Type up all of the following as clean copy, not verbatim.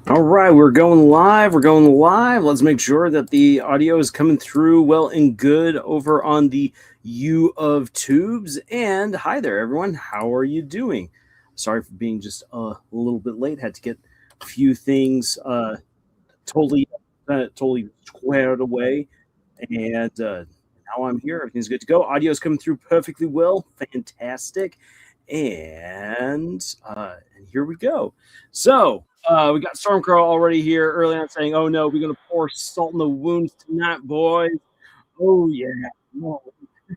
All right, we're going live. We're going live. Let's make sure that the audio is coming through well and good over on the U of Tubes. And hi there, everyone. How are you doing? Sorry for being just a little bit late. Had to get a few things totally totally squared away, and now I'm here. Everything's good to go. Audio's coming through perfectly well. Fantastic. And here we go. So we got Stormcrow already here early on saying, "Oh no, we're gonna pour salt in the wounds tonight, boys." Oh yeah, no.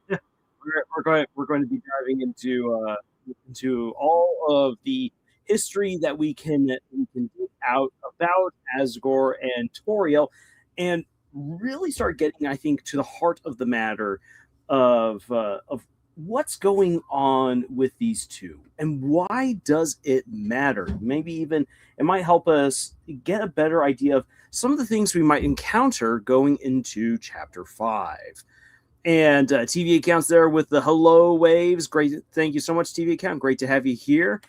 we're going to be diving into all of the history that we can dig out about Asgore and Toriel, and really start getting, I think, to the heart of the matter of what's going on with these two and why does it matter. Maybe even it might help us get a better idea of some of the things we might encounter going into chapter 5. And TV accounts there with the hello waves. Great. Thank you so much, TV account. Great to have you here.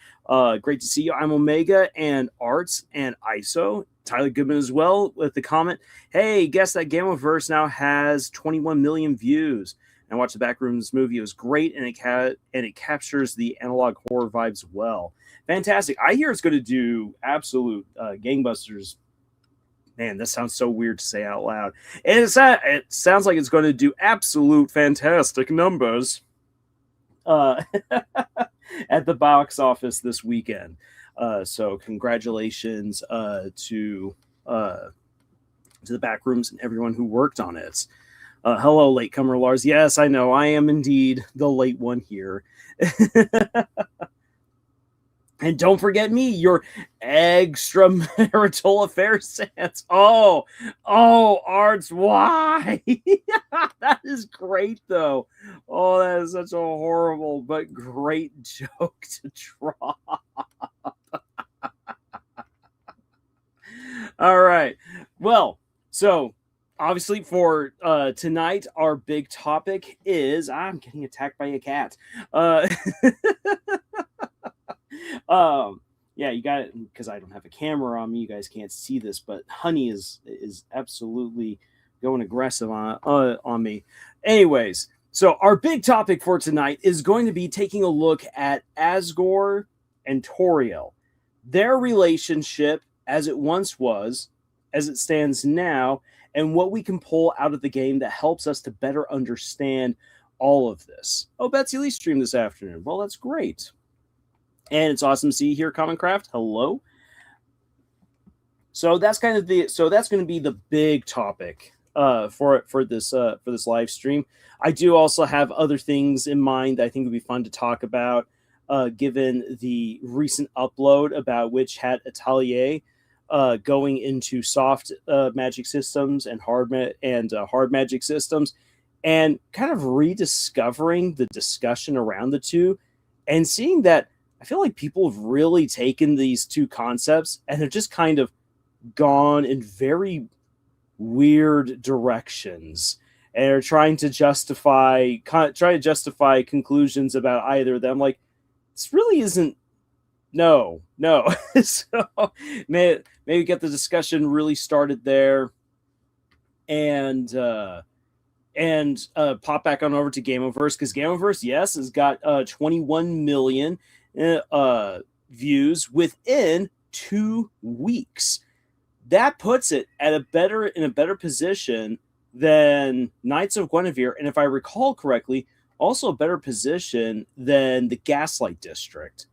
Great to see you. I'm Omega and Arts and ISO. Tyler Goodman as well with the comment. Hey, guess that Gameoverse now has 21 million views. And I watched the Backrooms movie. It was great, and it captures the analog horror vibes well. Fantastic. I hear it's going to do absolute gangbusters. Man, that sounds so weird to say out loud. And it sounds like it's going to do absolute fantastic numbers at the box office this weekend. So congratulations to the Backrooms and everyone who worked on it. Hello, latecomer Lars. Yes, I know. I am indeed the late one here. And don't forget me, your extramarital affair sense. Oh, Arts, why? That is great, though. Oh, that is such a horrible but great joke to drop. All right. Well, so obviously for tonight, our big topic is I'm getting attacked by a cat. Yeah, you got it because I don't have a camera on me. You guys can't see this, but Honey is absolutely going aggressive on me. Anyways, so our big topic for tonight is going to be taking a look at Asgore and Toriel, their relationship as it once was, as it stands now, and what we can pull out of the game that helps us to better understand all of this. Oh, Betsy Lee streamed this afternoon. Well, that's great. And it's awesome to see you here, Commoncraft. Hello. So that's going to be the big topic for this live stream. I do also have other things in mind that I think would be fun to talk about, given the recent upload about Witch Hat Atelier going into soft magic systems and hard magic systems, and kind of rediscovering the discussion around the two, and seeing that I feel like people have really taken these two concepts and have just kind of gone in very weird directions and are trying to justify conclusions about either of them. Like, this really isn't. No. So maybe get the discussion really started there, and pop back on over to Gameoverse, because Gameoverse, yes, has got 21 million views within 2 weeks. That puts it in a better position than Knights of Guinevere, and if I recall correctly, also a better position than the Gaslight District.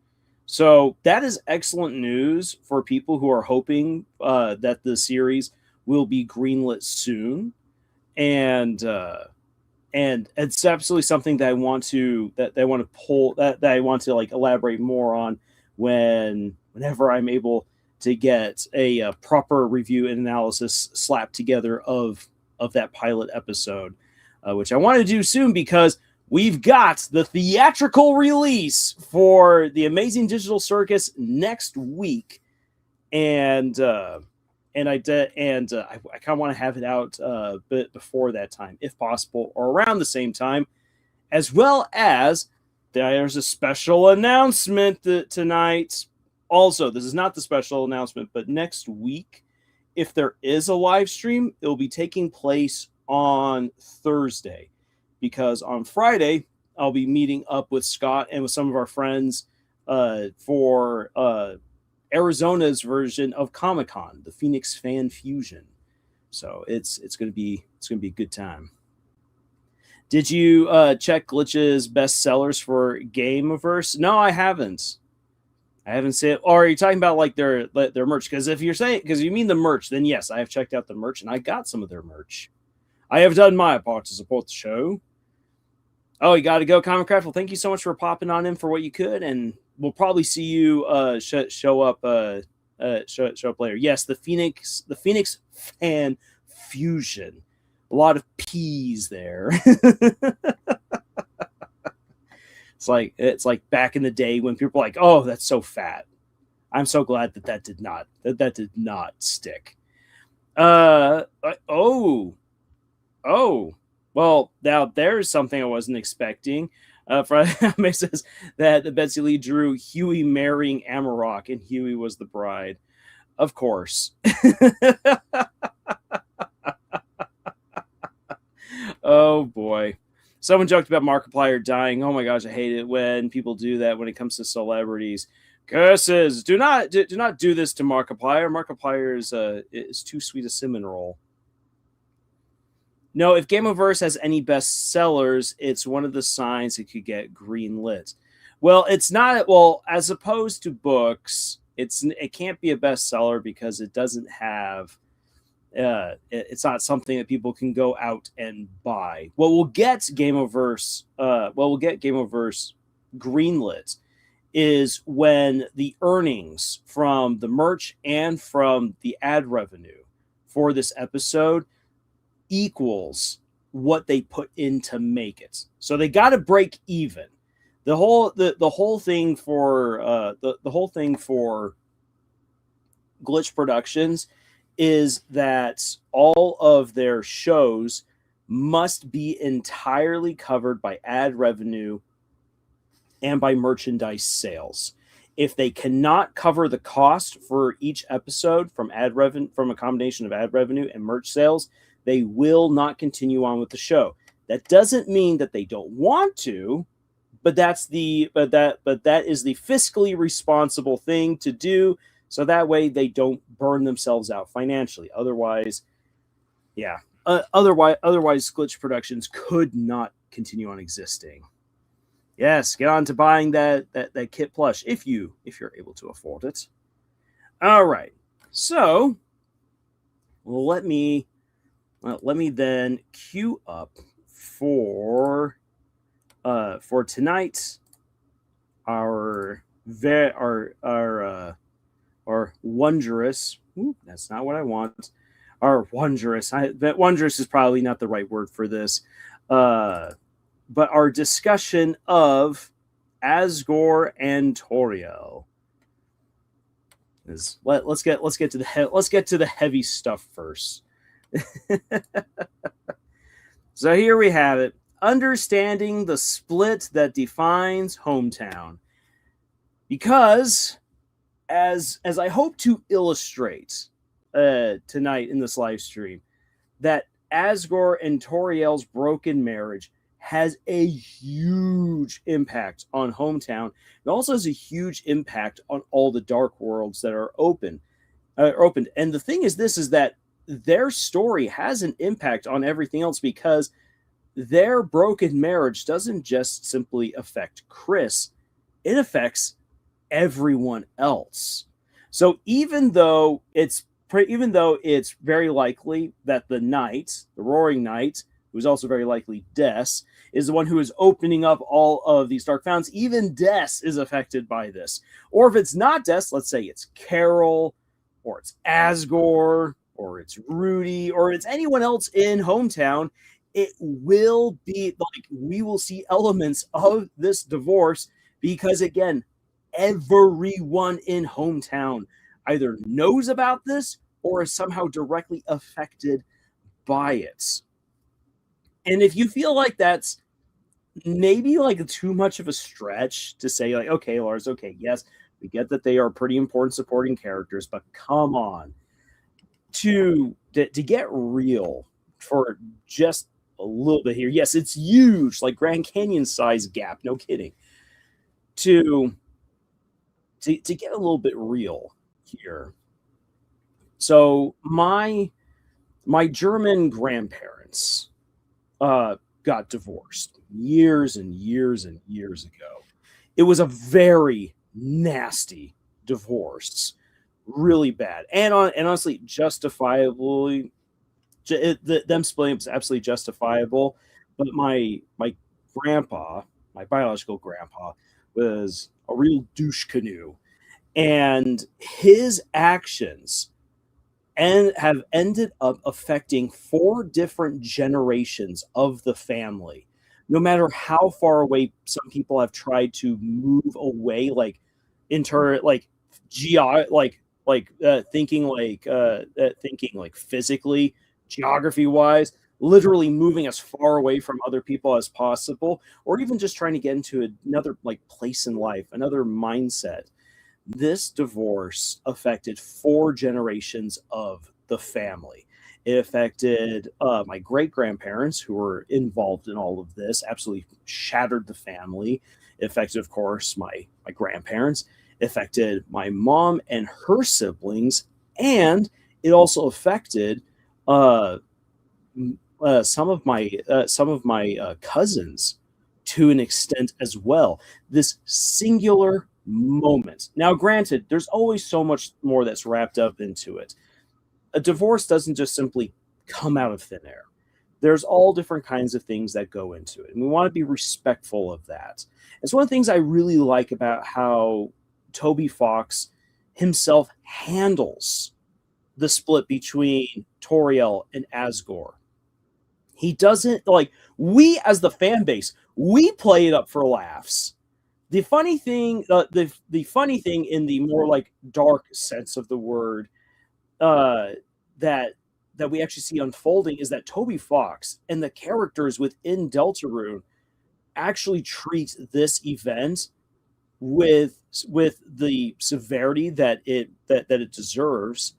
So that is excellent news for people who are hoping that the series will be greenlit soon, and it's absolutely something that I want to like elaborate more on whenever I'm able to get a proper review and analysis slapped together of that pilot episode, which I want to do soon, because we've got the theatrical release for the Amazing Digital Circus next week, and I kind of want to have it out a bit before that time, if possible, or around the same time, as well as there's a special announcement tonight. Also, this is not the special announcement, but next week, if there is a live stream, it will be taking place on Thursday, because on Friday I'll be meeting up with Scott and with some of our friends for Arizona's version of Comic-Con, the Phoenix Fan Fusion. So it's gonna be a good time. Did you check Glitch's best sellers for Gameoverse? No, I haven't. I haven't seen. Or are you talking about like their merch? Because if you're saying, because you mean the merch, then yes, I have checked out the merch and I got some of their merch. I have done my part to support the show. Oh, you got to go, Comic Craft. Well, thank you so much for popping on in for what you could, and we'll probably see you show up later. Yes, the Phoenix Fan Fusion. A lot of P's there. It's like back in the day when people were like, "Oh, that's so fat." I'm so glad that did not stick. Oh, well, now there's something I wasn't expecting. It says that Betsy Lee drew Huey marrying Amarok, and Huey was the bride. Of course. Oh boy. Someone joked about Markiplier dying. Oh my gosh, I hate it when people do that when it comes to celebrities. Curses! Do not do this to Markiplier. Markiplier is too sweet a cinnamon roll. No, if Gameoverse has any best sellers, it's one of the signs it could get green lit. Well, it's not. Well, as opposed to books, it can't be a bestseller because it doesn't have. It's not something that people can go out and buy. What will get Gameoverse greenlit is when the earnings from the merch and from the ad revenue for this episode equals what they put in to make it. So they got to break even. The whole thing for the whole thing for Glitch Productions is that all of their shows must be entirely covered by ad revenue and by merchandise sales. If they cannot cover the cost for each episode from ad revenue, from a combination of ad revenue and merch sales, they will not continue on with the show. That doesn't mean that they don't want to, but that is the fiscally responsible thing to do. So that way they don't burn themselves out financially. Otherwise, otherwise Glitch Productions could not continue on existing. Yes, get on to buying that kit plush if you're able to afford it. All right. So let me then queue up for tonight our wondrous. That's not what I want. Our wondrous. That wondrous is probably not the right word for this. But our discussion of Asgore and Toriel is let's get to the heavy stuff first. So here we have it. Understanding the split that defines hometown. Because as I hope to illustrate tonight in this live stream, that Asgore and Toriel's broken marriage has a huge impact on hometown. It also has a huge impact on all the dark worlds that are opened. And the thing is that their story has an impact on everything else, because their broken marriage doesn't just simply affect Chris, it affects everyone else. So even though it's very likely that the roaring knight, who's also very likely Des, is the one who is opening up all of these dark fountains, even Des is affected by this. Or if it's not Des, let's say it's Carol, or it's Asgore, or it's Rudy, or it's anyone else in hometown, it will be like we will see elements of this divorce, because again, everyone in hometown either knows about this or is somehow directly affected by it. And if you feel like that's maybe like too much of a stretch to say, like, okay, Lars, okay, yes, We get that they are pretty important supporting characters, but come on, to get real for just a little bit here. Yes, it's huge, like Grand Canyon size gap. No kidding. To to get a little bit real here. So my German grandparents got divorced years and years and years ago. It was a very nasty divorce, really bad, and honestly, justifiably, them splitting was absolutely justifiable. But my grandpa, my biological grandpa, was a real douche canoe, and his actions and have ended up affecting four different generations of the family. No matter how far away some people have tried to move away, like inter like thinking like physically, geography wise, literally moving as far away from other people as possible, or even just trying to get into another like place in life, another mindset. This divorce affected four generations of the family. It affected my great grandparents, who were involved in all of this, absolutely shattered the family. It affected, of course, my grandparents. It affected my mom and her siblings, and it also affected uh, some of my cousins to an extent as well. This singular moment. Now, granted, there's always so much more that's wrapped up into it. A divorce doesn't just simply come out of thin air. There's all different kinds of things that go into it, and we want to be respectful of that. It's one of the things I really like about how Toby Fox himself handles the split between Toriel and Asgore. He doesn't like, we as the fan base, we play it up for laughs. The funny thing in the more like dark sense of the word, uh, that that we actually see unfolding is that Toby Fox and the characters within Deltarune actually treat this event with the severity that it deserves,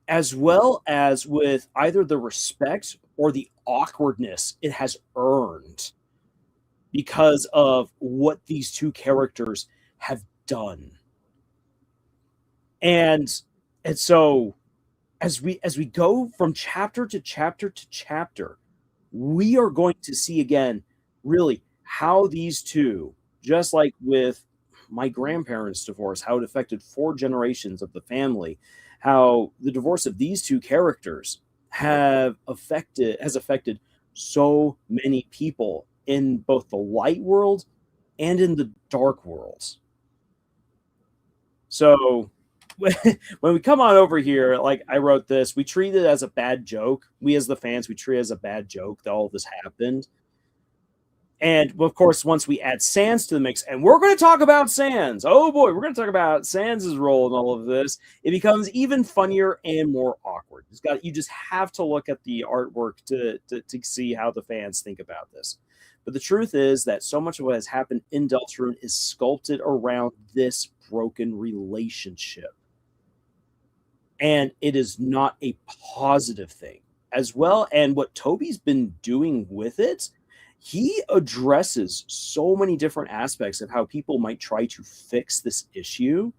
as well as with either the respect or the awkwardness it has earned because of what these two characters have done. And so as we go from chapter to chapter to chapter, we are going to see again really how these two, just like with my grandparents' divorce, how it affected four generations of the family, how the divorce of these two characters has affected so many people in both the light world and in the dark world. So when we come on over here, like I wrote this, we treat it as a bad joke. We as the fans, we treat it as a bad joke that all this happened. And of course, once we add Sans to the mix, and we're going to talk about Sans. Oh boy, we're going to talk about Sans' role in all of this. It becomes even funnier and more awkward. You just have to look at the artwork to see how the fans think about this. But the truth is that so much of what has happened in Deltarune is sculpted around this broken relationship. And it is not a positive thing as well. And what Toby's been doing with it, he addresses so many different aspects of how people might try to fix this issue.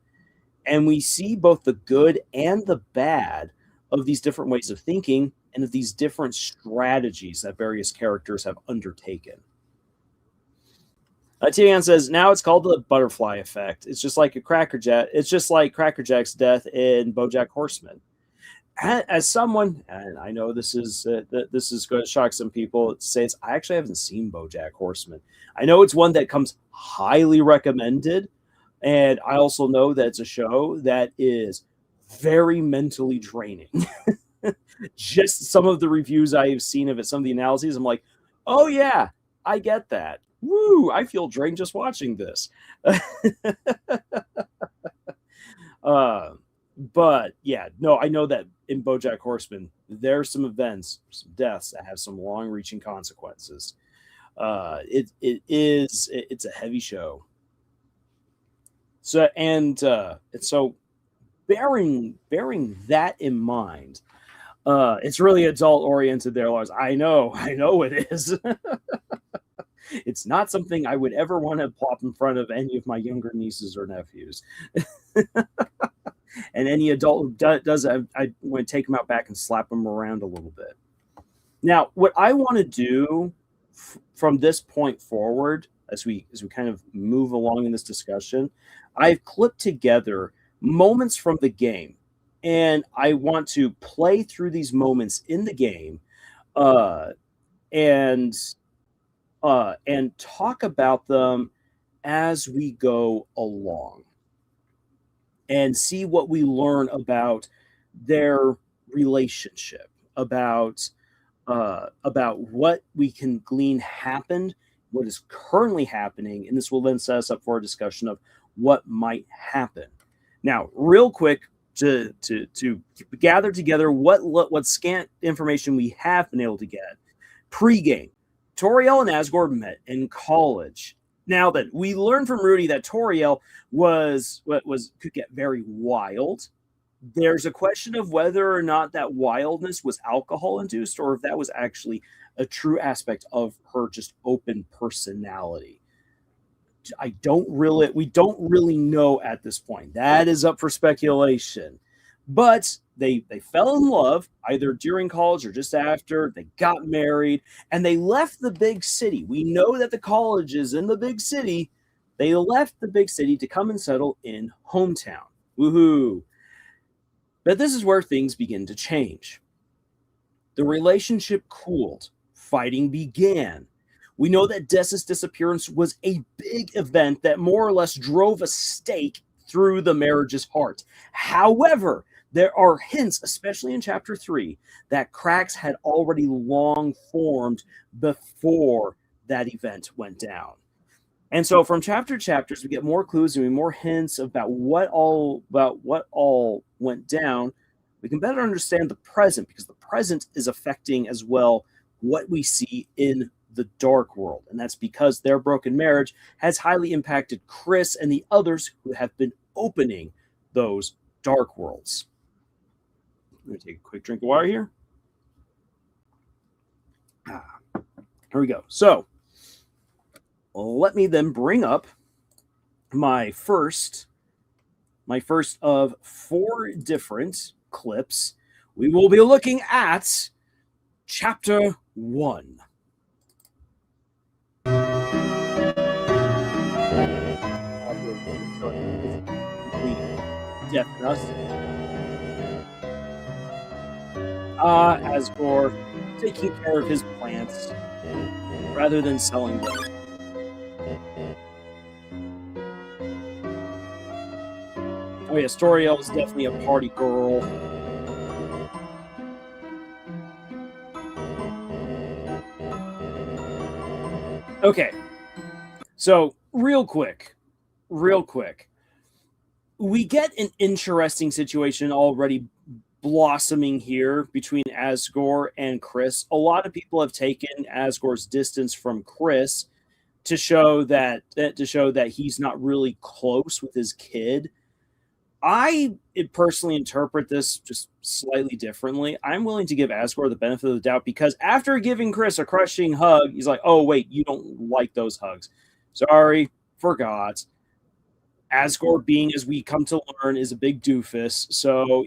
And we see both the good and the bad of these different ways of thinking and of these different strategies that various characters have undertaken. Tian says, now it's called the butterfly effect. It's just like It's just like Cracker Jack's death in BoJack Horseman. As someone, and I know this is going to shock some people, says I actually haven't seen BoJack Horseman. I know it's one that comes highly recommended, and I also know that it's a show that is very mentally draining. Just some of the reviews I have seen of it, some of the analyses, I'm like, oh yeah, I get that. Woo! I feel drained just watching this. But yeah, no, I know that in BoJack Horseman, there's some events, some deaths that have some long-reaching consequences. It's a heavy show. So bearing that in mind, it's really adult oriented there, Lars. I know it is. It's not something I would ever want to plop in front of any of my younger nieces or nephews. And any adult who does, I want to take them out back and slap them around a little bit. Now, what I want to do from this point forward, as we kind of move along in this discussion, I've clipped together moments from the game, and I want to play through these moments in the game, uh, and and talk about them as we go along, and see what we learn about their relationship, about what we can glean happened, what is currently happening, and this will then set us up for a discussion of what might happen. Now, real quick, to gather together what scant information we have been able to get. Pre-game, Toriel and Asgore met in college. Now that we learned from Rudy that Toriel could get very wild. There's a question of whether or not that wildness was alcohol induced, or if that was actually a true aspect of her just open personality. We don't really know at this point. That is up for speculation. But they fell in love either during college or just after. They got married and they left the big city. We know that the college is in the big city. They left the big city to come and settle in hometown. Woohoo! But this is where things begin to change. The relationship cooled. Fighting began. We know that Dessa's disappearance was a big event that more or less drove a stake through the marriage's heart. However, there are hints, especially in chapter 3, that cracks had already long formed before that event went down. And so from chapter to chapters, we get more clues and more hints about what all went down. We can better understand the present, because the present is affecting as well what we see in the dark world. And that's because their broken marriage has highly impacted Chris and the others who have been opening those dark worlds. I'm going to take a quick drink of water here. Here we go. So let me then bring up my first of 4 different clips. We will be looking at chapter 1. Asgore taking care of his plants rather than selling them. Oh yeah, Toriel is definitely a party girl. Okay, so real quick, we get an interesting situation already blossoming here between Asgore and Chris. A lot of people have taken Asgore's distance from Chris to show that he's not really close with his kid. I personally interpret this just slightly differently. I'm willing to give Asgore the benefit of the doubt, because after giving Chris a crushing hug, he's like, oh, wait, you don't like those hugs. Sorry, forgot. Asgore, being as we come to learn, is a big doofus. So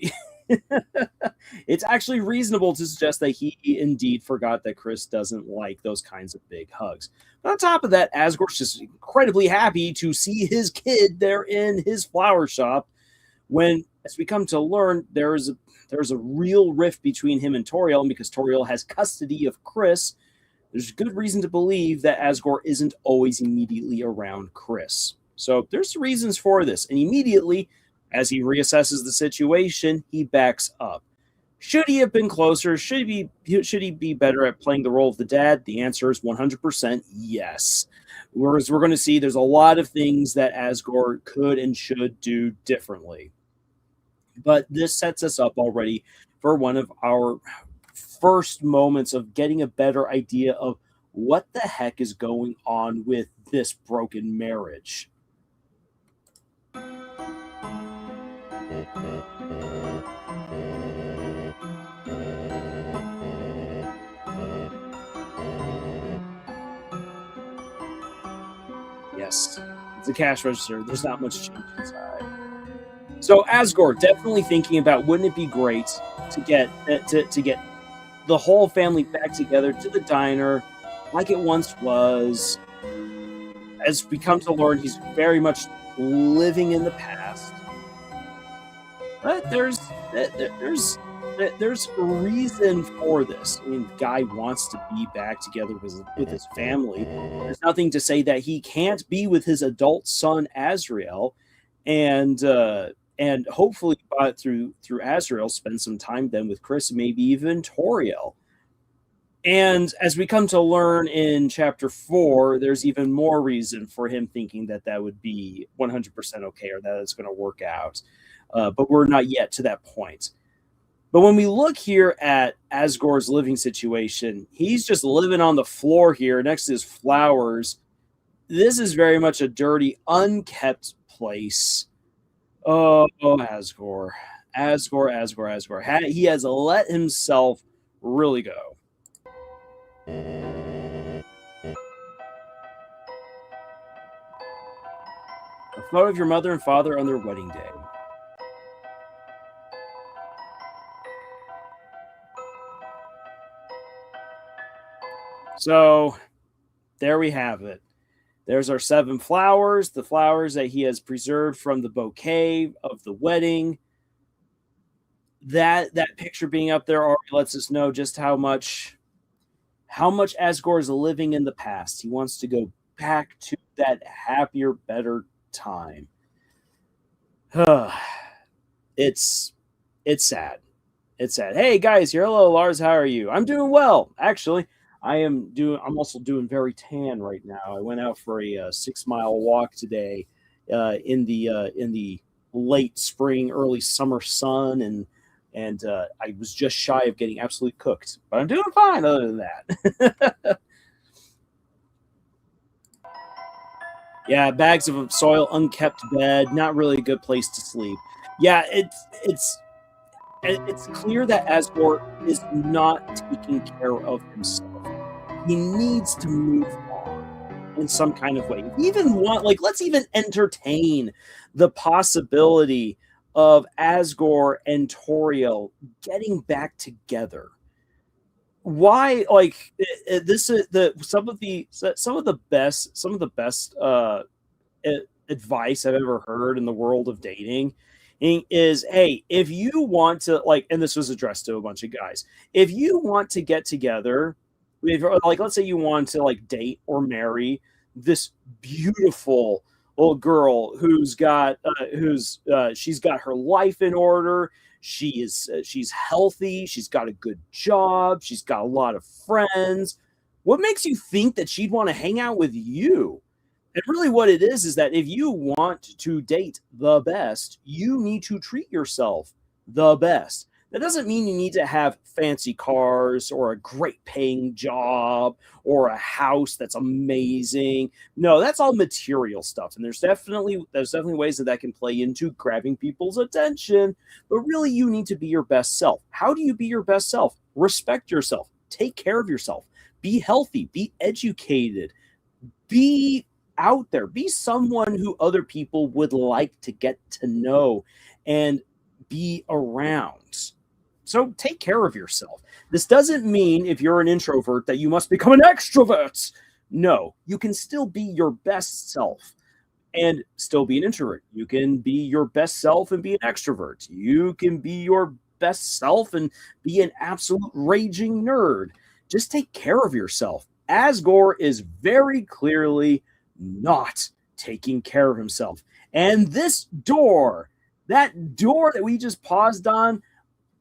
it's actually reasonable to suggest that he indeed forgot that Chris doesn't like those kinds of big hugs. But on top of that, Asgore's just incredibly happy to see his kid there in his flower shop, when, as we come to learn, there's a real rift between him and Toriel, and because Toriel has custody of Chris, there's good reason to believe that Asgore isn't always immediately around Chris. So there's reasons for this, and immediately, as he reassesses the situation, he backs up. Should he have been closer? Should he be better at playing the role of the dad? The answer is 100% yes. Whereas we're going to see there's a lot of things that Asgore could and should do differently. But this sets us up already for one of our first moments of getting a better idea of what the heck is going on with this broken marriage. Yes, it's a cash register. There's not much change inside. So Asgore definitely thinking about, wouldn't it be great to get the whole family back together to the diner like it once was. As we come to learn, he's very much living in the past. But there's a reason for this. I mean, the guy wants to be back together with his family. There's nothing to say that he can't be with his adult son Azrael, and hopefully through Azrael spend some time then with Chris, maybe even Toriel. And as we come to learn in chapter 4, there's even more reason for him thinking that that would be 100% okay, or that it's going to work out. But we're not yet to that point. But when we look here at Asgore's living situation, he's just living on the floor here next to his flowers. This is very much a dirty, unkept place. Oh, Asgore. Asgore. He has let himself really go. A photo of your mother and father on their wedding day. So there we have it. There's our 7 flowers, the flowers that he has preserved from the bouquet of the wedding. That picture being up there already lets us know just how much Asgore is living in the past. He wants to go back to that happier, better time. It's sad. It's sad. Hey guys, here. Hello, Lars. How are you? I'm doing well, actually. I'm also doing very tan right now. I went out for a 6-mile walk today in the late spring, early summer sun, and I was just shy of getting absolutely cooked, but I'm doing fine other than that. Yeah, bags of soil, unkept bed, not really a good place to sleep. Yeah, it's clear that Asgore is not taking care of himself. He needs to move on in some kind of way. Let's even entertain the possibility of Asgore and Toriel getting back together. Why? This is some of the best advice I've ever heard in the world of dating is, hey, if you want to, and this was addressed to a bunch of guys, if you want to get together, let's say you want to date or marry this beautiful little girl who's got she's got her life in order, she's healthy, she's got a good job, she's got a lot of friends. What makes you think that she'd want to hang out with you? And really what it is that if you want to date the best, you need to treat yourself the best. That doesn't mean you need to have fancy cars or a great paying job or a house that's amazing. No, that's all material stuff. And there's definitely ways that can play into grabbing people's attention. But really, you need to be your best self. How do you be your best self? Respect yourself. Take care of yourself. Be healthy. Be educated. Be out there. Be someone who other people would like to get to know and be around. So take care of yourself. This doesn't mean if you're an introvert that you must become an extrovert. No, you can still be your best self and still be an introvert. You can be your best self and be an extrovert. You can be your best self and be an absolute raging nerd. Just take care of yourself. Asgore is very clearly not taking care of himself. And this door, that door that we just paused on,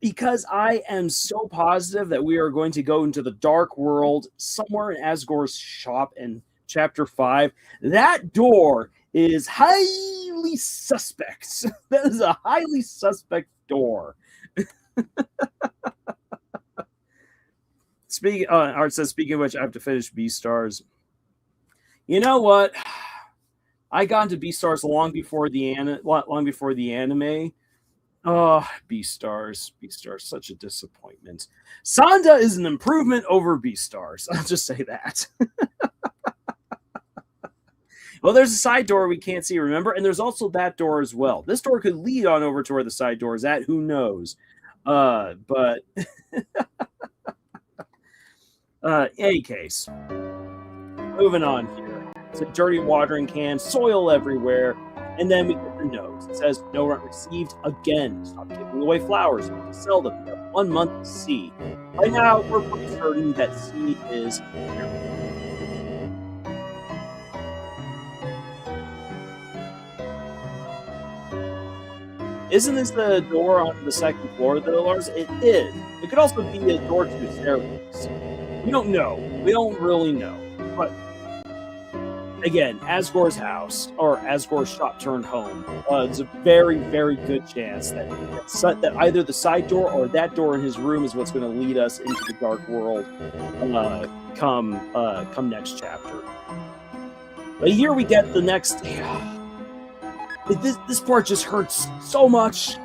because I am so positive that we are going to go into the dark world somewhere in Asgore's shop in chapter 5. That door is highly suspect. That is a highly suspect door. Art says, speaking of which, I have to finish Beastars. You know what? I got into Beastars long before the anime. Oh, Beastars. Beastars, such a disappointment. Sanda is an improvement over Beastars. I'll just say that. Well, there's a side door we can't see, remember? And there's also that door as well. This door could lead on over to where the side door is at. Who knows? But any case, moving on here. It's a dirty watering can, soil everywhere, and then we get the notes. It says, no rent received. Again, stop giving away flowers. We can sell them. We have 1 month to see. By now, we're pretty certain that C is here. Isn't this the door on the second floor, though, Lars? It is. It could also be a door to a staircase. We don't know. We don't really know. But again, Asgore's house, or Asgore's shop turned home, there's a very, very good chance that either the side door or that door in his room is what's going to lead us into the dark world come next chapter. But here we get the next... This part just hurts so much.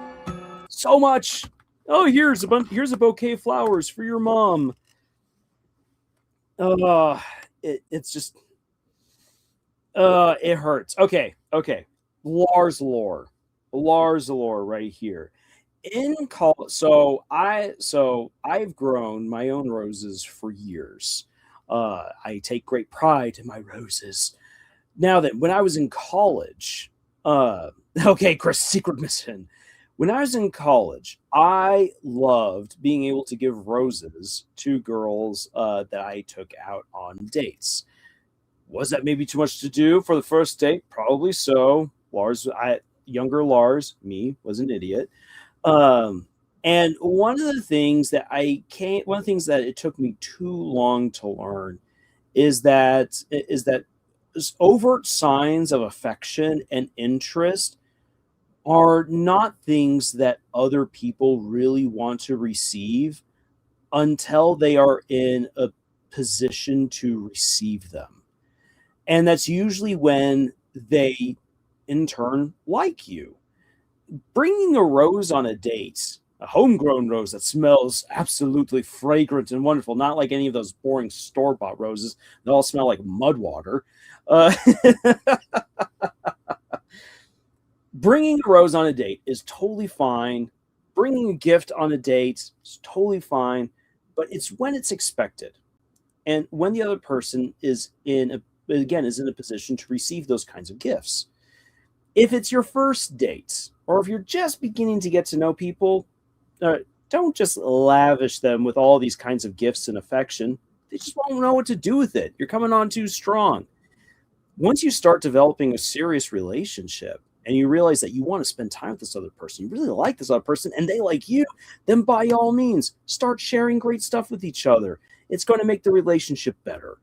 So much. Oh, here's a bouquet of flowers for your mom. It's just... it hurts. Okay. Lars lore right here. I've grown my own roses for years. I take great pride in my roses. Now then, when I was in college, okay, Chris, secret mission. When I was in college, I loved being able to give roses to girls that I took out on dates. Was that maybe too much to do for the first date? Probably so. Younger Lars, me, was an idiot. And one of the things that it took me too long to learn is that overt signs of affection and interest are not things that other people really want to receive until they are in a position to receive them. And that's usually when they, in turn, like you. Bringing a rose on a date, a homegrown rose that smells absolutely fragrant and wonderful, not like any of those boring store-bought roses that all smell like mud water. Bringing a rose on a date is totally fine. Bringing a gift on a date is totally fine, but it's when it's expected. And when the other person is in a position to receive those kinds of gifts. If it's your first date, or if you're just beginning to get to know people, don't just lavish them with all these kinds of gifts and affection. They just won't know what to do with it. You're coming on too strong. Once you start developing a serious relationship and you realize that you want to spend time with this other person, you really like this other person, and they like you, then by all means, start sharing great stuff with each other. It's going to make the relationship better.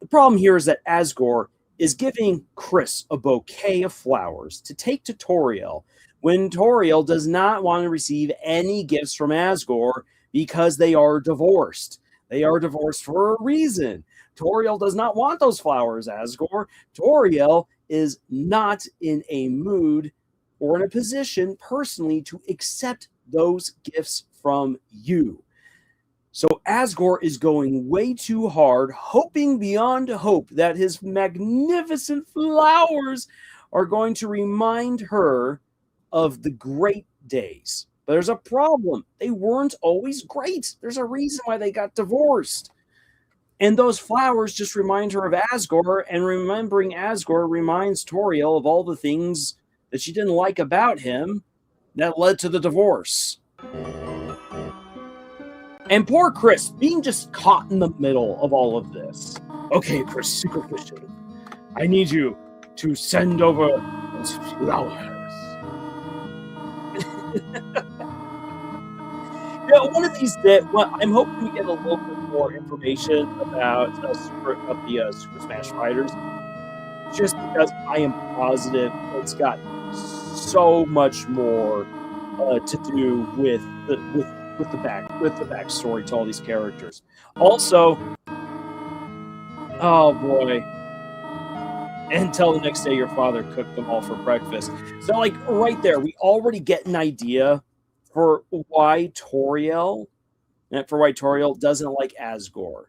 The problem here is that Asgore is giving Chris a bouquet of flowers to take to Toriel when Toriel does not want to receive any gifts from Asgore because they are divorced. They are divorced for a reason. Toriel does not want those flowers, Asgore. Toriel is not in a mood or in a position personally to accept those gifts from you. So Asgore is going way too hard, hoping beyond hope that his magnificent flowers are going to remind her of the great days. But there's a problem. They weren't always great. There's a reason why they got divorced. And those flowers just remind her of Asgore, and remembering Asgore reminds Toriel of all the things that she didn't like about him that led to the divorce. And poor Chris, being just caught in the middle of all of this. Okay, Chris, secret mission. I need you to send over those flowers. One of these days, I'm hoping we get a little bit more information about the Super Smash Fighters. Just because I am positive it's got so much more to do with the backstory to all these characters. Also, oh boy, until the next day your father cooked them all for breakfast. So, like, right there, we already get an idea for why Toriel doesn't like Asgore.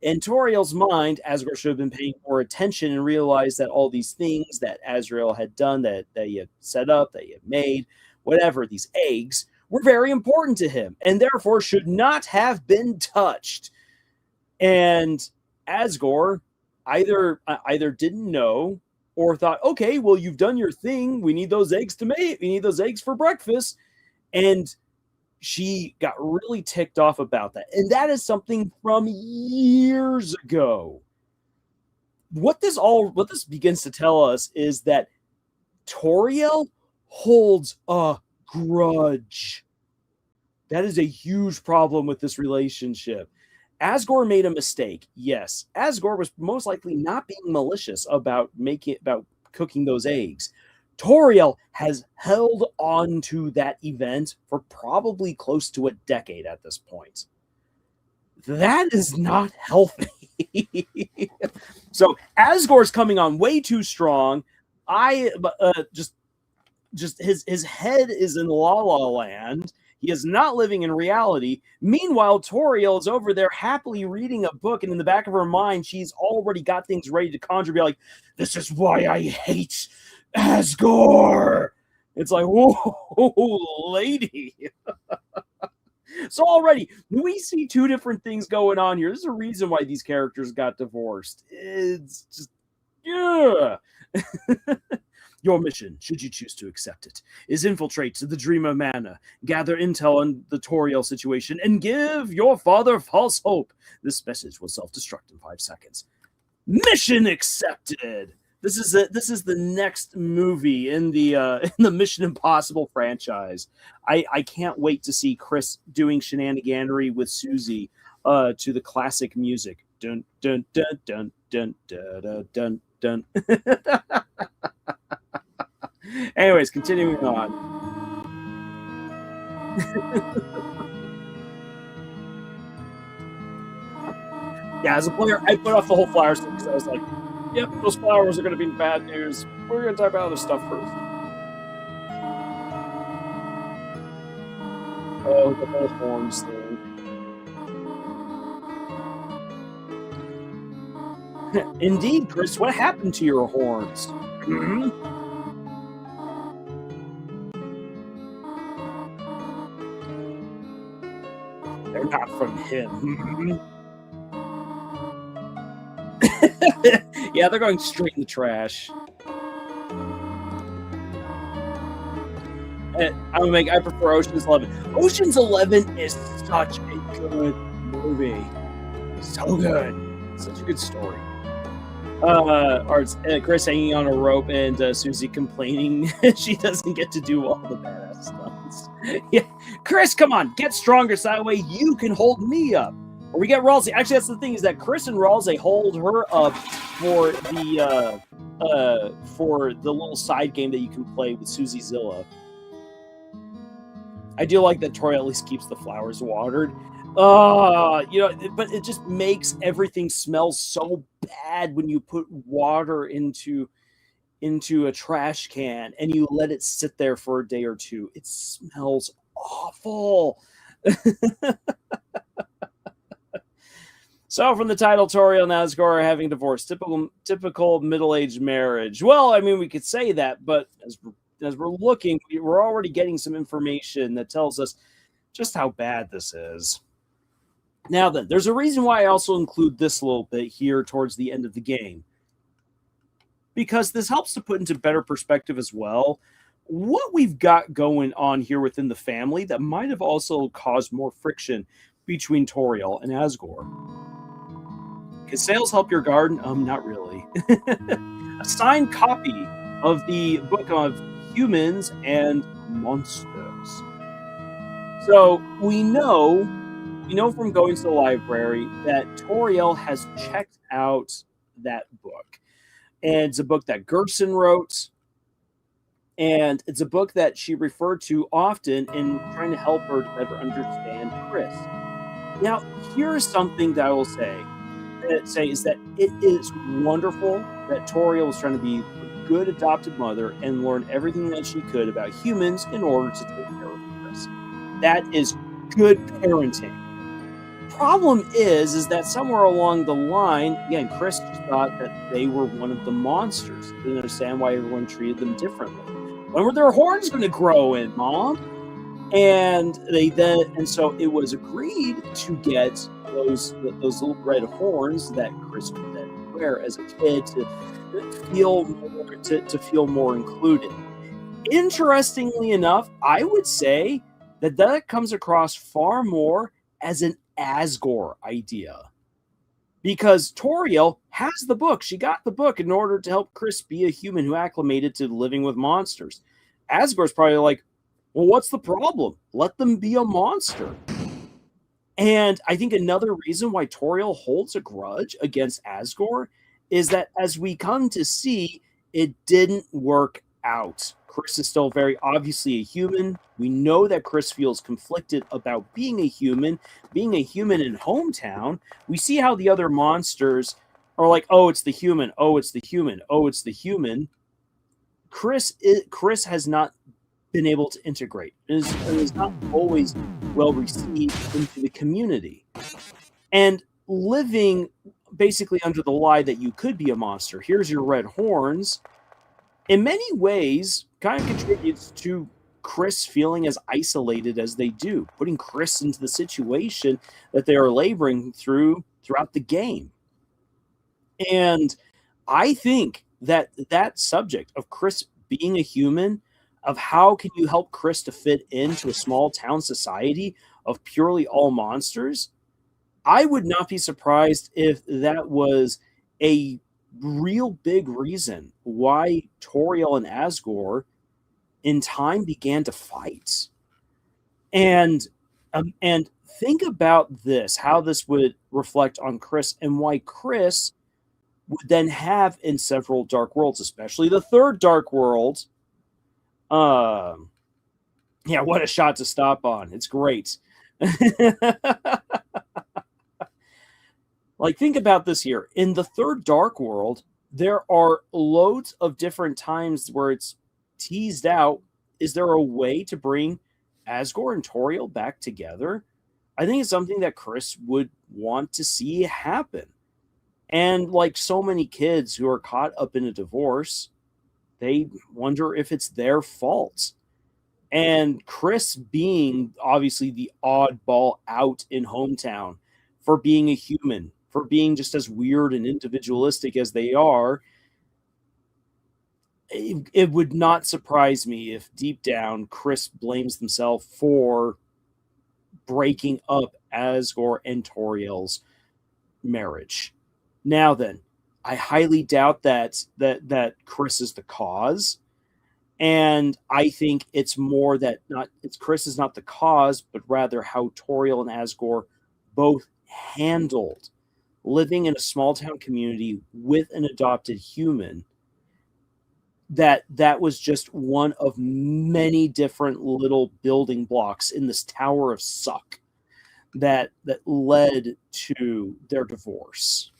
In Toriel's mind, Asgore should have been paying more attention and realized that all these things that Azrael had done, that he had set up, that he had made, whatever, these eggs, were very important to him and therefore should not have been touched. And Asgore either didn't know or thought, okay, well, you've done your thing. We need those eggs to mate. We need those eggs for breakfast. And she got really ticked off about that. And that is something from years ago. What this begins to tell us is that Toriel holds a grudge. That is a huge problem with this relationship. Asgore made a mistake. Yes, Asgore was most likely not being malicious about cooking those eggs. Toriel has held on to that event for probably close to a decade at this point. That is not healthy. So Asgore's coming on way too strong. Just his head is in La La Land. He is not living in reality. Meanwhile, Toriel is over there happily reading a book, and in the back of her mind, she's already got things ready to conjure, be like, this is why I hate Asgore. It's like, whoa, lady. So already, we see two different things going on here. There's a reason why these characters got divorced. It's just, yeah. Your mission, should you choose to accept it, is infiltrate the Dreamer Manor, gather intel on the Toriel situation, and give your father false hope. This message will self-destruct in 5 seconds. Mission accepted. This is the next movie in the Mission Impossible franchise. I can't wait to see Chris doing shenaniganery with Susie to the classic music. Dun dun dun dun dun dun dun dun. Anyways, continuing on. Yeah, as a player, I put off the whole flowers thing because I was like, yep, those flowers are going to be bad news. We're going to talk about other stuff first. Oh, the whole horns thing. Indeed, Chris, what happened to your horns? Mm-hmm. They're not from him. Yeah, they're going straight in the trash. I prefer Ocean's 11. Ocean's 11 is such a good movie. So good. Such a good story. Chris hanging on a rope and Susie complaining she doesn't get to do all the badass stunts. Yeah, Chris, come on, get stronger so that way you can hold me up. Or we get Ralsei. Actually, that's the thing, is that Chris and Ralsei hold her up for the little side game that you can play with Susie Zilla. I do like that Tori at least keeps the flowers watered. But it just makes everything smell so bad when you put water into a trash can and you let it sit there for a day or two. It smells awful. So from the title, Toriel and Asgore are having divorced. Typical middle-aged marriage. Well, I mean, we could say that, but as we're looking, we're already getting some information that tells us just how bad this is. Now then, there's a reason why I also include this little bit here towards the end of the game. Because this helps to put into better perspective as well what we've got going on here within the family that might have also caused more friction between Toriel and Asgore. Can sales help your garden? Not really. A signed copy of the Book of Humans and Monsters. So we know from going to the library that Toriel has checked out that book. And it's a book that Gerson wrote. And it's a book that she referred to often in trying to help her to better understand Chris. Now, here's something that I will say is that it is wonderful that Toriel was trying to be a good adopted mother and learn everything that she could about humans in order to take care of Chris. That is good parenting. Problem is that somewhere along the line, again, Chris just thought that they were one of the monsters. Didn't understand why everyone treated them differently. When were their horns going to grow in, Mom? And so it was agreed to get those little red horns that Chris could then wear as a kid to feel more included. Interestingly enough, I would say that comes across far more as an Asgore idea. Because Toriel has the book. She got the book in order to help Chris be a human who acclimated to living with monsters. Asgore's probably like, well, what's the problem? Let them be a monster. And I think another reason why Toriel holds a grudge against Asgore is that, as we come to see, it didn't work out. Chris is still very obviously a human. We know that Chris feels conflicted about being a human in hometown. We see how the other monsters are like, oh, it's the human. Oh, it's the human. Oh, it's the human. Chris has not been able to integrate. It is not always well received into the community. And living basically under the lie that you could be a monster, here's your red horns, in many ways kind of contributes to Chris feeling as isolated as they do, putting Chris into the situation that they are laboring throughout the game. And I think that subject of Chris being a human, of how can you help Chris to fit into a small town society of purely all monsters, I would not be surprised if that was a real big reason why Toriel and Asgore in time began to fight. And think about this, how this would reflect on Chris and why Chris would then have in several Dark Worlds, especially the third Dark World. Yeah, what a shot to stop on. It's great. Like, think about this here. In the third Dark World, there are loads of different times where it's teased out, is there a way to bring Asgore and Toriel back together? I think it's something that Chris would want to see happen. And like so many kids who are caught up in a divorce, they wonder if it's their fault. And Chris being obviously the oddball out in hometown for being a human, for being just as weird and individualistic as they are, it would not surprise me if deep down Chris blames himself for breaking up Asgore and Toriel's marriage. Now then, I highly doubt that Chris is the cause. And I think it's more that Chris is not the cause, but rather how Toriel and Asgore both handled living in a small town community with an adopted human. That was just one of many different little building blocks in this tower of suck that led to their divorce.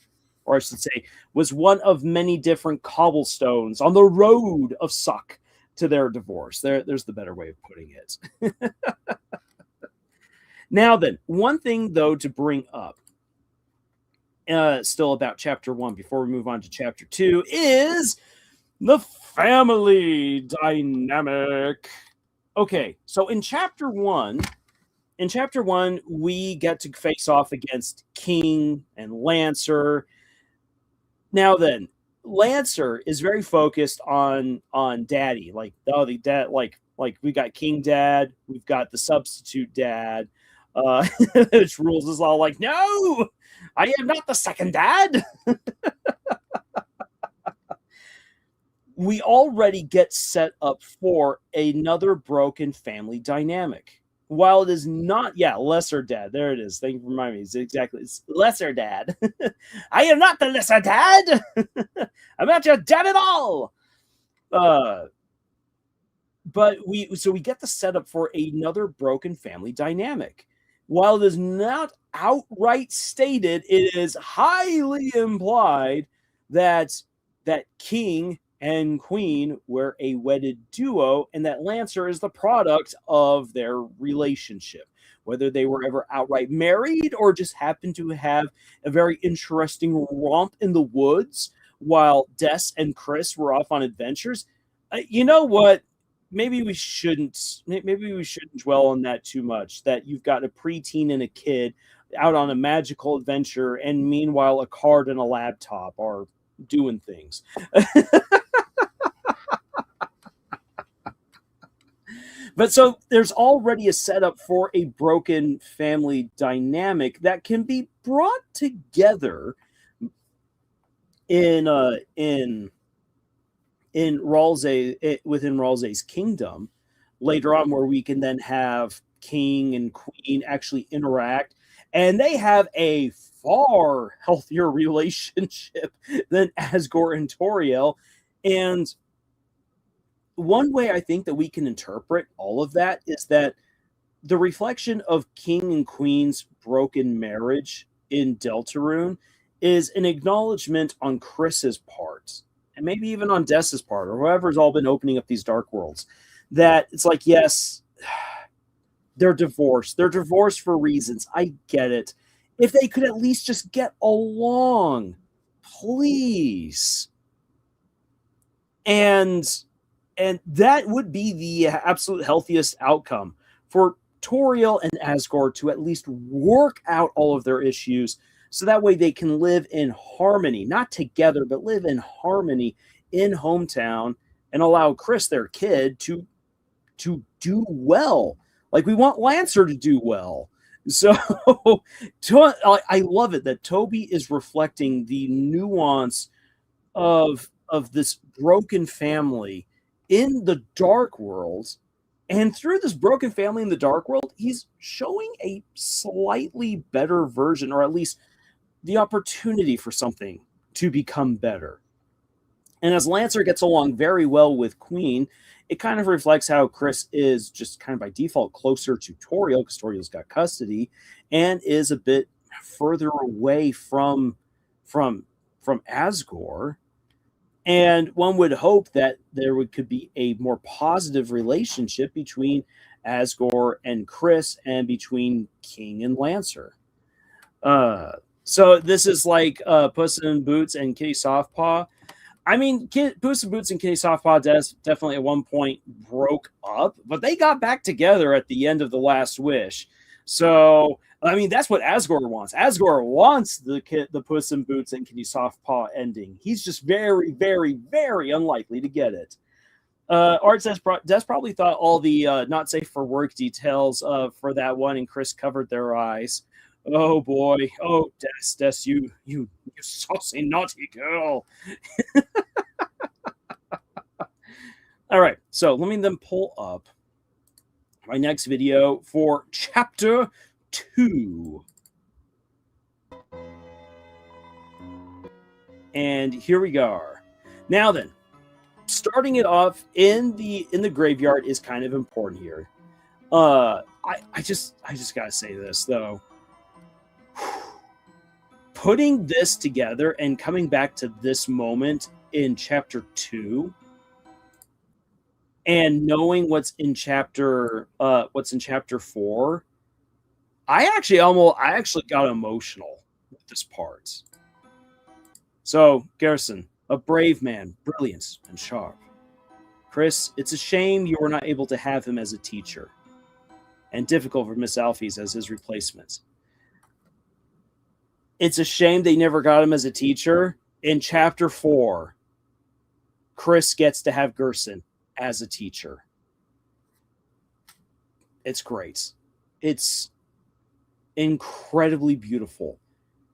Or I should say, was one of many different cobblestones on the road of suck to their divorce. There's the better way of putting it. Now then, one thing, though, to bring up, still about Chapter 1, before we move on to Chapter 2, is the family dynamic. Okay, so in Chapter 1, we get to face off against King and Lancer. Now then, Lancer is very focused on Daddy, like, oh, the dad, like we got King Dad, we've got the substitute dad, which rules is all like, no, I am not the second dad. We already get set up for another broken family dynamic. While it is not, lesser dad. There it is. Thank you for reminding me. It's lesser dad. I am not the lesser dad. I'm not your dad at all. But we get the setup for another broken family dynamic. While it is not outright stated, it is highly implied that that King and Queen were a wedded duo, and that Lancer is the product of their relationship. Whether they were ever outright married or just happened to have a very interesting romp in the woods while Des and Chris were off on adventures. You know what? Maybe we shouldn't. Maybe we shouldn't dwell on that too much. That you've got a preteen and a kid out on a magical adventure, and meanwhile, a card and a laptop are doing things. But so there's already a setup for a broken family dynamic that can be brought together in Ralsei, within Ralsei's kingdom later on, where we can then have King and Queen actually interact, and they have a far healthier relationship than Asgore and Toriel. And one way I think that we can interpret all of that is that the reflection of King and Queen's broken marriage in Deltarune is an acknowledgement on Chris's part, and maybe even on Des's part, or whoever's all been opening up these dark worlds, that it's like, yes, they're divorced. They're divorced for reasons. I get it. If they could at least just get along, please. And that would be the absolute healthiest outcome for Toriel and Asgore to at least work out all of their issues, so that way they can live in harmony, not together, but live in harmony in hometown, and allow Chris, their kid, to do well. Like, we want Lancer to do well. So I love it that Toby is reflecting the nuance of this broken family in the dark world. And through this broken family in the dark world, he's showing a slightly better version, or at least the opportunity for something to become better. And as Lancer gets along very well with Queen, it kind of reflects how Chris is just kind of by default closer to Toriel, because Toriel's got custody, and is a bit further away from Asgore. And one would hope that could be a more positive relationship between Asgore and Chris, and between King and Lancer. So this is like Puss in Boots and Kitty Softpaw. I mean, Puss in Boots and Kitty Softpaw definitely at one point broke up, but they got back together at the end of The Last Wish. So, I mean, that's what Asgore wants. Asgore wants the Puss in Boots and Kitty Softpaw ending. He's just very, very, very unlikely to get it. Art says Des probably thought all the not safe for work details for that one, and Chris covered their eyes. Oh boy! Oh, Des, you saucy naughty girl! All right, so let me then pull up my next video for chapter 2. And here we go. Now then, starting it off in the graveyard is kind of important here. I just gotta say this though. Putting this together and coming back to this moment in chapter 2, and knowing what's in chapter 4, I actually got emotional with this part. So, Garrison, a brave man, brilliant and sharp. Chris, it's a shame you were not able to have him as a teacher, and difficult for Miss Alphys as his replacement. It's a shame they never got him as a teacher. In chapter 4, Chris gets to have Gerson as a teacher. It's great. It's incredibly beautiful.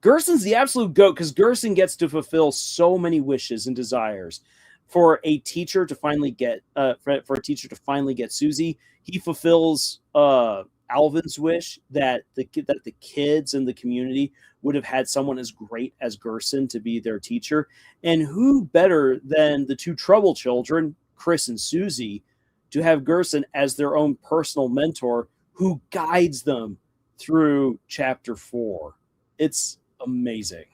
Gerson's the absolute GOAT, because Gerson gets to fulfill so many wishes and desires. For a teacher to finally get Susie, he fulfills Alvin's wish that the kids in the community would have had someone as great as Gerson to be their teacher. And who better than the two trouble children, Chris and Susie, to have Gerson as their own personal mentor who guides them through chapter 4. It's amazing.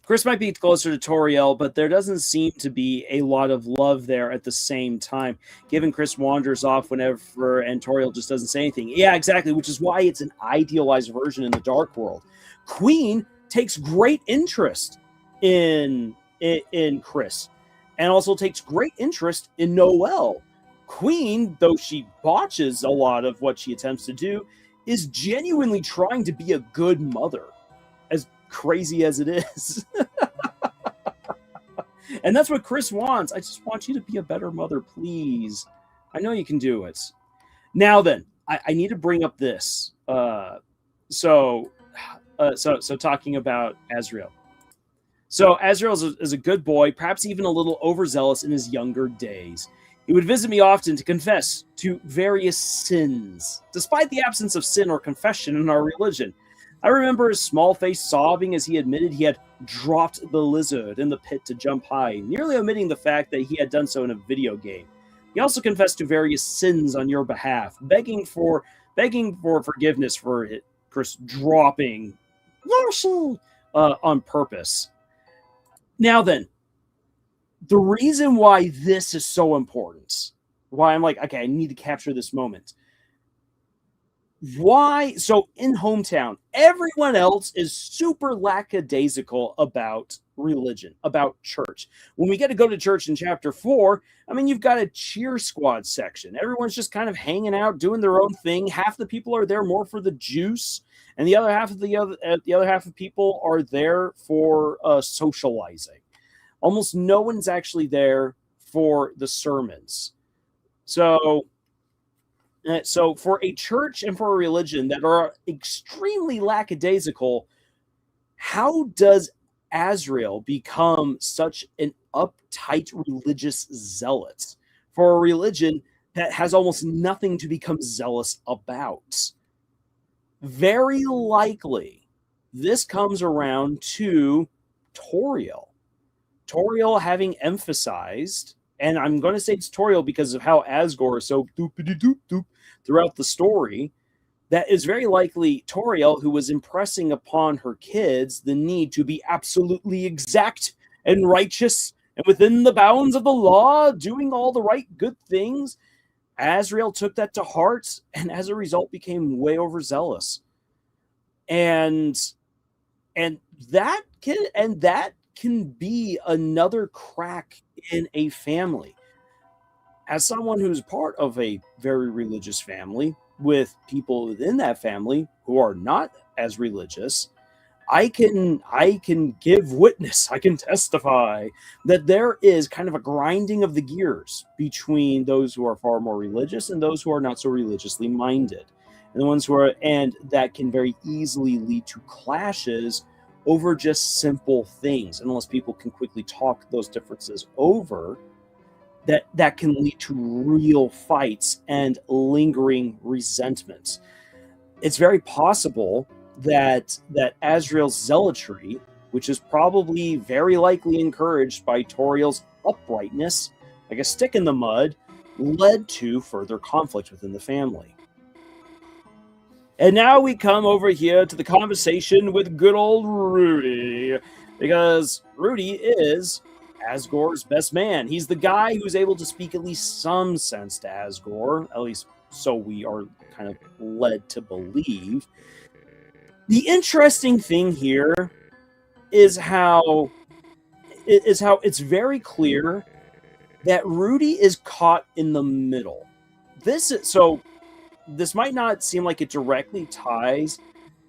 Chris might be closer to Toriel, but there doesn't seem to be a lot of love there at the same time. Given Chris wanders off whenever, and Toriel just doesn't say anything. Yeah, exactly, which is why it's an idealized version in the Dark World. Queen takes great interest in Chris, and also takes great interest in Noelle. Queen, though she botches a lot of what she attempts to do, is genuinely trying to be a good mother, as crazy as it is. And that's what Chris wants. I just want you to be a better mother, please. I know you can do it. Now then, I need to bring up this. So talking about Asriel. So Asriel is a good boy, perhaps even a little overzealous in his younger days. He would visit me often to confess to various sins, despite the absence of sin or confession in our religion. I remember his small face sobbing as he admitted he had dropped the lizard in the pit to jump high, nearly omitting the fact that he had done so in a video game. He also confessed to various sins on your behalf, begging for forgiveness for Chris dropping on purpose. Now then, the reason why this is so important, why I'm like, okay, I need to capture this moment. Why? So in Hometown, everyone else is super lackadaisical about religion, about church. When we get to go to church in chapter 4, I mean, you've got a cheer squad section. Everyone's just kind of hanging out, doing their own thing. Half the people are there more for the juice, and the other half of people are there for socializing. Almost no one's actually there for the sermons. So for a church and for a religion that are extremely lackadaisical, how does Asriel become such an uptight religious zealot for a religion that has almost nothing to become zealous about? Very likely, this comes around to Toriel. Toriel having emphasized, and I'm going to say it's Toriel because of how Asgore is so doop-a-doop-doop throughout the story, that is very likely Toriel who was impressing upon her kids the need to be absolutely exact and righteous and within the bounds of the law, doing all the right good things. Asriel took that to heart, and as a result became way overzealous. And that can be another crack in a family. As someone who's part of a very religious family with people within that family who are not as religious, I can give witness, I can testify that there is kind of a grinding of the gears between those who are far more religious and those who are not so religiously minded. And the ones who are, and that can very easily lead to clashes over just simple things, unless people can quickly talk those differences over. That can lead to real fights and lingering resentments. It's very possible that Asriel's zealotry, which is probably very likely encouraged by Toriel's uprightness, like a stick in the mud, led to further conflict within the family. And now we come over here to the conversation with good old Rudy, because Rudy is Asgore's best man. He's the guy who's able to speak at least some sense to Asgore, at least so we are kind of led to believe. The interesting thing here is how it's very clear that Rudy is caught in the middle. This might not seem like it directly ties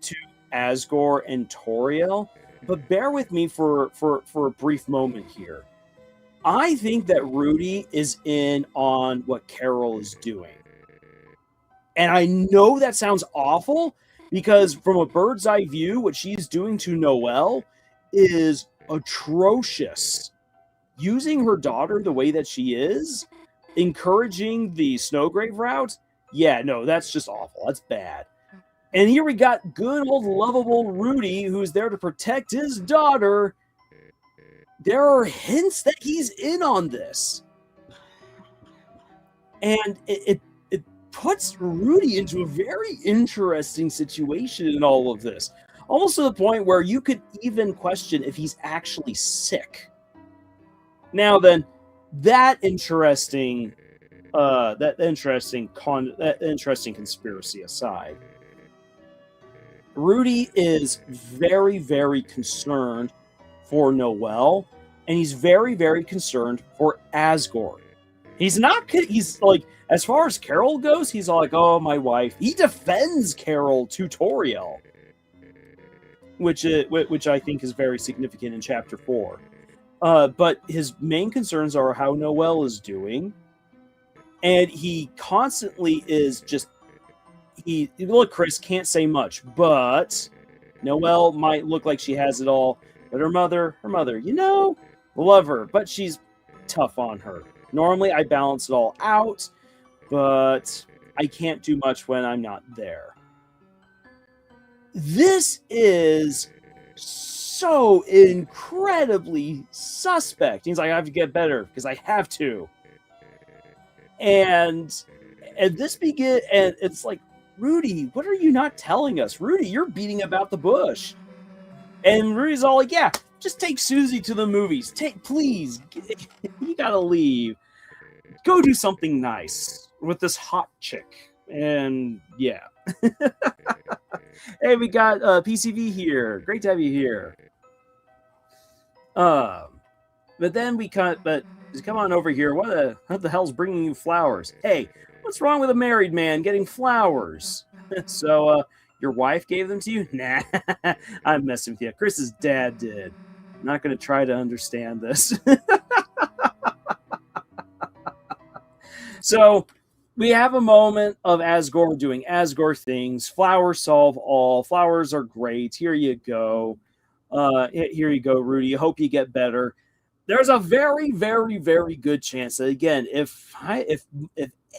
to Asgore and Toriel, but bear with me for a brief moment here. I think that Rudy is in on what Carol is doing. And I know that sounds awful, because from a bird's eye view, what she's doing to Noelle is atrocious. Using her daughter the way that she is, encouraging the Snowgrave route, yeah, no, that's just awful. That's bad. And here we got good old lovable Rudy, who's there to protect his daughter. There are hints that he's in on this. And it puts Rudy into a very interesting situation in all of this. almost to the point where you could even question if he's actually sick. Now then, that interesting conspiracy aside, Rudy is very, very concerned for Noelle, and he's very, very concerned for Asgore. He's like, as far as Carol goes, he's like, oh, my wife. He defends Carol to Toriel, which I think is very significant in Chapter 4. But his main concerns are how Noelle is doing, and he constantly is just, look, Chris, can't say much, but Noelle might look like she has it all, but her mother, love her, but she's tough on her. Normally, I balance it all out, but I can't do much when I'm not there. This is so incredibly suspect. He's like, I have to get better because I have to. And it's like, Rudy, what are you not telling us? Rudy, you're beating about the bush. And Rudy's all like, yeah, just take Susie to the movies. Please, you gotta leave. Go do something nice with this hot chick. And yeah. Hey, we got PCV here. Great to have you here. But then just come on over here. What the hell's bringing you flowers? Hey, what's wrong with a married man getting flowers? So, your wife gave them to you? Nah, I'm messing with you. Chris's dad did. I'm not going to try to understand this. So, we have a moment of Asgore doing Asgore things. Flowers solve all. Flowers are great. Here you go. Here you go, Rudy. I hope you get better. There's a very, very, very good chance that, again, if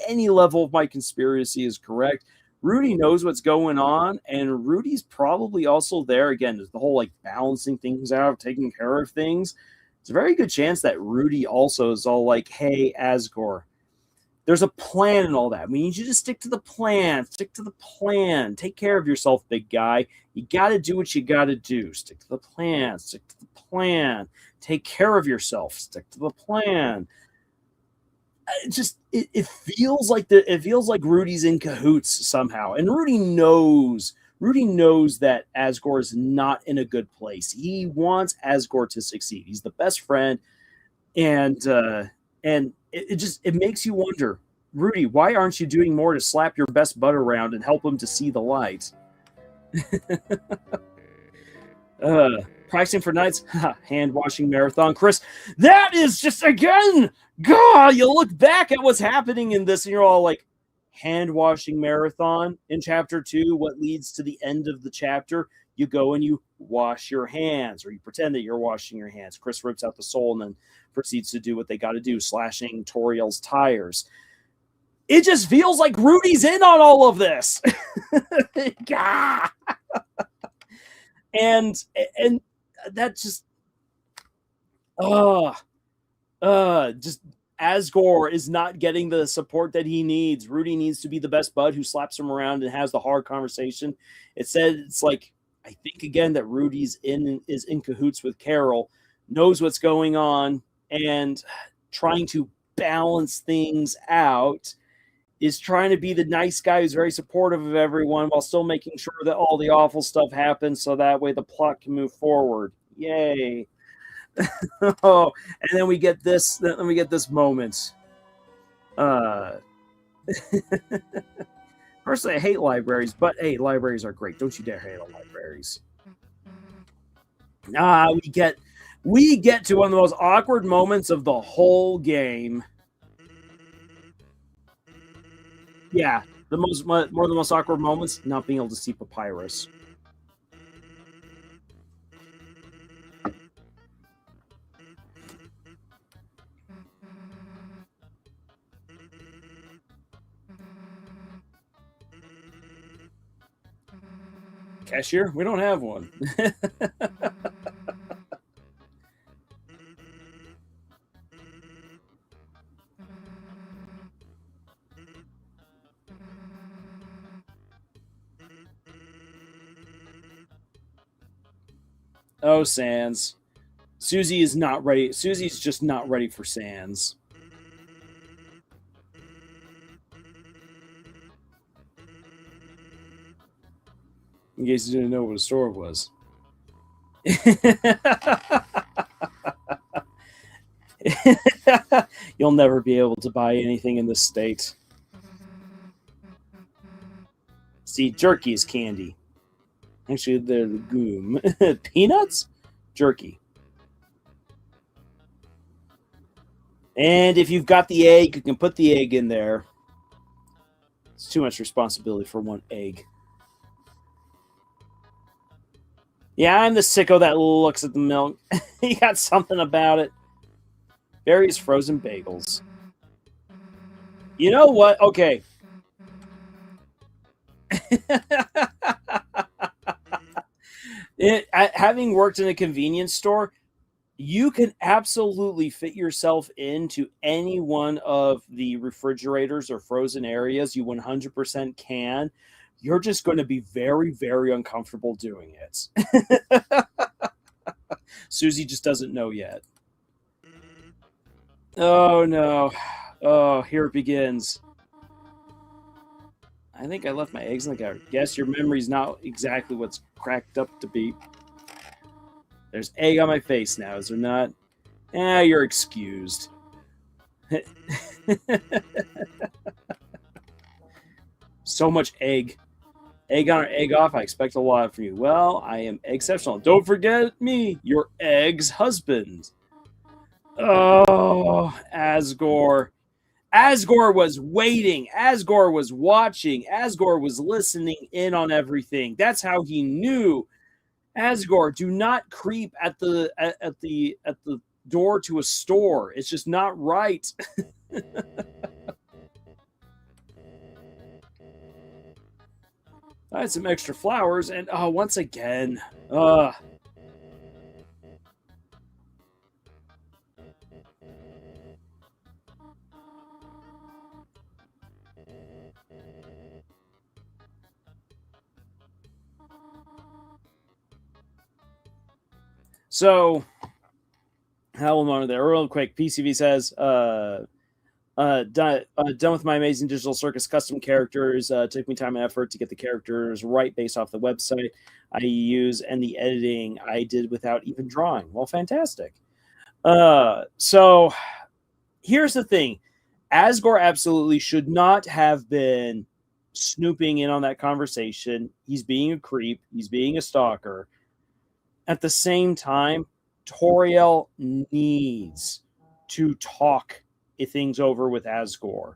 any level of my conspiracy is correct, Rudy knows what's going on, and Rudy's probably also there. Again, there's the whole like balancing things out, taking care of things. It's a very good chance that Rudy also is all like, hey, Asgore, there's a plan and all that. We need you to stick to the plan. Stick to the plan. Take care of yourself, big guy. You got to do what you got to do. Stick to the plan. Stick to the plan. Take care of yourself. Stick to the plan. It feels like Rudy's in cahoots somehow, and Rudy knows that Asgore is not in a good place. He wants Asgore to succeed. He's the best friend, and it makes you wonder, Rudy, why aren't you doing more to slap your best bud around and help him to see the light? Pricing for nights, hand washing marathon. Chris, that is just, again, God, you look back at what's happening in this and you're all like, hand washing marathon in chapter 2, what leads to the end of the chapter? You go and you wash your hands, or you pretend that you're washing your hands. Chris rips out the soul and then proceeds to do what they got to do, slashing Toriel's tires. It just feels like Rudy's in on all of this. and that just just Asgore is not getting the support that he needs. Rudy needs to be the best bud who slaps him around and has the hard conversation. It's like, I think again that Rudy's is in cahoots with Carol, knows what's going on, and trying to balance things out, is trying to be the nice guy who's very supportive of everyone while still making sure that all the awful stuff happens so that way the plot can move forward. Yay. Oh, and then we get this moment. Personally, I hate libraries, but hey, libraries are great. Don't you dare hate on libraries. We get to one of the most awkward moments of the whole game. Yeah, one of the most awkward moments, not being able to see Papyrus. Cashier? We don't have one. Oh, Sans. Susie is not ready. Susie's just not ready for Sans. In case you didn't know what a store was. You'll never be able to buy anything in this state. See, jerky is candy. Actually, they're legume. Peanuts? Jerky. And if you've got the egg, you can put the egg in there. It's too much responsibility for one egg. Yeah, I'm the sicko that looks at the milk. You got something about it. Various frozen bagels. You know what? Okay. Having worked in a convenience store, you can absolutely fit yourself into any one of the refrigerators or frozen areas. You 100% can. You're just going to be very, very uncomfortable doing it. Susie just doesn't know yet. Oh, no. Oh, here it begins. I think I left my eggs in the car. Guess your memory's not exactly what's cracked up to be. There's egg on my face now, is there not? You're excused. So much egg. Egg on or egg off, I expect a lot from you. Well, I am exceptional. Don't forget me, your egg's husband. Oh, Asgore. Asgore was waiting. Asgore was watching. Asgore was listening in on everything. That's how he knew. Asgore, do not creep at the door to a store. It's just not right. I had some extra flowers, and once again, So, how am I there? Real quick, PCV says, done with my amazing digital circus custom characters. Took me time and effort to get the characters right based off the website I use and the editing I did without even drawing. Well, fantastic. So, here's the thing. Asgore absolutely should not have been snooping in on that conversation. He's being a creep. He's being a stalker. At the same time, Toriel needs to talk things over with Asgore.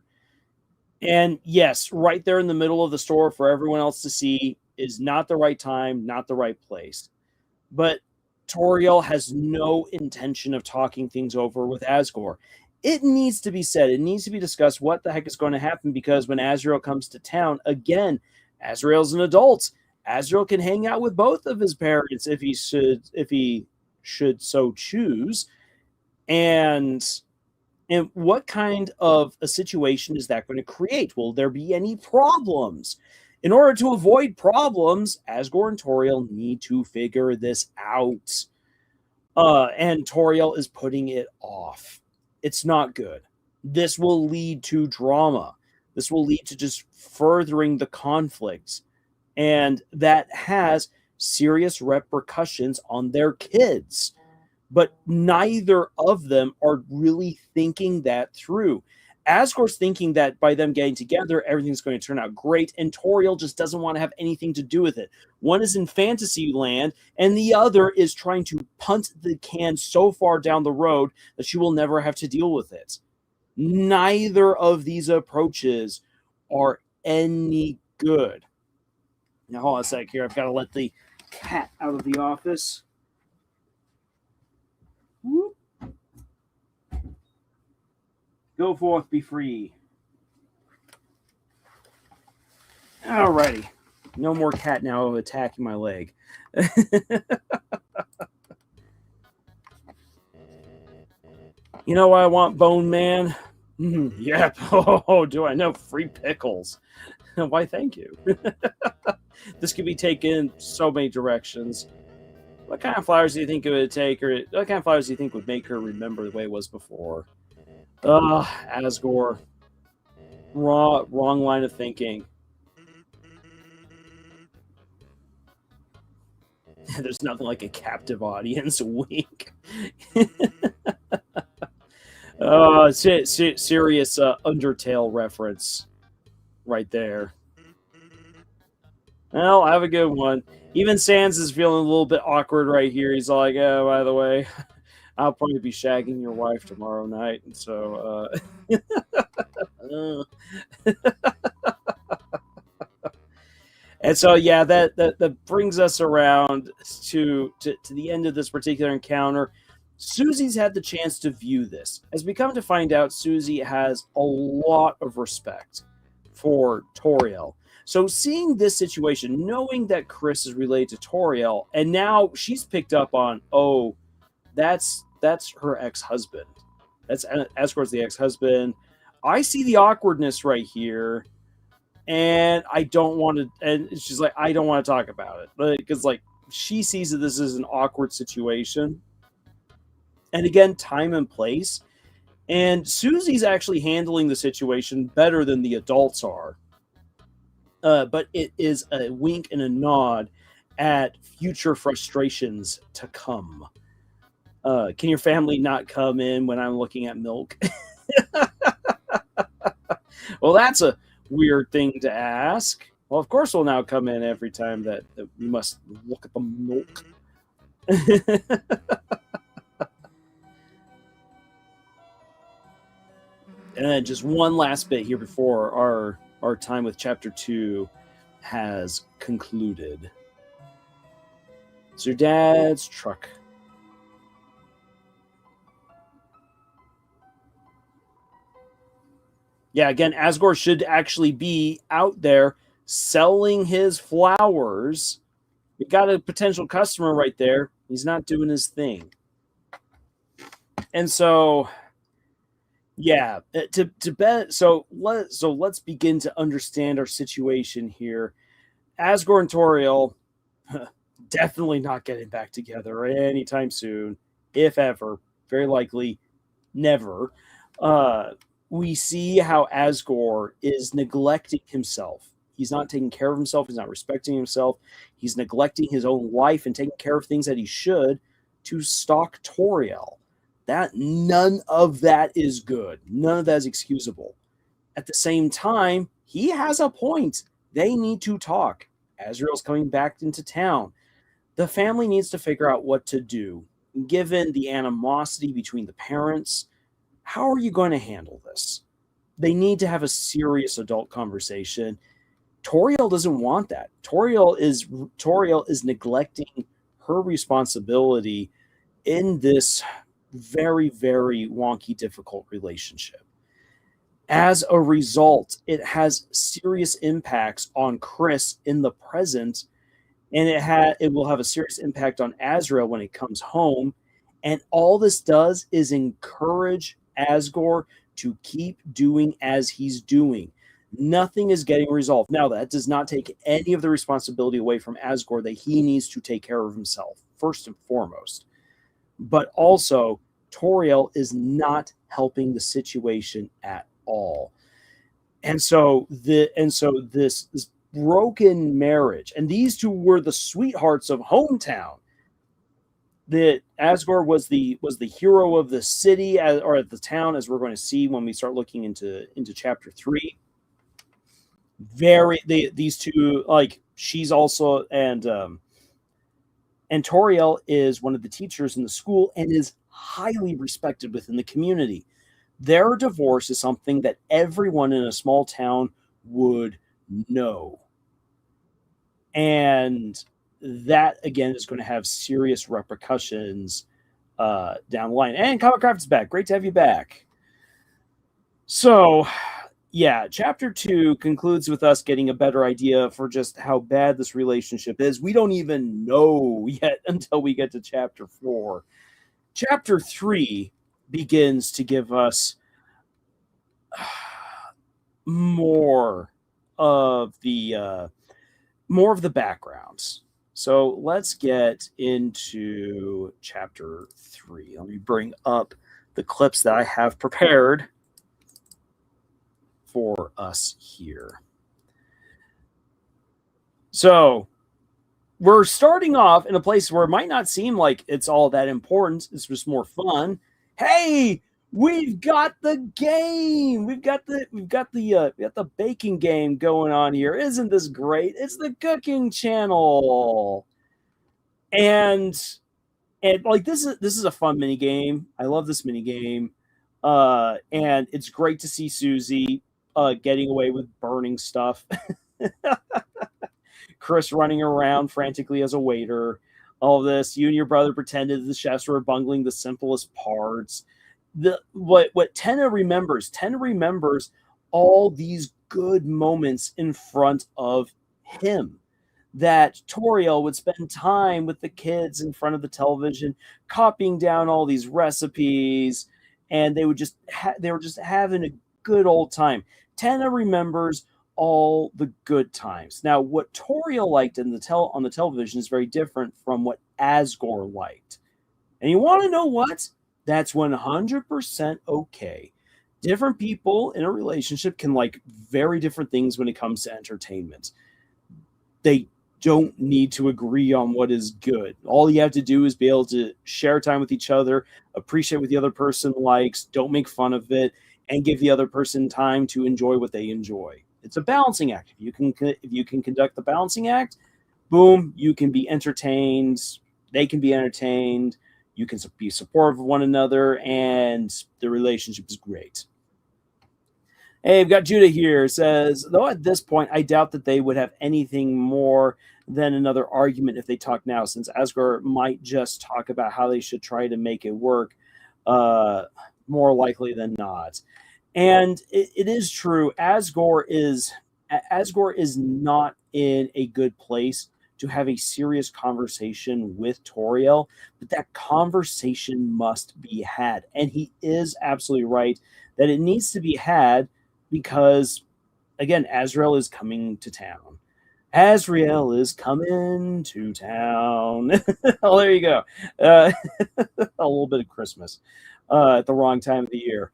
And yes, right there in the middle of the store for everyone else to see is not the right time, not the right place. But Toriel has no intention of talking things over with Asgore. It needs to be said. It needs to be discussed what the heck is going to happen, because when Azrael comes to town, again, Azrael's an adult. Azrael can hang out with both of his parents if he should so choose. And what kind of a situation is that going to create? Will there be any problems? In order to avoid problems, Asgore and Toriel need to figure this out. And Toriel is putting it off. It's not good. This will lead to drama. This will lead to just furthering the conflicts. And that has serious repercussions on their kids. But neither of them are really thinking that through. Asgore's thinking that by them getting together, everything's going to turn out great, and Toriel just doesn't want to have anything to do with it. One is in fantasy land, and the other is trying to punt the can so far down the road that she will never have to deal with it. Neither of these approaches are any good. Now, hold on a sec here. I've got to let the cat out of the office. Whoop. Go forth, be free. Alrighty. No more cat now attacking my leg. You know what I want, Bone Man? Yep. Oh, do I know? Free pickles. Why, thank you. This could be taken so many directions. What kind of flowers do you think it would take, or what kind of flowers do you think would make her remember the way it was before? Ugh, Asgore. Wrong line of thinking. There's nothing like a captive audience. Wink. Serious Undertale reference right there. Well, have a good one. Even Sans is feeling a little bit awkward right here. He's like, "Oh, by the way, I'll probably be shagging your wife tomorrow night." And so, and so, yeah, that brings us around to the end of this particular encounter. Susie's had the chance to view this. As we come to find out, Susie has a lot of respect for Toriel. So seeing this situation, knowing that Chris is related to Toriel, and now she's picked up on, oh, that's her ex-husband. That's Asgore's the ex-husband. I see the awkwardness right here, and I don't want to. And she's like, I don't want to talk about it because like she sees that this is an awkward situation. And again, time and place. And Susie's actually handling the situation better than the adults are. But it is a wink and a nod at future frustrations to come. Can your family not come in when I'm looking at milk? Well, that's a weird thing to ask. Well, of course, we'll now come in every time that we must look at the milk. And then just one last bit here before our time with chapter 2 has concluded. It's your dad's truck. Yeah, again, Asgore should actually be out there selling his flowers. We got a potential customer right there. He's not doing his thing. And so, yeah, to bet. So let's begin to understand our situation here. Asgore and Toriel definitely not getting back together anytime soon, if ever. Very likely, never. We see how Asgore is neglecting himself. He's not taking care of himself. He's not respecting himself. He's neglecting his own life and taking care of things that he should to stalk Toriel. That none of that is good. None of that is excusable. At the same time, he has a point. They need to talk. Azrael's coming back into town. The family needs to figure out what to do. Given the animosity between the parents, how are you going to handle this? They need to have a serious adult conversation. Toriel doesn't want that. Toriel is neglecting her responsibility in this very, very wonky, difficult relationship. As a result, it has serious impacts on Chris in the present, and it will have a serious impact on Azrael when it comes home. And all this does is encourage Asgore to keep doing as he's doing. Nothing is getting resolved. Now, that does not take any of the responsibility away from Asgore that he needs to take care of himself, first and foremost. But also, Toriel is not helping the situation at all. And so this broken marriage, and these two were the sweethearts of hometown. That Asgore was the hero of the city or the town, as we're going to see when we start looking into chapter 3. These two, like, she's also and Toriel is one of the teachers in the school and is highly respected within the community. Their divorce is something that everyone in a small town would know. And that, again, is going to have serious repercussions down the line. And Comic Craft is back. Great to have you back. So, yeah, chapter 2 concludes with us getting a better idea for just how bad this relationship is. We don't even know yet until we get to chapter 4. Chapter 3 begins to give us more of the backgrounds. So let's get into chapter 3. Let me bring up the clips that I have prepared for us here. So we're starting off in a place where it might not seem like it's all that important. It's just more fun. Hey, we've got the game. We've got the baking game going on here. Isn't this great? It's the cooking channel. And like this is a fun mini game. I love this mini game. And it's great to see Susie getting away with burning stuff. Chris running around frantically as a waiter. All this. You and your brother pretended the chefs were bungling the simplest parts. What Tenna remembers all these good moments in front of him. That Toriel would spend time with the kids in front of the television, copying down all these recipes, and they were just having a good old time. Tenna remembers all the good times. Now, what Toriel liked on the television is very different from what Asgore liked. And you want to know what? That's 100% okay. Different people in a relationship can like very different things when it comes to entertainment. They don't need to agree on what is good. All you have to do is be able to share time with each other, appreciate what the other person likes, don't make fun of it, and give the other person time to enjoy what they enjoy. It's a balancing act. If you can conduct the balancing act, boom, you can be entertained. They can be entertained. You can be supportive of one another, and the relationship is great. Hey, we've got Judah here. Says, though at this point, I doubt that they would have anything more than another argument if they talk now, since Asgore might just talk about how they should try to make it work, more likely than not. And it is true. Asgore is not in a good place to have a serious conversation with Toriel, but that conversation must be had. And he is absolutely right that it needs to be had because, again, Azrael is coming to town. Azrael is coming to town. Oh, there you go. A little bit of Christmas at the wrong time of the year.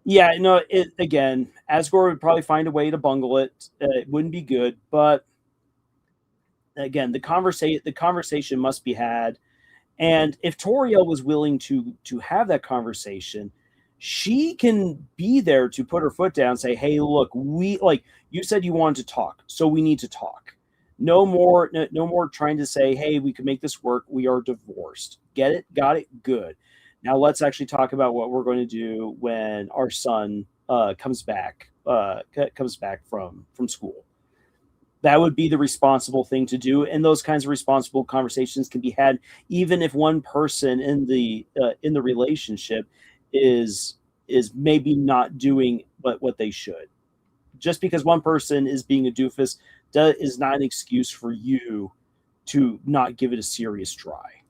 Yeah, no, again, Asgore would probably find a way to bungle it. It wouldn't be good, but again, the conversation must be had. And if Toriel was willing to have that conversation, she can be there to put her foot down and say, hey, look, we like you said you wanted to talk, so we need to talk. No more trying to say, hey, we can make this work. We are divorced. Get it? Got it? Good. Now let's actually talk about what we're going to do when our son comes back from school. That would be the responsible thing to do, and those kinds of responsible conversations can be had even if one person in the relationship is maybe not doing what they should. Just because one person is being a doofus is not an excuse for you to not give it a serious try.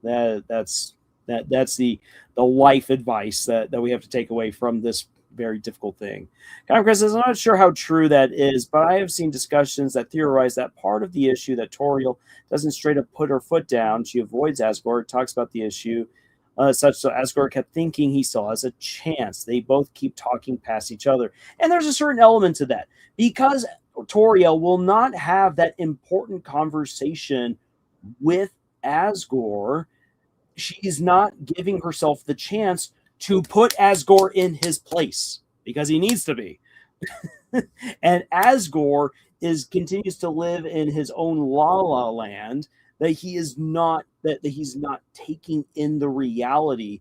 That's the life advice that we have to take away from this very difficult thing. Chris says, I'm not sure how true that is, but I have seen discussions that theorize that part of the issue that Toriel doesn't straight up put her foot down. She avoids Asgore, talks about the issue, such so Asgore kept thinking he still has a chance. They both keep talking past each other. And there's a certain element to that. Because Toriel will not have that important conversation with Asgore, she's not giving herself the chance to put Asgore in his place because he needs to be. And Asgore continues to live in his own la la land that he's not taking in the reality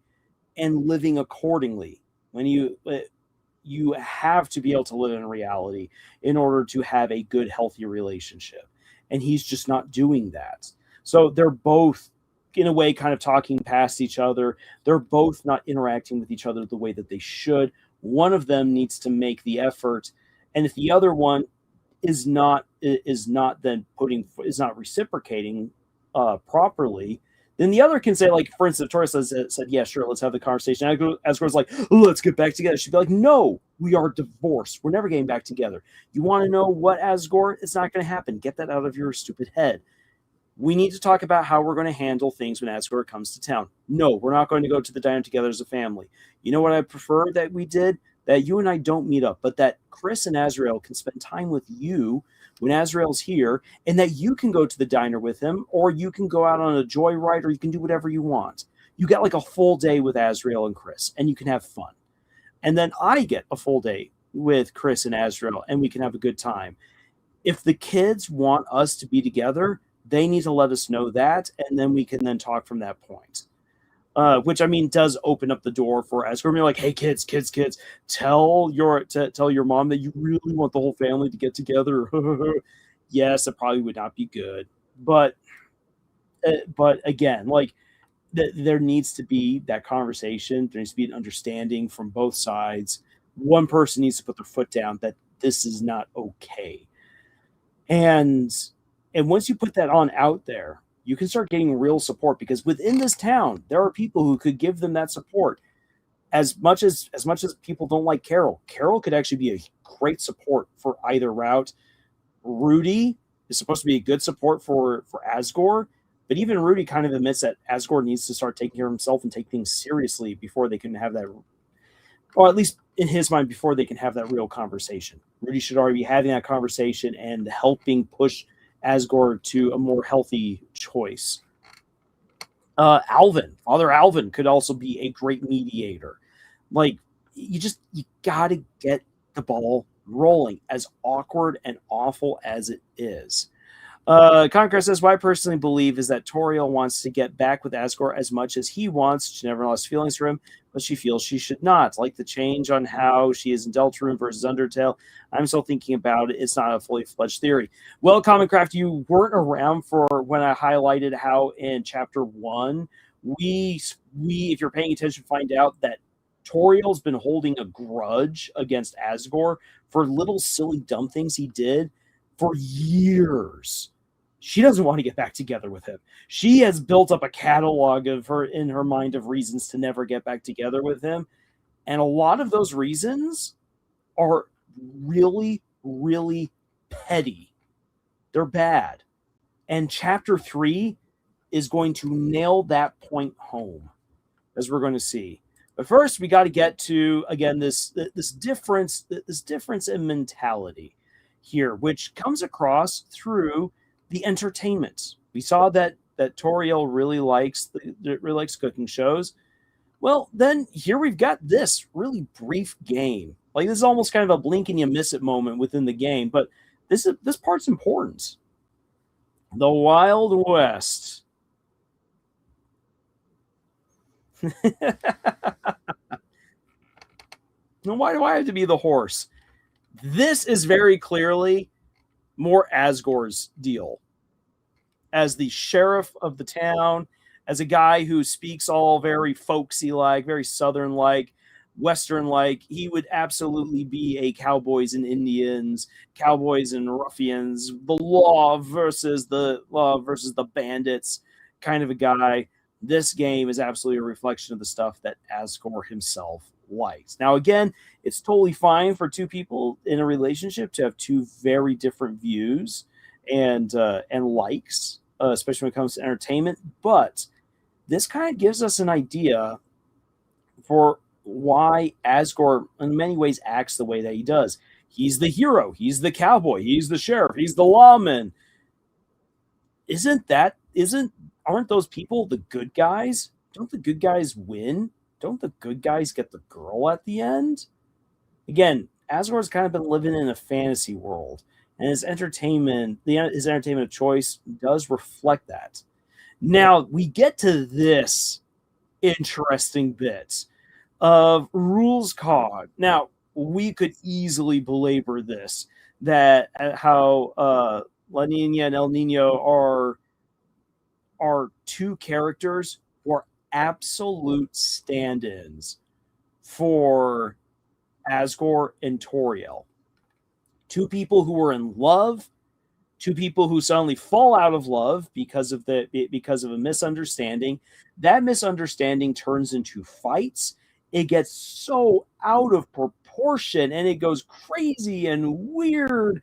and living accordingly. When you have to be able to live in reality in order to have a good, healthy relationship. And he's just not doing that. So they're both, in a way, kind of talking past each other. They're both not interacting with each other the way that they should. One of them needs to make the effort. And if the other one is not reciprocating properly, then the other can say, like, for instance, Toriel said, yeah, sure, let's have the conversation. Asgore's like, let's get back together. She'd be like, no, we are divorced. We're never getting back together. You want to know what, Asgore? It's not going to happen. Get that out of your stupid head. We need to talk about how we're going to handle things when Asgore comes to town. No, we're not going to go to the diner together as a family. You know what I prefer that we did? That you and I don't meet up, but that Chris and Azrael can spend time with you when Azrael's here, and that you can go to the diner with him, or you can go out on a joyride, or you can do whatever you want. You get like a full day with Azrael and Chris, and you can have fun. And then I get a full day with Chris and Azrael, and we can have a good time. If the kids want us to be together, they need to let us know that, and then we can then talk from that point. Which I mean does open up the door for Asgore. You're like, hey kids, tell your mom that you really want the whole family to get together. Yes, it probably would not be good, but again, like there needs to be that conversation. There needs to be an understanding from both sides. One person needs to put their foot down that this is not okay, and once you put that on out there, you can start getting real support, because within this town, there are people who could give them that support. As much as people don't like Carol could actually be a great support for either route. Rudy is supposed to be a good support for Asgore, but even Rudy kind of admits that Asgore needs to start taking care of himself and take things seriously before they can have that, or at least in his mind, before they can have that real conversation. Rudy should already be having that conversation and helping push Asgore to a more healthy choice. Father Alvin could also be a great mediator. Like, you gotta get the ball rolling, as awkward and awful as it is. Conquest says, what I personally believe is that Toriel wants to get back with Asgore as much as he wants. She never lost feelings for him, but she feels she should not. Like the change on how she is in Deltarune versus Undertale, I'm still thinking about it. It's not a fully fledged theory. Well, Commoncraft, you weren't around for when I highlighted how in Chapter 1, we if you're paying attention, find out that Toriel's been holding a grudge against Asgore for little silly dumb things he did for years. She doesn't want to get back together with him. She has built up a catalog in her mind of reasons to never get back together with him. And a lot of those reasons are really, really petty. They're bad. And Chapter 3 is going to nail that point home, as we're going to see. But first, we got to get to, again, this difference in mentality here, which comes across through the entertainment. We saw that Toriel really likes cooking shows. Well, then here we've got this really brief game. Like, this is almost kind of a blink and you miss it moment within the game, but this part's important. The Wild West. Why do I have to be the horse? This is very clearly more Asgore's deal. As the sheriff of the town, as a guy who speaks all very folksy-like, very southern-like, western-like, he would absolutely be a cowboys and Indians, cowboys and ruffians, the law versus the bandits kind of a guy. This game is absolutely a reflection of the stuff that Asgore himself likes. Now, again, it's totally fine for two people in a relationship to have two very different views and likes, especially when it comes to entertainment. But this kind of gives us an idea for why Asgore, in many ways, acts the way that he does. He's the hero. He's the cowboy. He's the sheriff. He's the lawman. Aren't those people the good guys? Don't the good guys win? Don't the good guys get the girl at the end? Again, Asgore's kind of been living in a fantasy world, and his entertainment of choice does reflect that. Now, we get to this interesting bit of rules card. Now, we could easily belabor this, that how La Nina and El Nino are two characters who are absolute stand-ins for Asgore and Toriel. Two people who were in love, two people who suddenly fall out of love because of a misunderstanding. That misunderstanding turns into fights. It gets so out of proportion and it goes crazy and weird.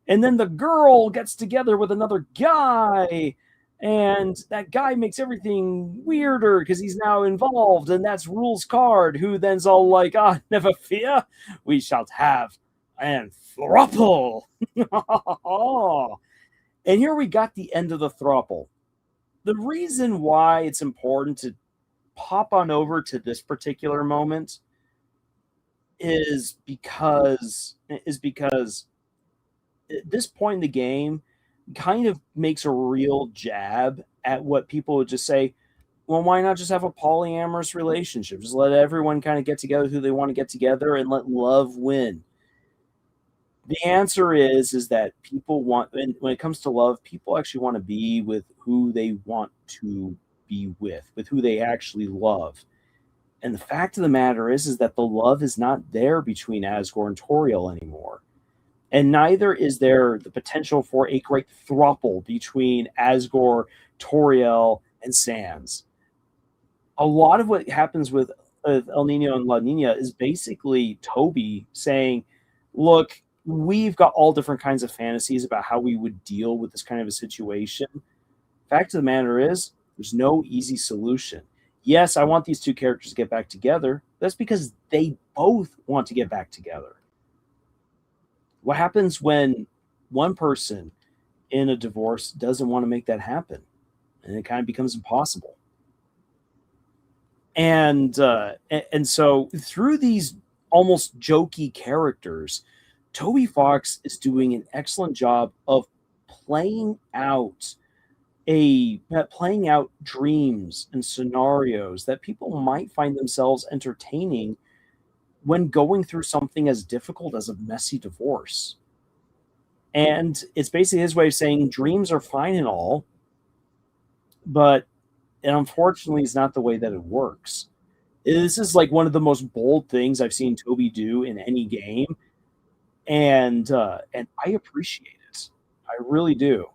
And then the girl gets together with another guy. And that guy makes everything weirder because he's now involved, and that's Rule's card, who then's all like, ah, never fear, we shall have an throuple. And here we got the end of the throuple. The reason why it's important to pop on over to this particular moment is because at this point in the game kind of makes a real jab at what people would just say, well, why not just have a polyamorous relationship? Just let everyone kind of get together who they want to get together and let love win. The answer is that people want, and when it comes to love, people actually want to be with who they want to be with who they actually love. And the fact of the matter is that the love is not there between Asgore and Toriel anymore. And neither is there the potential for a great throuple between Asgore, Toriel, and Sans. A lot of what happens with El Nino and La Nina is basically Toby saying, look, we've got all different kinds of fantasies about how we would deal with this kind of a situation. Fact of the matter is, there's no easy solution. Yes, I want these two characters to get back together. That's because they both want to get back together. What happens when one person in a divorce doesn't want to make that happen? And it kind of becomes impossible. And so through these almost jokey characters, Toby Fox is doing an excellent job of playing out playing out dreams and scenarios that people might find themselves entertaining when going through something as difficult as a messy divorce. And it's basically his way of saying dreams are fine and all, but it unfortunately is not the way that it works. This is like one of the most bold things I've seen Toby do in any game, and I appreciate it. I really do.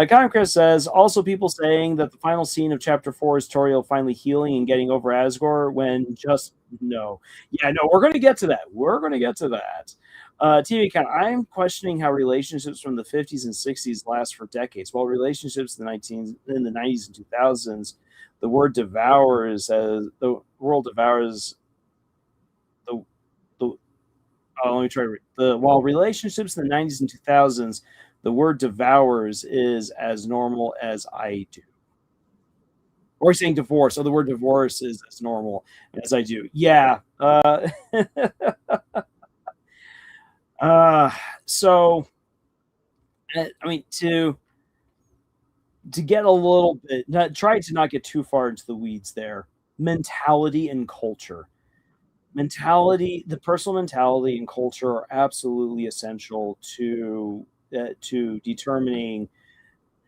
Comic Chris says also people saying that the final scene of chapter 4 is Toriel finally healing and getting over Asgore when just no. Yeah, no, we're going to get to that. We're going to get to that. TV account. I'm questioning how relationships from the 50s and 60s last for decades. While relationships in the 90s and 2000s, the word devours as the world devours the the. Oh, let me try to read. While relationships in the 90s and 2000s, the word devours is as normal as I do. Or saying divorce. So the word divorce is as normal as I do. Yeah. Uh, so, I mean, to get a little bit, try to not get too far into the weeds there. Mentality and culture. The personal mentality and culture are absolutely essential to determining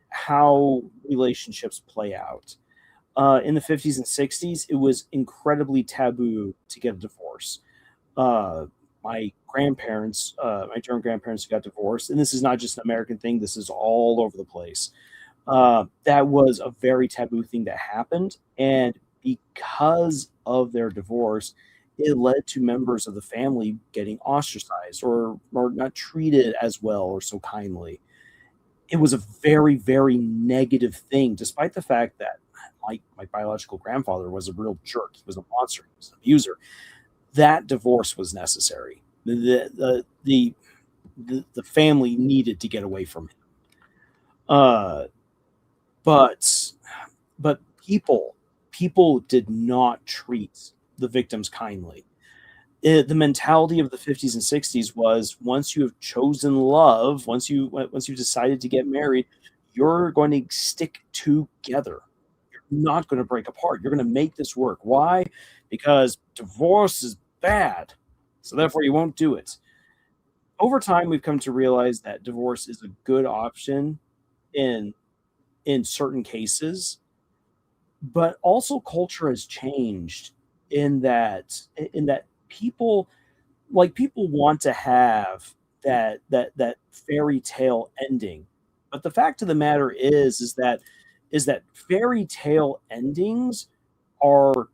how relationships play out. In the 50s and 60s, it was incredibly taboo to get a divorce. My grandparents, my German grandparents who got divorced, and this is not just an American thing, this is all over the place. That was a very taboo thing that happened. And because of their divorce, it led to members of the family getting ostracized or not treated as well or so kindly. It was a very, very negative thing, despite the fact that my biological grandfather was a real jerk. He was a monster. He was an abuser. That divorce was necessary. The family needed to get away from him. Uh, but but people did not treat the victims kindly. The mentality of the 50s and 60s was once you have chosen love, once you've decided to get married, you're going to stick together. You're not going to break apart. You're going to make this work. Why? Because divorce is bad. So therefore you won't do it. Over time we've come to realize that divorce is a good option in certain cases, but also culture has changed in that people want to have that fairy tale ending. But the fact of the matter is that fairy tale endings are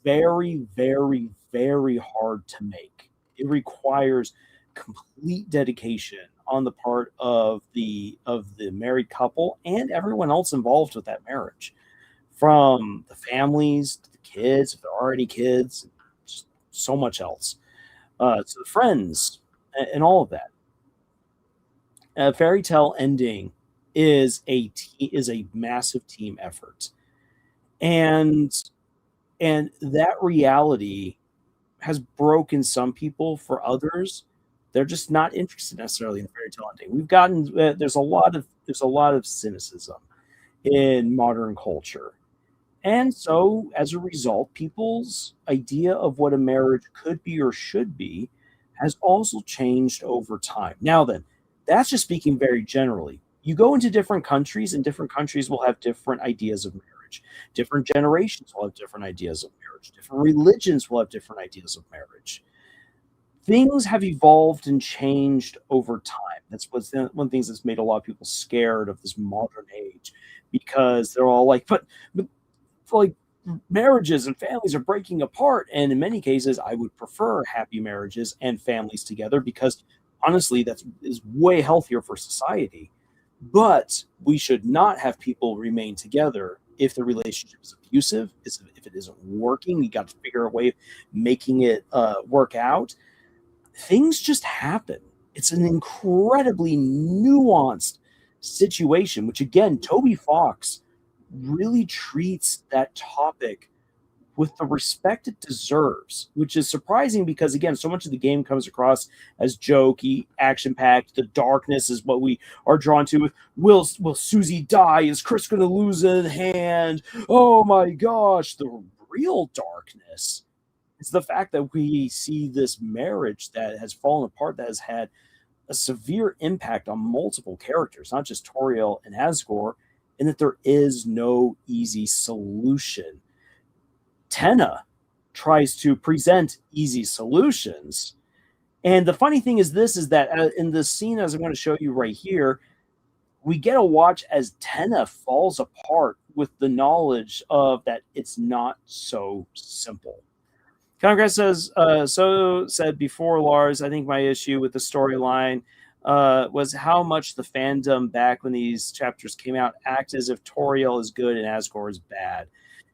very, very hard to make. It requires complete dedication on the part of the married couple and everyone else involved with that marriage, from the families to the kids, if there are any kids, just so much else, to the friends and all of that. A fairy tale ending is a massive team effort, and that reality has broken some people. For others, they're just not interested necessarily in fairy tale ending. We've gotten there's a lot of cynicism in modern culture. And so, as a result, people's idea of what a marriage could be or should be has also changed over time. Now, then, that's just speaking very generally. You go into different countries, and different countries will have different ideas of marriage. Different generations will have different ideas of marriage. Different religions will have different ideas of marriage. Things have evolved and changed over time. That's one of the things that's made a lot of people scared of this modern age, because they're all like, but like, marriages and families are breaking apart, and in many cases I would prefer happy marriages and families together, because honestly that is way healthier for society. But we should not have people remain together if the relationship is abusive, if it isn't working. You got to figure a way of making it work out. Things just happen. It's an incredibly nuanced situation, which again, Toby Fox really treats that topic with the respect it deserves, which is surprising because, again, so much of the game comes across as jokey, action packed. The darkness is what we are drawn to. With will Susie die? Is Chris going to lose a hand? Oh my gosh! The real darkness is the fact that we see this marriage that has fallen apart, that has had a severe impact on multiple characters, not just Toriel and Asgore, and that there is no easy solution. Tenna tries to present easy solutions. And the funny thing is this, is that in the scene, as I'm going to show you right here, we get a watch as Tenna falls apart with the knowledge of that it's not so simple. Congress says, so said before, Lars, I think my issue with the storyline was how much the fandom back when these chapters came out act as if Toriel is good and Asgore is bad.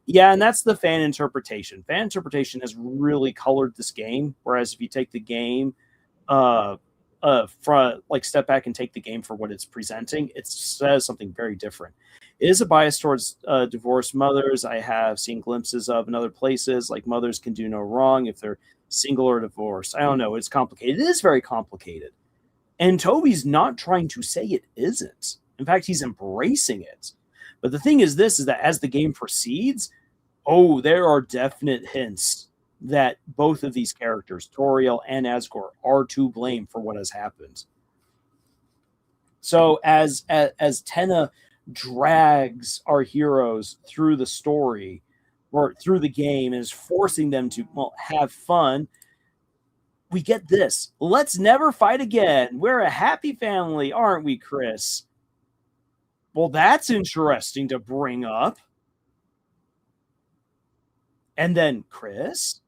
Yeah, and that's the fan interpretation. Fan interpretation has really colored this game, whereas if you take the game like, step back and take the game for what it's presenting, it says something very different. It is a bias towards divorced mothers. I have seen glimpses of in other places, like mothers can do no wrong if they're single or divorced. I don't know. It's complicated. It is very complicated. And Toby's not trying to say it isn't. In fact, he's embracing it. But the thing is this, is that as the game proceeds, there are definite hints that both of these characters, Toriel and Asgore, are to blame for what has happened. So as Tenna drags our heroes through the story or through the game and is forcing them to, well, have fun, we get this. Let's never fight again. We're a happy family, aren't we, Chris? Well, that's interesting to bring up. And then Chris,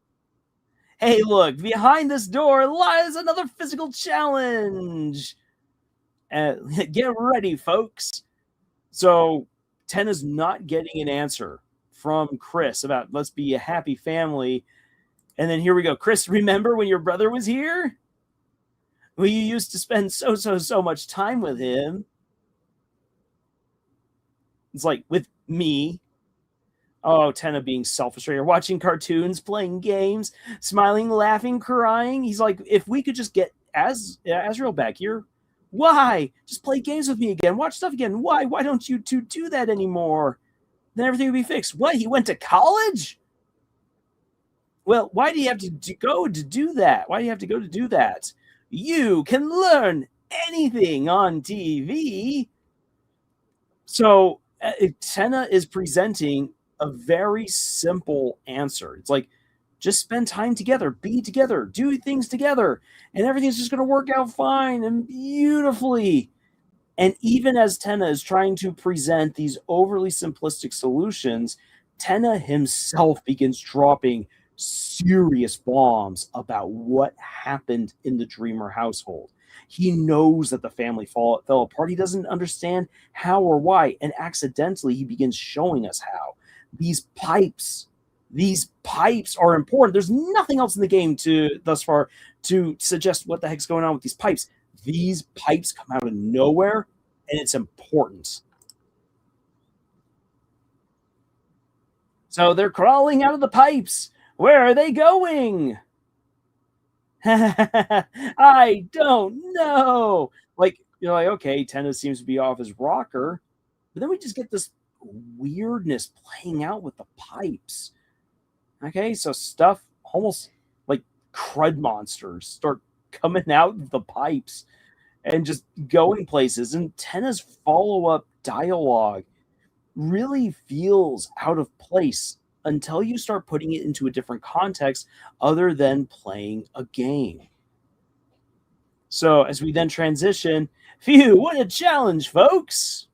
hey, look, behind this door lies another physical challenge. Get ready, folks. So Tenna's not getting an answer from Chris about let's be a happy family. And then here we go. Chris, remember when your brother was here? Well, you used to spend so much time with him. It's like, with me. Oh, Tenna being selfish right here, watching cartoons, playing games, smiling, laughing, crying. He's like, if we could just get Azrael back here, why? Just play games with me again, watch stuff again. Why don't you two do that anymore? Then everything would be fixed. What? He went to college? Well, why do you have to go to do that? Why do you have to go to do that? You can learn anything on TV. So Tenna is presenting a very simple answer. It's like, just spend time together, be together, do things together, and everything's just going to work out fine and beautifully. And even as Tenna is trying to present these overly simplistic solutions, Tenna himself begins dropping serious bombs about what happened in the Dreamer household. He knows that the family fell apart. He doesn't understand how or why. And accidentally, he begins showing us how. These pipes, these pipes are important. There's nothing else in the game to thus far to suggest what the heck's going on with these pipes. These pipes come out of nowhere, and it's important. So they're crawling out of the pipes. Where are they going? I don't know. Like, you're like, okay, tennis seems to be off his rocker, but then we just get this weirdness playing out with the pipes. Okay, so stuff almost like crud monsters start coming out of the pipes and just going places. And Tenna's follow up dialogue really feels out of place until you start putting it into a different context other than playing a game. So as we then transition, phew, what a challenge, folks.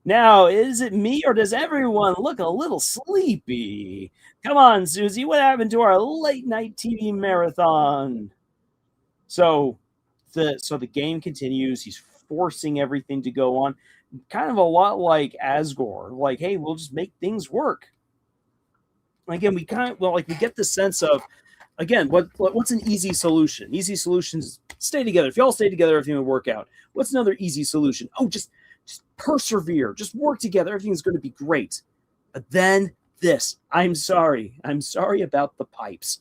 Now, is it me or does everyone look a little sleepy? Come on, Susie, what happened to our late night TV marathon? So the game continues. He's forcing everything to go on. Kind of a lot like Asgore. Like, hey, we'll just make things work. Again, we get the sense of, again, what's an easy solution? Easy solutions, stay together. If y'all stay together, everything will work out. What's another easy solution? Oh, just persevere. Just work together. Everything's going to be great. But then this. I'm sorry. I'm sorry about the pipes.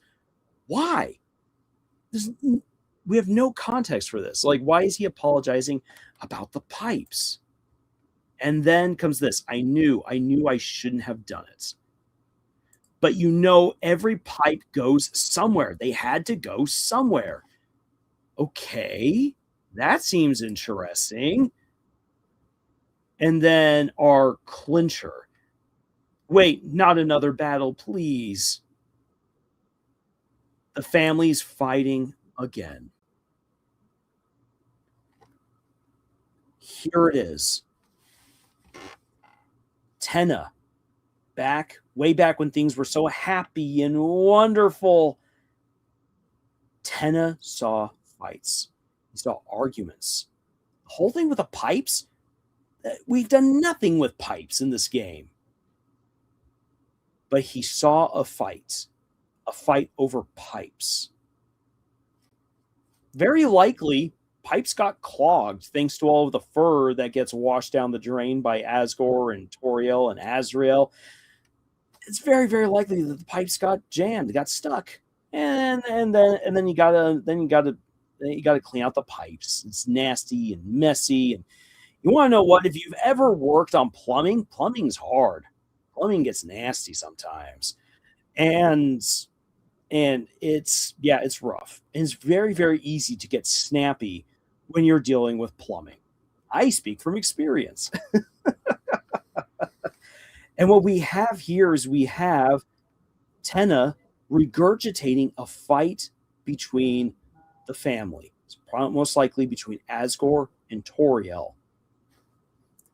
Why? We have no context for this. Like, why is he apologizing about the pipes? And then comes this. I knew I shouldn't have done it. But every pipe goes somewhere. They had to go somewhere. Okay, that seems interesting. And then our clincher. Wait, not another battle, please. The family's fighting again. Here it is. Tenna, way back when things were so happy and wonderful, Tenna saw fights. He saw arguments. The whole thing with the pipes, we've done nothing with pipes in this game. But he saw a fight over pipes. Very likely, pipes got clogged thanks to all of the fur that gets washed down the drain by Asgore and Toriel and Azrael. It's very, very likely that the pipes got jammed, got stuck, and then you gotta clean out the pipes. It's nasty and messy, and you want to know what? If you've ever worked on plumbing's hard. Plumbing gets nasty sometimes, and it's rough. And it's very, very easy to get snappy when you're dealing with plumbing. I speak from experience. And what we have here is we have Tenna regurgitating a fight between the family. It's most likely between Asgore and Toriel.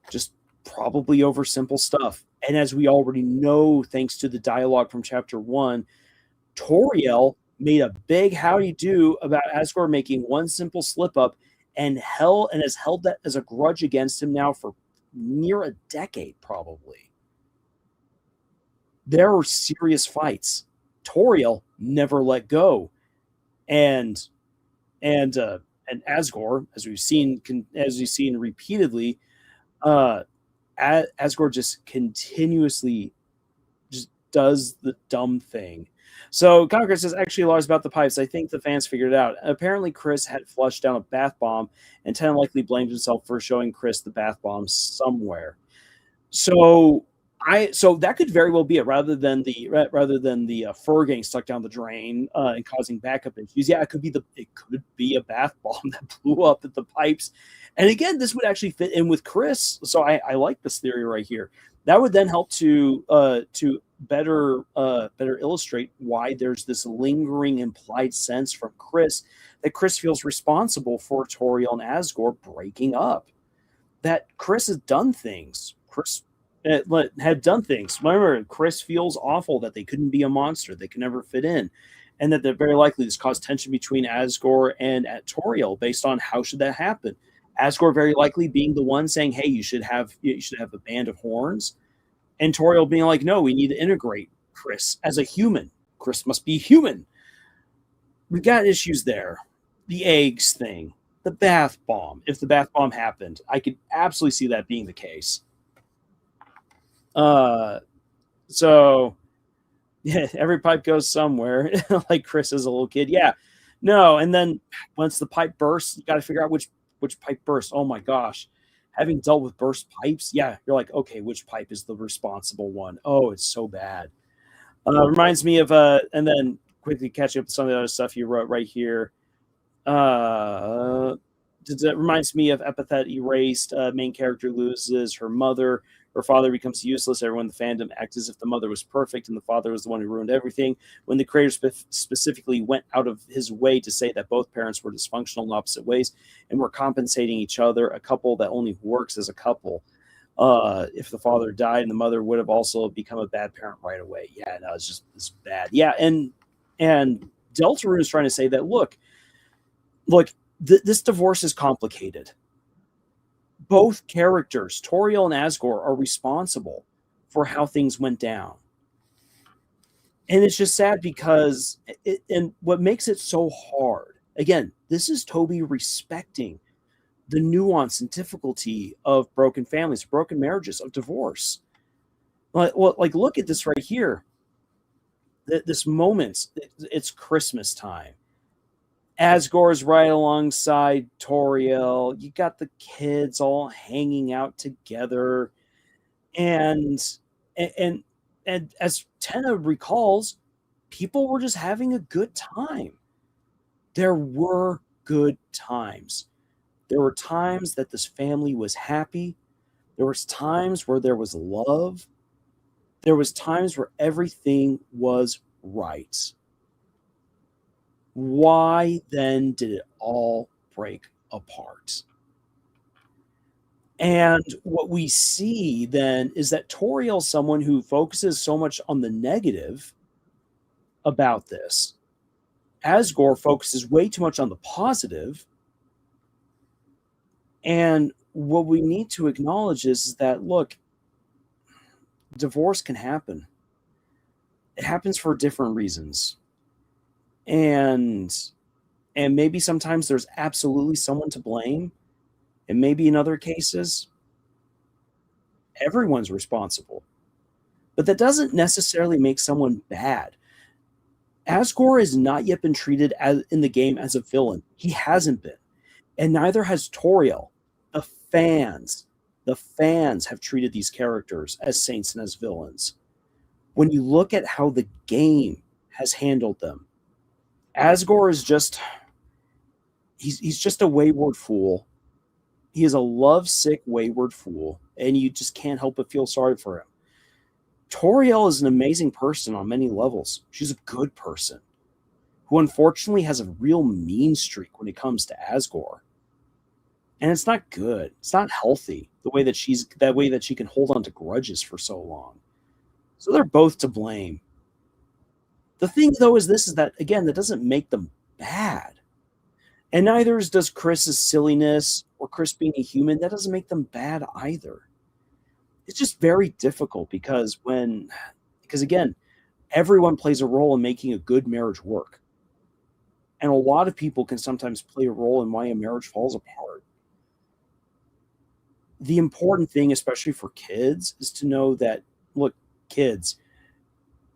Just probably over simple stuff. And as we already know, thanks to the dialogue from chapter 1, Toriel made a big howdy do about Asgore making one simple slip up and has held that as a grudge against him now for near a decade, probably. There were serious fights. Toriel never let go, and Asgore, as we've seen repeatedly, Asgore just continuously just does the dumb thing. So Conquer says, actually, Lars, about the pipes, I think the fans figured it out. Apparently, Chris had flushed down a bath bomb, and Ten likely blamed himself for showing Chris the bath bomb somewhere. So that could very well be it, rather than the fur getting stuck down the drain and causing backup issues. Yeah, it could be a bath bomb that blew up at the pipes. And again, this would actually fit in with Chris. So I like this theory right here. That would then help to better illustrate why there's this lingering implied sense from Chris that Chris feels responsible for Toriel and Asgore breaking up. That Chris has done things. Chris had done things. Remember, Chris feels awful that they couldn't be a monster. They could never fit in. and that very likely this caused tension between Asgore and Toriel based on how should that happen. Asgore very likely being the one saying, "Hey, you should have a band of horns," and Toriel being like, "No, we need to integrate Chris as a human. Chris must be human." We got issues there. The eggs thing, the bath bomb. If the bath bomb happened, I could absolutely see that being the case. Uh, so yeah, every pipe goes somewhere, like Chris as a little kid. Yeah, no, and then once the pipe bursts, you got to figure out which pipe burst. Oh my gosh, having dealt with burst pipes, yeah, you're like, okay, which pipe is the responsible one? Oh, it's so bad. Reminds me of and then quickly catching up with some of the other stuff you wrote right here. Uh, it reminds me of Epithet Erased. Main character loses her mother. Her father becomes useless. Everyone in the fandom acts as if the mother was perfect and the father was the one who ruined everything. When the creator specifically went out of his way to say that both parents were dysfunctional in opposite ways and were compensating each other, a couple that only works as a couple. If the father died and the mother would have also become a bad parent right away. Yeah, no, it's bad. Yeah, and Deltarune is trying to say that look, this divorce is complicated. Both characters, Toriel and Asgore, are responsible for how things went down. And it's just sad because, and what makes it so hard, again, this is Toby respecting the nuance and difficulty of broken families, broken marriages, of divorce. Like look at this right here. This moment, it's Christmas time. Asgore's right alongside Toriel. You got the kids all hanging out together, and and and as Tenna recalls, people were just having a good time. There were good times. There were times that this family was happy. There was times where there was love. There was times where everything was right. Why then did it all break apart? And what we see then is that Toriel's someone who focuses so much on the negative about this. Asgore focuses way too much on the positive. And what we need to acknowledge is that, look, divorce can happen. It happens for different reasons. And maybe sometimes there's absolutely someone to blame. And maybe in other cases, everyone's responsible. But that doesn't necessarily make someone bad. Asgore has not yet been treated in the game as a villain. He hasn't been. And neither has Toriel. The fans have treated these characters as saints and as villains. When you look at how the game has handled them, Asgore is he's just a wayward fool. He is a lovesick, wayward fool, and you just can't help but feel sorry for him. Toriel is an amazing person on many levels. She's a good person who unfortunately has a real mean streak when it comes to Asgore. And it's not good. It's not healthy the way that she can hold on to grudges for so long. So they're both to blame. The thing though is that again, that doesn't make them bad. And neither does Chris's silliness or Chris being a human. That doesn't make them bad either. It's just very difficult because again, everyone plays a role in making a good marriage work. And a lot of people can sometimes play a role in why a marriage falls apart. The important thing, especially for kids, is to know that, look, kids,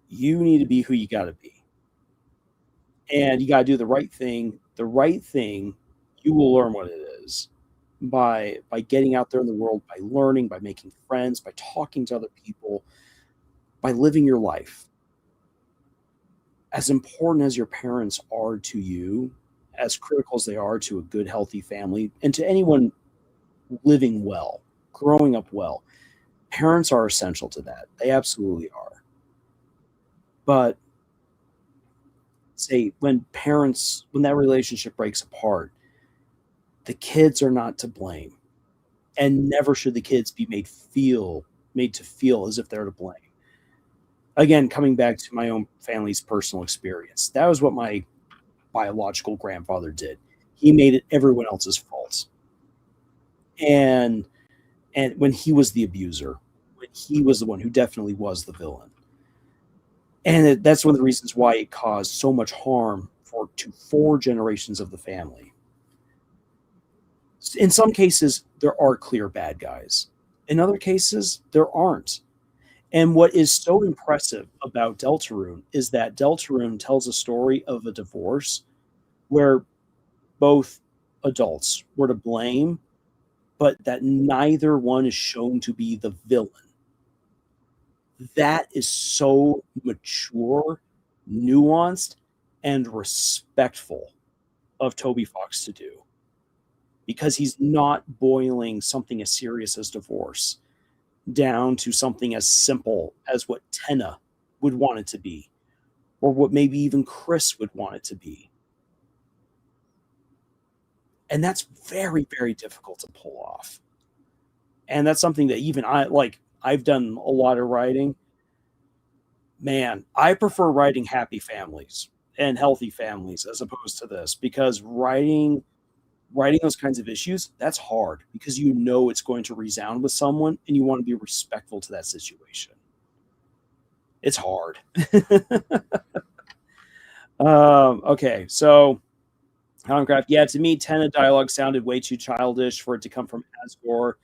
you need to be who you got to be. And you got to do the right thing. The right thing, you will learn what it is by getting out there in the world, by learning, by making friends, by talking to other people, by living your life. As important as your parents are to you, as critical as they are to a good, healthy family, and to anyone living well, growing up well, parents are essential to that. They absolutely are. But say when that relationship breaks apart, the kids are not to blame. And never should the kids be made to feel as if they're to blame. Again, coming back to my own family's personal experience, that was what my biological grandfather did. He made it everyone else's fault. And when he was the abuser, when he was the one who definitely was the villain. And that's one of the reasons why it caused so much harm to four generations of the family. In some cases, there are clear bad guys. In other cases, there aren't. And what is so impressive about Deltarune is that Deltarune tells a story of a divorce where both adults were to blame, but that neither one is shown to be the villain. That is so mature, nuanced, and respectful of Toby Fox to do, because he's not boiling something as serious as divorce down to something as simple as what Tenna would want it to be, or what maybe even Chris would want it to be. And that's very, very difficult to pull off. And that's something that even I've done a lot of writing. Man, I prefer writing happy families and healthy families as opposed to this, because writing those kinds of issues, that's hard, because you know it's going to resound with someone and you want to be respectful to that situation. It's hard. Okay, so Houndcraft, yeah, to me, Tenna dialogue sounded way too childish for it to come from Asgore.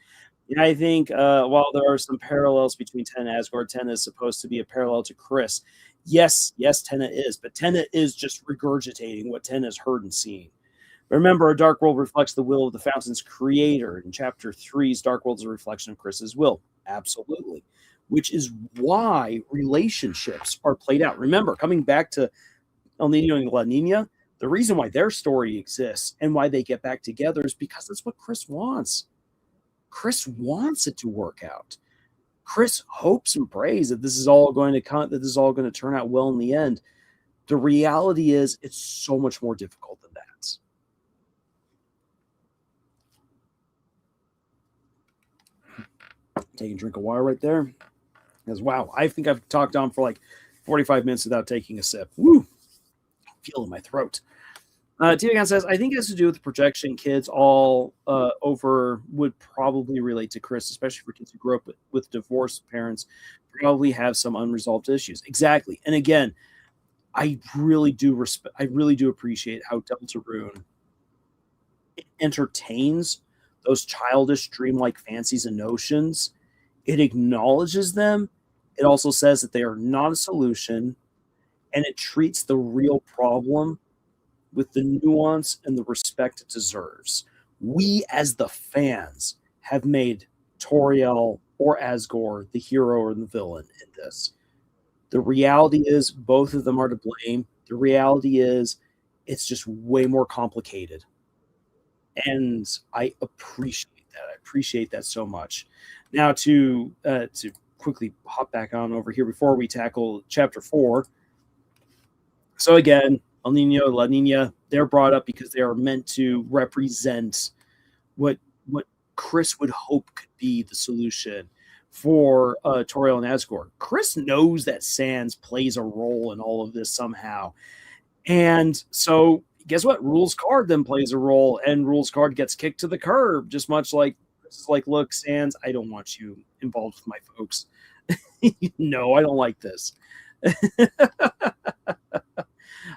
Yeah, I think while there are some parallels between Tenna and Asgore, Tenna is supposed to be a parallel to Chris. Yes, Tenna is, but Tenna is just regurgitating what Tenna has heard and seen. Remember, a dark world reflects the will of the Fountain's creator. In Chapter 3's Dark World is a reflection of Chris's will. Absolutely. Which is why relationships are played out. Remember, coming back to El Nino and La Nina, the reason why their story exists and why they get back together is because that's what Chris wants. Chris wants it to work out. Chris hopes and prays that this is all going to turn out well in the end. The reality is it's so much more difficult than that. Taking a drink of water right there. Because wow, I think I've talked on for like 45 minutes without taking a sip. Woo! Feel in my throat. Tiagan says, I think it has to do with the projection. Kids all over would probably relate to Chris, especially for kids who grew up with divorced parents, probably have some unresolved issues. Exactly. And again, I really do appreciate how Deltarune entertains those childish, dreamlike fancies and notions. It acknowledges them. It also says that they are not a solution, and it treats the real problem with the nuance and the respect it deserves. We, as the fans, have made Toriel or Asgore the hero or the villain in this. The reality is both of them are to blame. The reality is it's just way more complicated. And I appreciate that. I appreciate that so much. Now to quickly hop back on over here before we tackle Chapter 4. So again, El Nino, La Nina, they're brought up because they are meant to represent what Chris would hope could be the solution for Toriel and Asgore. Chris knows that Sans plays a role in all of this somehow. And so guess what? Rules Card then plays a role, and Rules Card gets kicked to the curb, just much like Chris is like, look, Sans, I don't want you involved with my folks. No, I don't like this.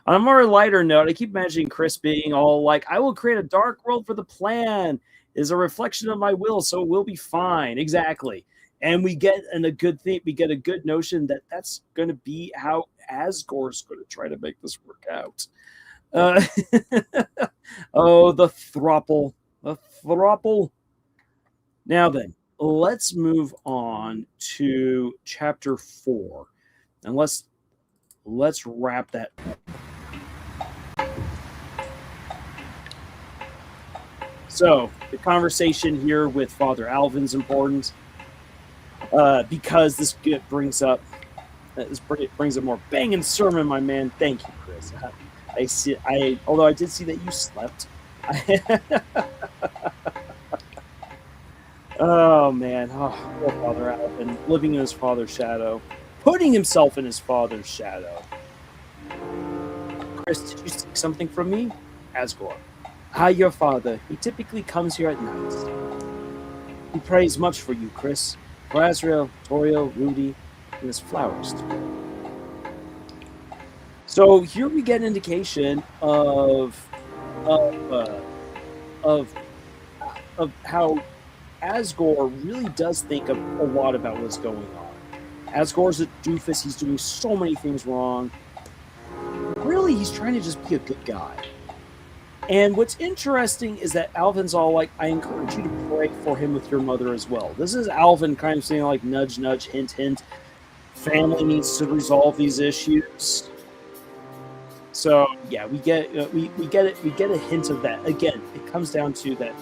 On a more lighter note, I keep imagining Chris being all like, I will create a dark world for the plan. It is a reflection of my will, so it will be fine. Exactly. And we get a good notion that that's going to be how Asgore's going to try to make this work out. Oh, the throuple. The throuple. Now then, let's move on to Chapter 4. And let's wrap that up. So the conversation here with Father Alvin's important because this brings up more banging sermon, my man. Thank you, Chris. Although I did see that you slept. Oh man, poor Father Alvin, living in his father's shadow. putting himself in his father's shadow. Chris, did you seek something from me? Asgore. Your father. He typically comes here at night. He prays much for you, Chris. For Azrael, Toriel, Rudy, and his flowers too. So here we get an indication of how Asgore really does think a lot about what's going on. Asgore's a doofus. He's doing so many things wrong. Really, he's trying to just be a good guy. And what's interesting is that Alvin's all like, I encourage you to pray for him with your mother as well. This is Alvin kind of saying like, nudge, nudge, hint, hint. Family needs to resolve these issues. So yeah, we get it. We get a hint of that. Again, it comes down to that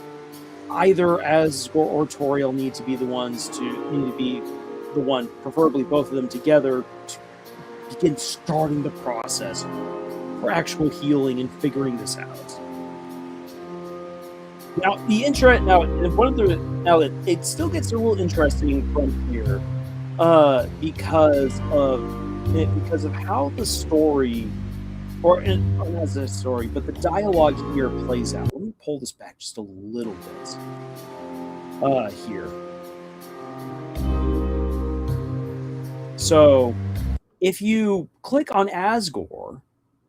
either Asgore or Toriel need to be the one, preferably both of them together, to begin starting the process for actual healing and figuring this out. Now it still gets a little interesting from here, because of how the story, or not the story, but the dialogue here plays out. Let me pull this back just a little bit. Here. So, if you click on Asgore,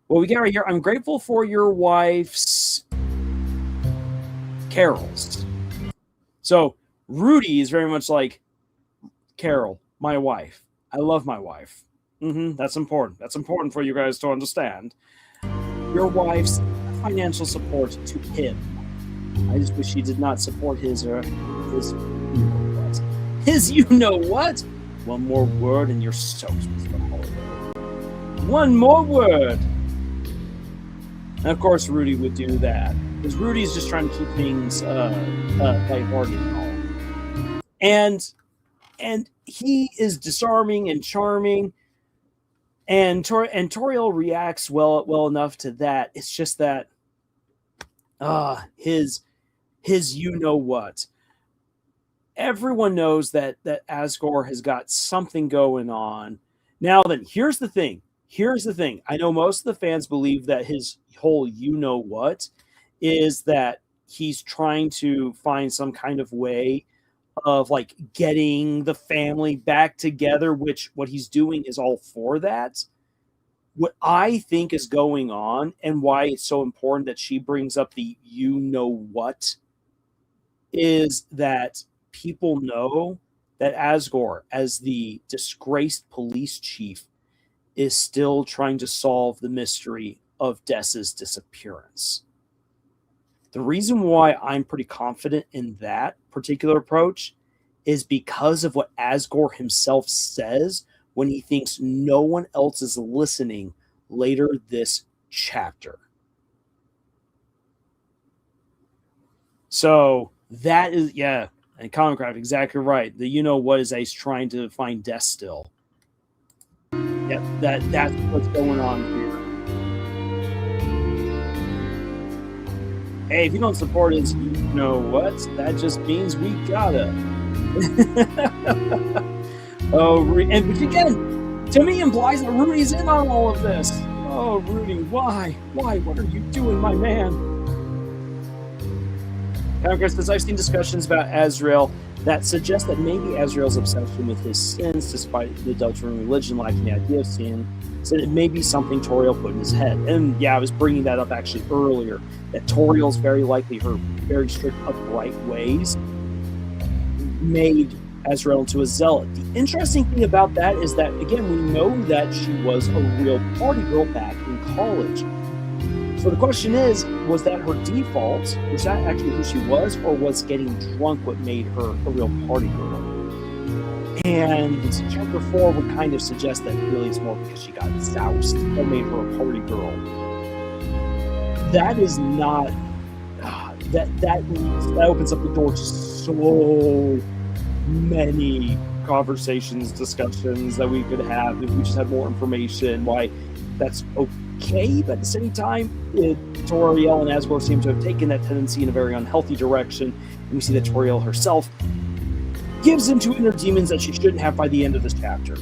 what we get right here, I'm grateful for your wife's carols. So, Rudy is very much like, Carol, my wife. I love my wife. That's important. That's important for you guys to understand. Your wife's financial support to him. I just wish he did not support his you know what? One more word and you're soaked with the holiday. One more word. And of course, Rudy would do that because Rudy's just trying to keep things lighthearted and all. And he is disarming and charming. And Toriel reacts well enough to that. It's just that his you know what. Everyone knows that Asgore has got something going on. Now then, here's the thing. I know most of the fans believe that his whole you know what is that he's trying to find some kind of way of like getting the family back together, which what he's doing is all for that. What I think is going on and why it's so important that she brings up the you know what is that people know that Asgore, as the disgraced police chief, is still trying to solve the mystery of Dessa's disappearance. The reason why I'm pretty confident in that particular approach is because of what Asgore himself says when he thinks no one else is listening later this chapter. So that is, yeah, and Comicraft, exactly right. The you know what is Ace trying to find Des still. Yeah, that's what's going on here. Hey, if you don't support his you know what, that just means we gotta. Which again, to me implies that Rudy's in on all of this. Oh, Rudy, why? What are you doing, my man? Congress says, I've seen discussions about Azrael that suggest that maybe Azrael's obsession with his sins, despite the Deltarune religion lacking the idea of sin, said it may be something Toriel put in his head. And yeah, I was bringing that up actually earlier, that Toriel's very likely her very strict, upright ways made Azrael into a zealot. The interesting thing about that is that, again, we know that she was a real party girl back in college. So the question is, was that her default? Was that actually who she was? Or was getting drunk what made her a real party girl? And chapter 4 would kind of suggest that really it's more because she got soused that made her a party girl. That is not... That opens up the door to so many conversations, discussions that we could have if we just had more information, why that's okay, but at the same time, Toriel and Asgore seem to have taken that tendency in a very unhealthy direction, and we see that Toriel herself gives into inner demons that she shouldn't have by the end of this chapter.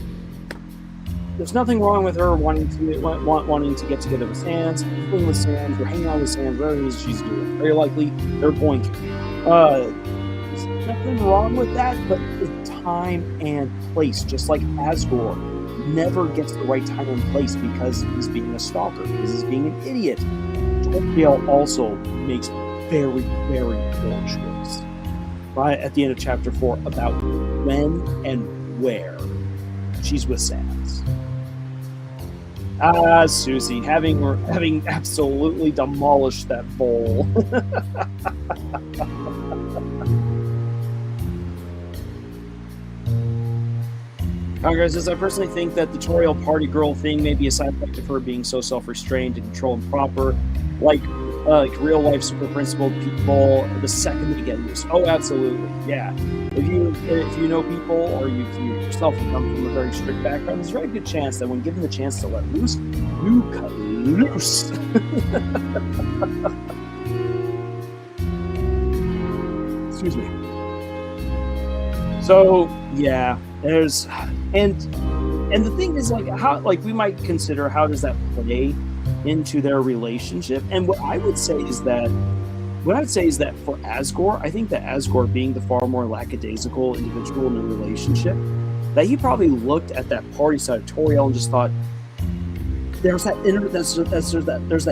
there's nothing wrong with her wanting to get together with Sans, being with Sans, or hanging out with Sans, whatever it is she's doing. Very likely they're going to. There's nothing wrong with that, but the time and place, just like Asgore never gets the right time and place because he's being a stalker, because he's being an idiot. Toriel also makes very, very poor choice at the end of chapter 4 about when and where she's with Sans. Susie, having absolutely demolished that bowl. Guys, I personally think that the Toriel party girl thing may be a side effect of her being so self-restrained and control and proper, like real life super principled people. The second they get loose, oh, absolutely, yeah. If you know people, or if you yourself come from a very strict background, there's a very good chance that when given the chance to let loose, you cut loose. Excuse me. So yeah, there's and the thing is, like, how, like, we might consider how does that play into their relationship. And what I would say is that for Asgore, I think that Asgore, being the far more lackadaisical individual in the relationship, that he probably looked at that party side of Toriel and just thought, there's that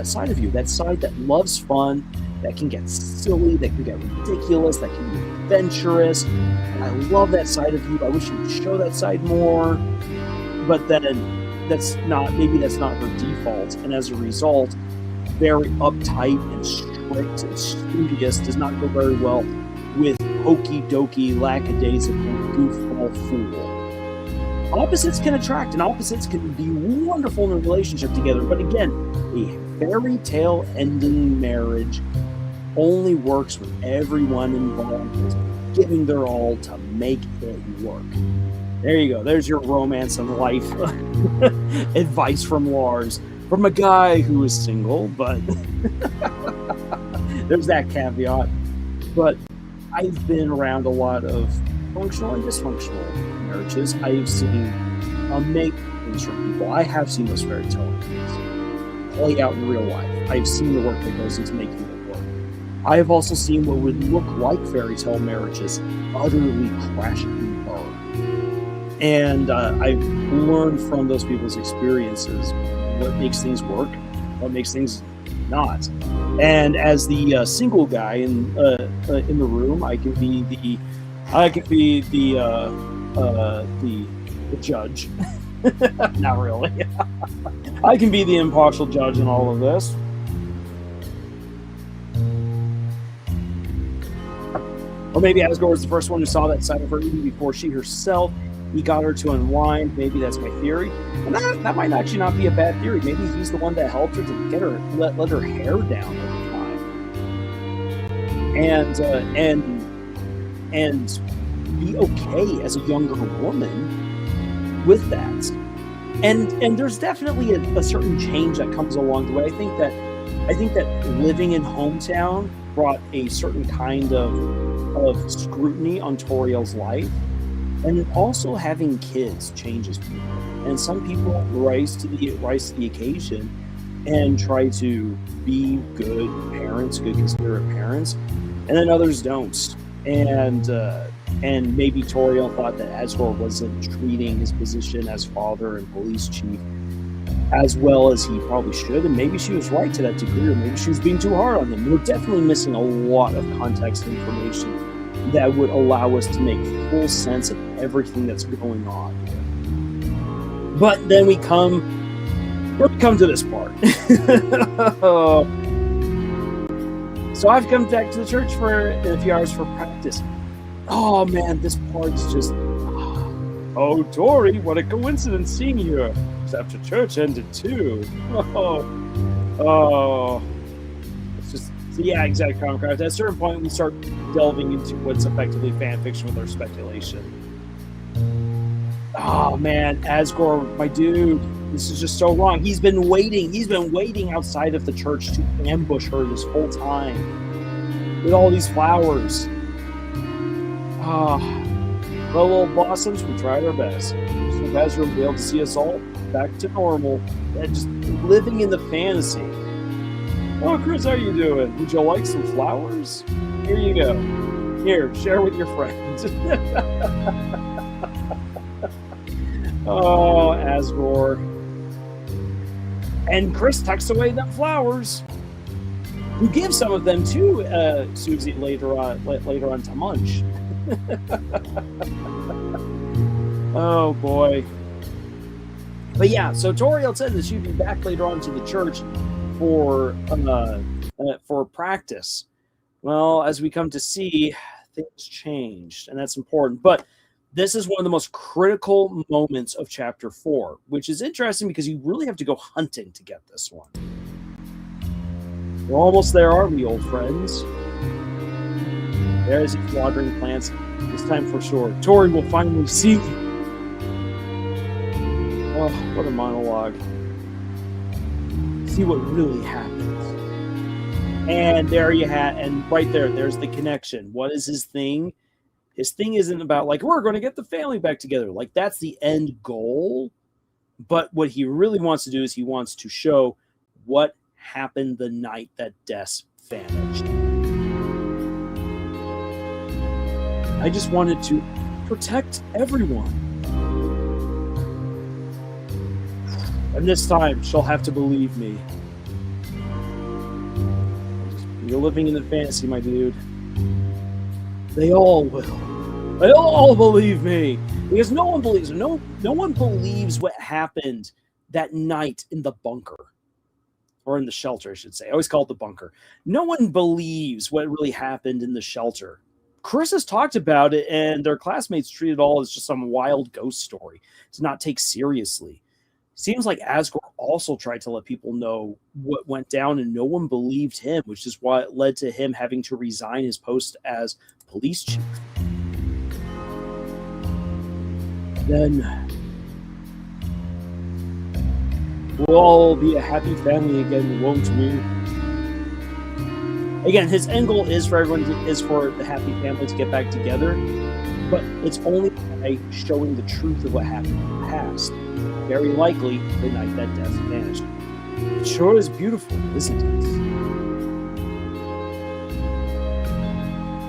side of you, that side that loves fun, that can get silly, that can get ridiculous, that can be adventurous, and I love that side of you. I wish you would show that side more. But then that's not her default, and as a result, very uptight and strict and studious does not go very well with hokey dokey, lackadaisical, goofball fool. Opposites can attract, and opposites can be wonderful in a relationship together. But again, a fairy tale ending marriage only works when everyone involved is giving their all to make it work. There you go. There's your romance and life advice from Lars, from a guy who is single, but there's that caveat. But I've been around a lot of functional and dysfunctional marriages. I've seen amazing things from people. I have seen those fairy tale things play out in real life. I've seen the work that goes into making it work. I have also seen what would look like fairy tale marriages utterly crash and burn. And I've learned from those people's experiences what makes things work, what makes things not. And as the single guy in the room, I can be the judge. Not really. I can be the impartial judge in all of this. Or maybe Asgore was the first one who saw that side of her even before she herself. He got her to unwind. Maybe that's my theory. And that might actually not be a bad theory. Maybe he's the one that helped her to get her, let her hair down over time. And be okay as a younger woman with that. And there's definitely a certain change that comes along the way. I think that living in hometown brought a certain kind of scrutiny on Toriel's life. And also having kids changes people. And some people rise to the occasion and try to be good parents, good considerate parents, and then others don't. And maybe Toriel thought that Asgore wasn't treating his position as father and police chief as well as he probably should, and maybe she was right to that degree, or maybe she was being too hard on him. We're definitely missing a lot of context information that would allow us to make full sense of everything that's going on here. But then we come to this part. So I've come back to the church in a few hours for practice. Oh man, this part's just... Oh, Tori, what a coincidence seeing you here. After church ended too. Oh. It's just... So yeah, exact Comcraft. At a certain point, we start delving into what's effectively fan fiction with our speculation. Oh man, Asgore, my dude, this is just so wrong. He's been waiting outside of the church to ambush her this whole time with all these flowers. Well, little blossoms, we tried our best. So Ezra will be able to see us all back to normal and just living in the fantasy. Oh, Chris, how you doing? Would you like some flowers? Here you go. Here, share with your friends. Oh, Asgore. And Chris tucks away them flowers. We give some of them to Susie later on to munch. Oh boy. But yeah, so Toriel said that she'd be back later on to the church for practice. Well, as we come to see, things changed, and that's important. But this is one of the most critical moments of Chapter 4, which is interesting because you really have to go hunting to get this one. We're almost there, aren't we, old friends? There's these watering plants. This time for sure. Tori will finally see you. Oh, what a monologue. See what really happens. And there you have, and right there's the connection. What is his thing? His thing isn't about like, we're going to get the family back together. Like, that's the end goal. But what he really wants to do is he wants to show what happened the night that Des vanished. I just wanted to protect everyone. And this time, she'll have to believe me. You're living in the fantasy, my dude. They all will. They all believe me. Because no one believes. No one believes what happened that night in the bunker. Or in the shelter, I should say. I always call it the bunker. No one believes what really happened in the shelter. Chris has talked about it, and their classmates treat it all as just some wild ghost story to not take seriously. Seems like Asgore also tried to let people know what went down, and no one believed him, which is what led to him having to resign his post as police chief. Then we'll all be a happy family again, won't we? Again, his end goal is for the happy family to get back together, but it's only by showing the truth of what happened in the past. Very likely, the night that Des vanished. It sure is beautiful, isn't it?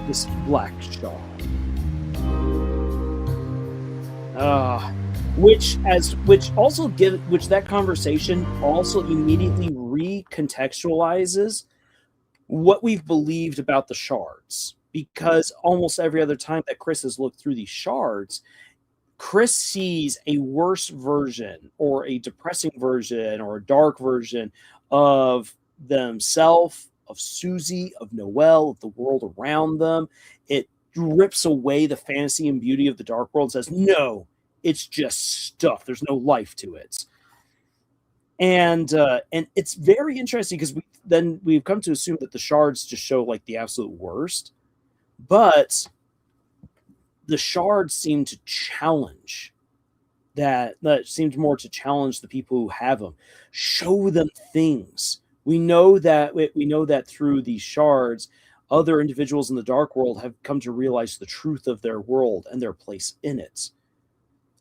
This black shawl. Which that conversation also immediately recontextualizes what we've believed about the shards. Because almost every other time that Chris has looked through these shards, Chris sees a worse version or a depressing version or a dark version of themselves, of Susie, of Noelle, of the world around them. It rips away the fantasy and beauty of the dark world and says, no, it's just stuff. There's no life to it. And it's very interesting because we've come to assume that the shards just show like the absolute worst. But the shards seem to challenge that seems more to challenge the people who have them, show them things. We know that through these shards, other individuals in the dark world have come to realize the truth of their world and their place in it.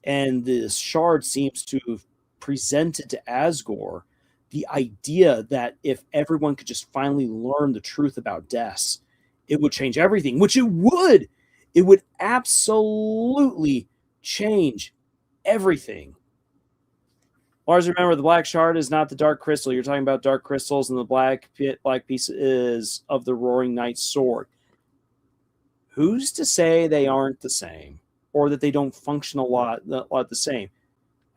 And this shard seems to have presented to Asgore the idea that if everyone could just finally learn the truth about Des, it would change everything, which it would. It would absolutely change everything. Lars, remember, the black shard is not the dark crystal. You're talking about dark crystals, and the black piece is of the Roaring Knight's sword. Who's to say they aren't the same, or that they don't function a lot the same?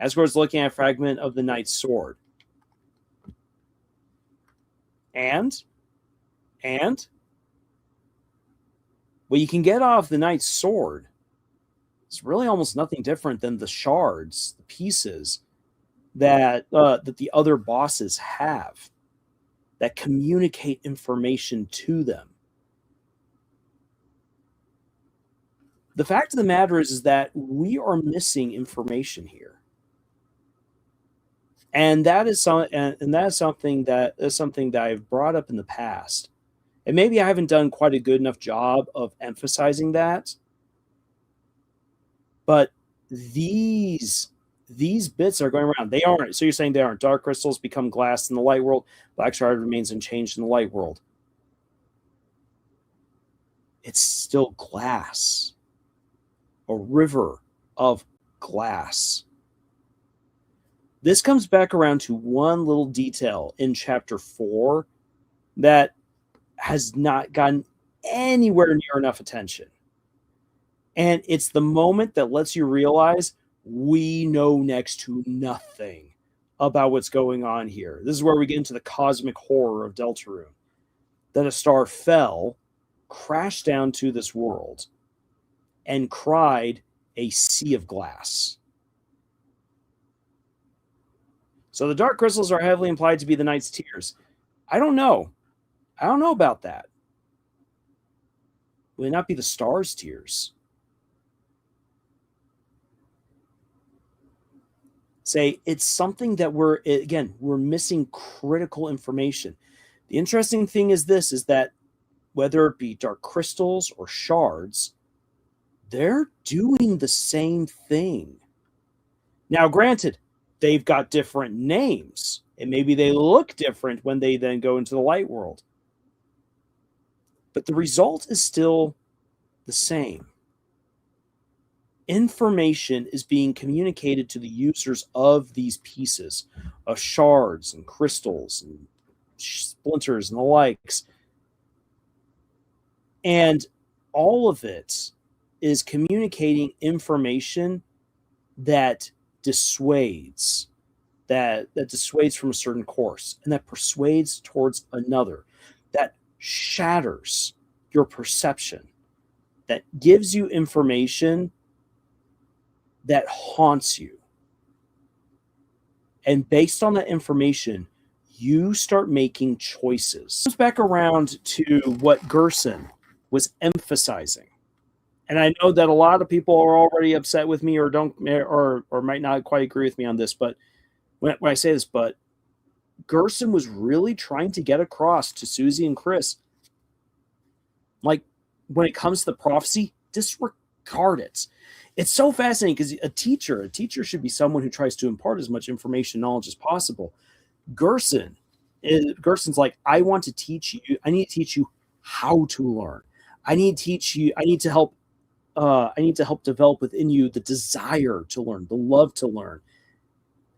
Asgore's looking at a fragment of the Knight's sword. And what you can get off the Knight's sword is really almost nothing different than the shards, the pieces that the other bosses have that communicate information to them. The fact of the matter is that we are missing information here. And that is something that I've brought up in the past. And maybe I haven't done quite a good enough job of emphasizing that. But these bits are going around. They aren't. So you're saying they aren't. Dark crystals become glass in the light world. Black shard remains unchanged in the light world. It's still glass. A river of glass. This comes back around to one little detail in chapter 4 that has not gotten anywhere near enough attention. And it's the moment that lets you realize we know next to nothing about what's going on here. This is where we get into the cosmic horror of Deltarune. That a star fell, crashed down to this world, and cried a sea of glass. So the dark crystals are heavily implied to be the knight's tears. I don't know. I don't know about that. Will it not be the star's tears? Say it's something that we're missing critical information. The interesting thing is this, is that whether it be dark crystals or shards, they're doing the same thing. Now, granted, they've got different names, and maybe they look different when they then go into the light world. But the result is still the same. Information is being communicated to the users of these pieces of shards and crystals and splinters and the likes. And all of it is communicating information that dissuades, that dissuades from a certain course, and that persuades towards another, that shatters your perception, that gives you information that haunts you. And based on that information, you start making choices. It comes back around to what Gerson was emphasizing. And I know that a lot of people are already upset with me or might not quite agree with me on this, but when I say this, but Gerson was really trying to get across to Susie and Chris, like, when it comes to the prophecy, disregard it. It's so fascinating because a teacher should be someone who tries to impart as much information, knowledge as possible. Gerson's like, I need to teach you how to learn. I need to help develop within you the desire to learn, the love to learn,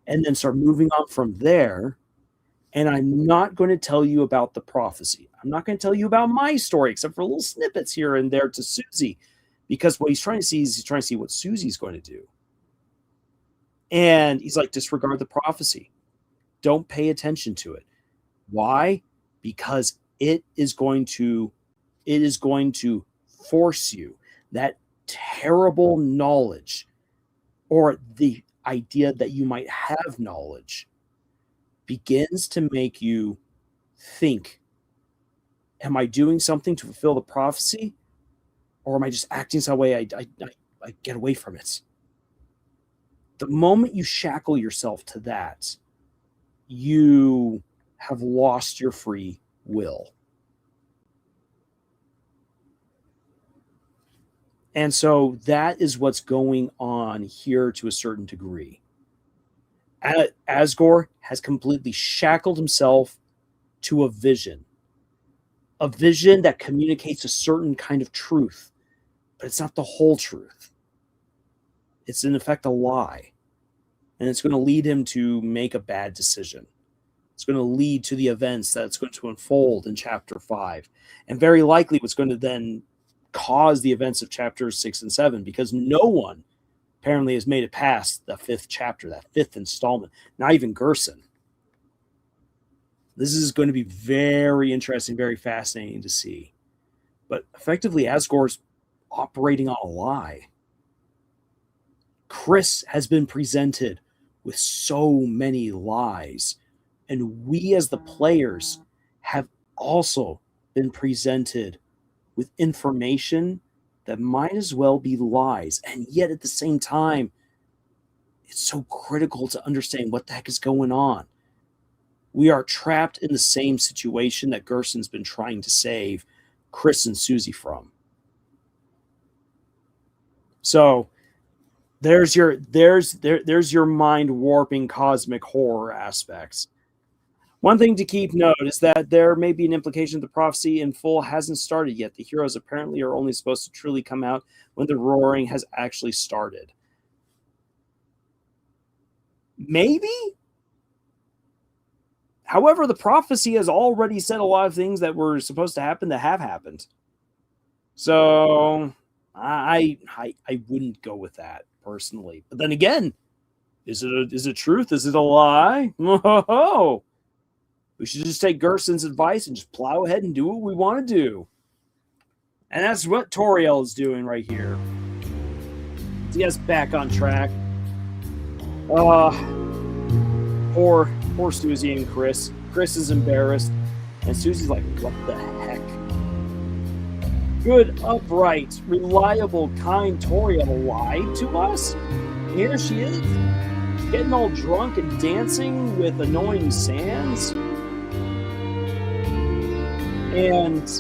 and then start moving on from there. And I'm not going to tell you about the prophecy. I'm not going to tell you about my story, except for little snippets here and there to Susie, because what he's trying to see is what Susie's going to do. And he's like, disregard the prophecy. Don't pay attention to it. Why? Because it is going to force you. That terrible knowledge, or the idea that you might have knowledge, begins to make you think, am I doing something to fulfill the prophecy? Or am I just acting some way I get away from it? The moment you shackle yourself to that, you have lost your free will. And so that is what's going on here to a certain degree. Asgore has completely shackled himself to a vision that communicates a certain kind of truth, but it's not the whole truth. It's in effect a lie. And it's going to lead him to make a bad decision. It's going to lead to the events that's going to unfold in chapter 5. And very likely what's going to then cause the events of chapters 6 and 7, because no one apparently has made it past the 5th chapter, that 5th installment, not even Gerson. This is going to be very interesting, very fascinating to see. But effectively, Asgore's operating on a lie. Chris has been presented with so many lies, and we as the players have also been presented with information that might as well be lies. And yet at the same time, it's so critical to understand what the heck is going on. We are trapped in the same situation that Gerson's been trying to save Chris and Susie from. So there's your mind warping cosmic horror aspects. One thing to keep note is that there may be an implication the prophecy in full hasn't started yet. The heroes apparently are only supposed to truly come out when the roaring has actually started. Maybe? However, the prophecy has already said a lot of things that were supposed to happen that have happened. So I wouldn't go with that personally. But then again, is it truth? Is it a lie? Oh, we should just take Gerson's advice and just plow ahead and do what we want to do. And that's what Toriel is doing right here. He gets back on track. Poor Susie and Chris. Chris is embarrassed. And Susie's like, what the heck? Good, upright, reliable, kind Toriel lied to us? And here she is, getting all drunk and dancing with annoying Sans. And,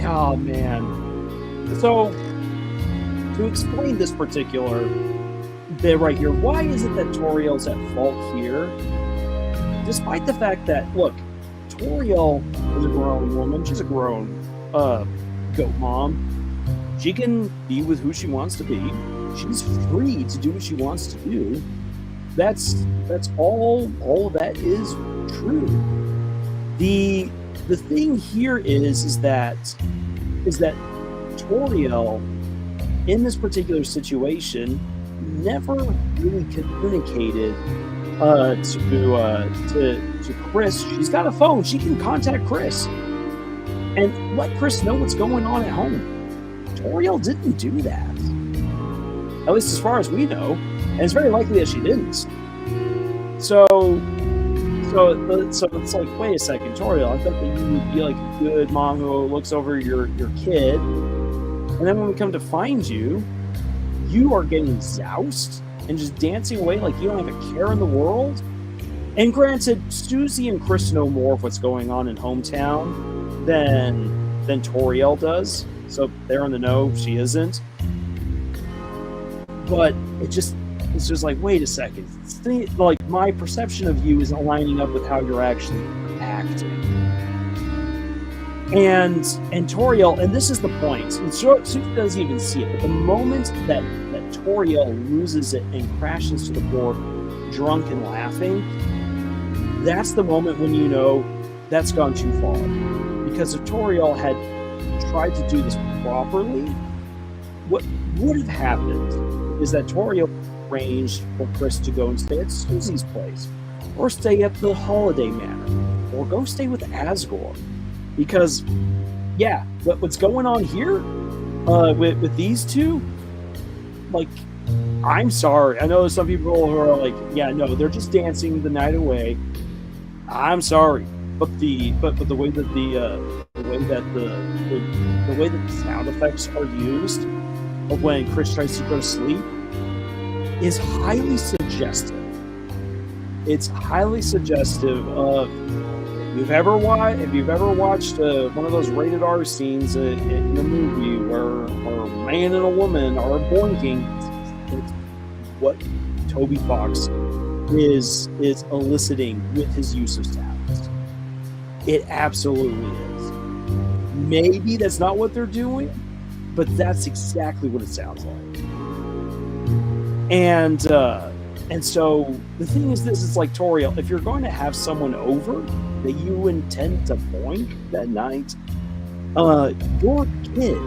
oh man. So, to explain this particular bit right here, why is it that Toriel's at fault here? Despite the fact that, look, Toriel is a grown woman, she's a grown goat mom. She can be with who she wants to be. She's free to do what she wants to do. That's all that is true. The thing here is that Toriel in this particular situation never really communicated to Chris. She's got a phone. She can contact Chris and let Chris know what's going on at home. Toriel didn't do that, at least as far as we know, and it's very likely that she didn't. So it's like, wait a second, Toriel, I thought that you would be like a good mom who looks over your kid, and then when we come to find you, you are getting zousted and just dancing away like you don't have a care in the world. And granted, Susie and Chris know more of what's going on in hometown than Toriel does, so they're in the know, she isn't. But it's just like, wait a second, like my perception of you isn't lining up with how you're actually acting. And Toriel, and this is the point, and Susie doesn't even see it, but the moment that Toriel loses it and crashes to the floor drunk and laughing, that's the moment when you know that's gone too far. Because if Toriel had tried to do this properly, what would have happened is that Toriel arranged for Chris to go and stay at Susie's place, or stay at the Holiday Manor, or go stay with Asgore. Because, yeah, what's going on here with these two, like, I'm sorry. I know some people who are like, yeah, no, they're just dancing the night away. I'm sorry, but the way that the way that the sound effects are used of when Chris tries to go to sleep is highly suggestive. It's highly suggestive of if you've ever watched one of those rated R scenes in a movie where a man and a woman are boinking. It's what Toby Fox is eliciting with his use of sounds. It absolutely is. Maybe that's not what they're doing, but that's exactly what it sounds like. And so the thing is this, it's like, Toriel, if you're going to have someone over that you intend to boink that night, your kid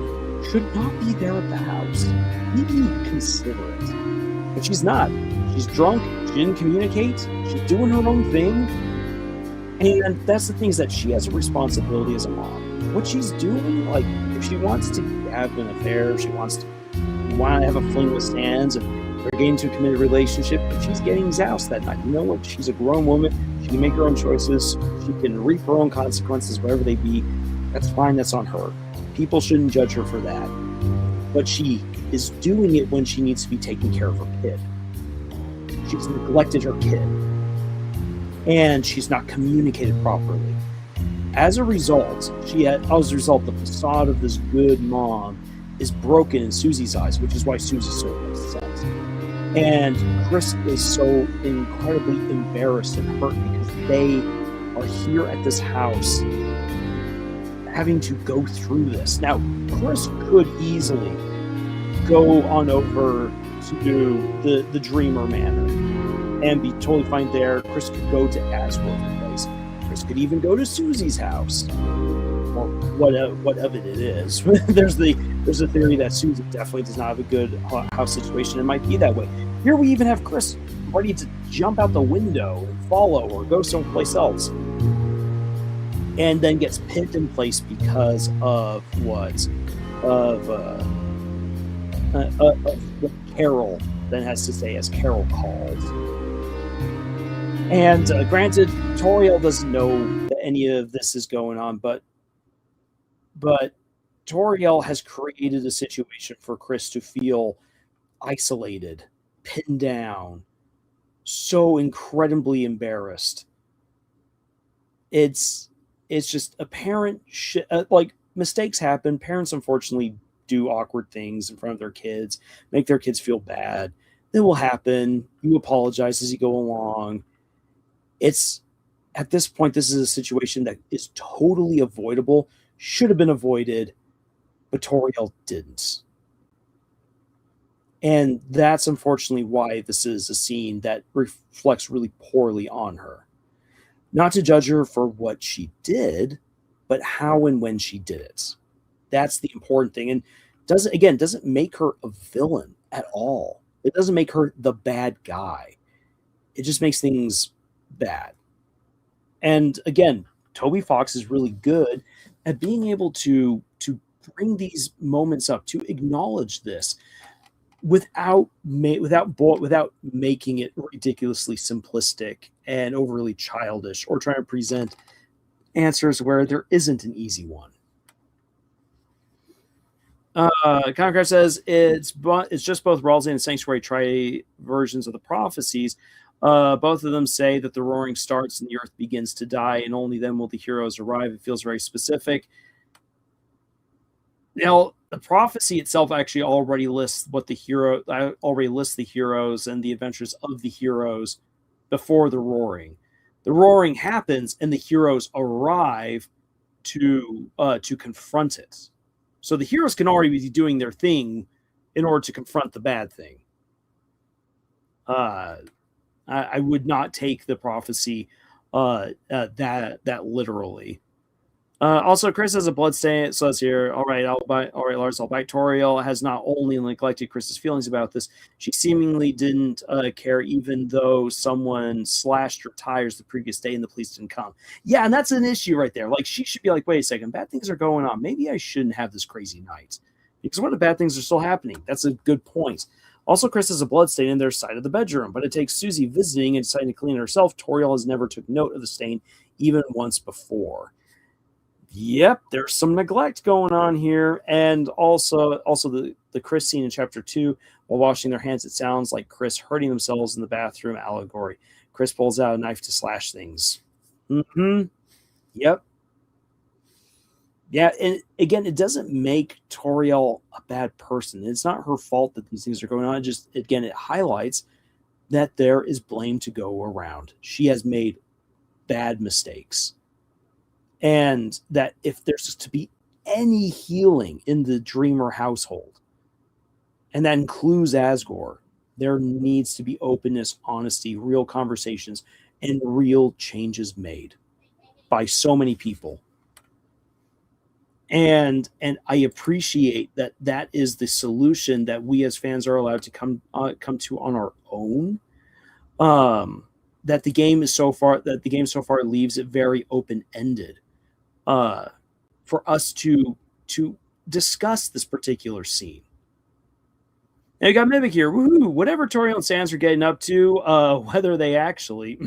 should not be there at the house. Maybe consider it. But she's not. She's drunk. She didn't communicate. She's doing her own thing. And that's the thing, is that she has a responsibility as a mom. What she's doing, like, if she wants to have an affair, if she wants to have a fling with Sans, and they're getting into a committed relationship, but she's getting zousted that night. You know what? She's a grown woman. She can make her own choices. She can reap her own consequences, whatever they be. That's fine. That's on her. People shouldn't judge her for that. But she is doing it when she needs to be taking care of her kid. She's neglected her kid. And she's not communicated properly. As a result, the facade of this good mom is broken in Susie's eyes, which is why Susie's so upset. And Chris is so incredibly embarrassed and hurt because they are here at this house having to go through this. Now, Chris could easily go on over to the Dreamer Manor and be totally fine there. Chris could go to Asgore's place. Chris could even go to Susie's house, or whatever it is. there's a theory that Susie definitely does not have a good house situation. It might be that way. Here we even have Chris ready to jump out the window and follow or go someplace else, and then gets pinned in place because of what Carol then has to say as Carol calls. And granted, Toriel doesn't know that any of this is going on, but Toriel has created a situation for Chris to feel isolated, pinned down, so incredibly embarrassed. It's just apparent shit. Like, mistakes happen. Parents unfortunately do awkward things in front of their kids, make their kids feel bad. It will happen. You apologize as you go along. It's at this point, this is a situation that is totally avoidable, should have been avoided, but Toriel didn't. And that's unfortunately why this is a scene that reflects really poorly on her. Not to judge her for what she did, but how and when she did it. That's the important thing. And doesn't make her a villain at all. It doesn't make her the bad guy. It just makes things bad. And again, Toby Fox is really good at being able to bring these moments up, to acknowledge this without making it ridiculously simplistic and overly childish, or trying to present answers where there isn't an easy one. Concrete says it's just both Ralsei and Sanctuary versions of the prophecies. Both of them say that the roaring starts and the earth begins to die, and only then will the heroes arrive. It feels very specific. Now, the prophecy itself actually already lists the heroes and the adventures of the heroes before the roaring. The roaring happens, and the heroes arrive to confront it. So the heroes can already be doing their thing in order to confront the bad thing. I would not take the prophecy that literally. Also, Chris has a bloodstain. It says here, all right, Lars, I'll bite. Toriel has not only neglected Chris's feelings about this, she seemingly didn't care, even though someone slashed her tires the previous day and the police didn't come. Yeah, and that's an issue right there. Like, she should be like, wait a second, bad things are going on. Maybe I shouldn't have this crazy night. Because what if bad things are still happening? That's a good point. Also, Chris has a bloodstain in their side of the bedroom, but it takes Susie visiting and deciding to clean it herself. Toriel has never took note of the stain even once before. Yep, there's some neglect going on here. And also the Chris scene in chapter 2, while washing their hands, it sounds like Chris hurting themselves in the bathroom allegory. Chris pulls out a knife to slash things. Yep. Yeah, and again, it doesn't make Toriel a bad person. It's not her fault that these things are going on. It highlights that there is blame to go around. She has made bad mistakes. And that if there's to be any healing in the Dreamer household, and that includes Asgore, there needs to be openness, honesty, real conversations, and real changes made by so many people. And I appreciate that is the solution that we as fans are allowed to come to on our own. That the game so far leaves it very open-ended. For us to discuss this particular scene. Now you got Mimic here. Woohoo! Whatever Toriel and Sans are getting up to, whether they actually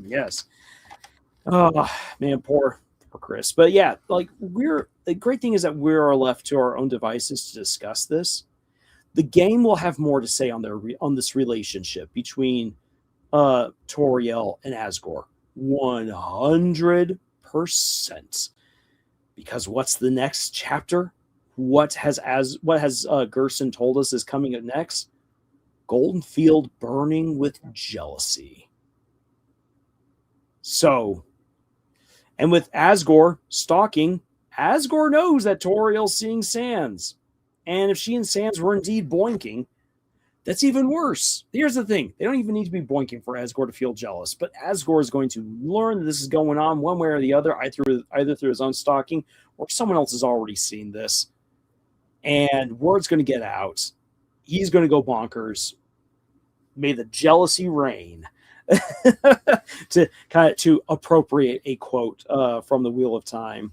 yes. Oh man, poor Chris. But yeah, like the great thing is that we are left to our own devices to discuss this. The game will have more to say on this relationship between Toriel and Asgore. 100%. Because what's the next chapter? what has Gerson told us is coming up next? Golden Field burning with jealousy. So, and with Asgore stalking, Asgore knows that Toriel's seeing Sans. And if she and Sans were indeed boinking, that's even worse. Here's the thing. They don't even need to be boinking for Asgore to feel jealous. But Asgore is going to learn that this is going on one way or the other, either through his own stalking or someone else has already seen this. And word's going to get out. He's going to go bonkers. May the jealousy reign. to appropriate a quote from the Wheel of Time.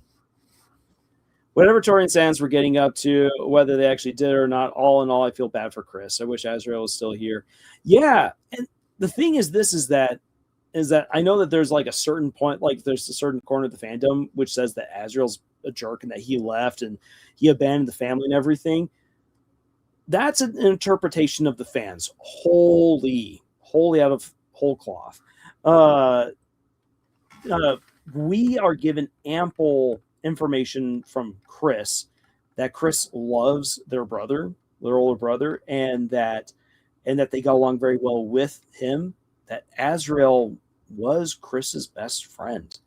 Whatever Tori and Sans were getting up to, whether they actually did or not, all in all, I feel bad for Chris. I wish Azrael was still here. Yeah, and the thing is that I know that there's like a certain point, like there's a certain corner of the fandom which says that Azrael's a jerk and that he left and he abandoned the family and everything. That's an interpretation of the fans, wholly out of whole cloth. We are given ample information from Chris that Chris loves their older brother, and that they got along very well with him, that Azrael was Chris's best friend.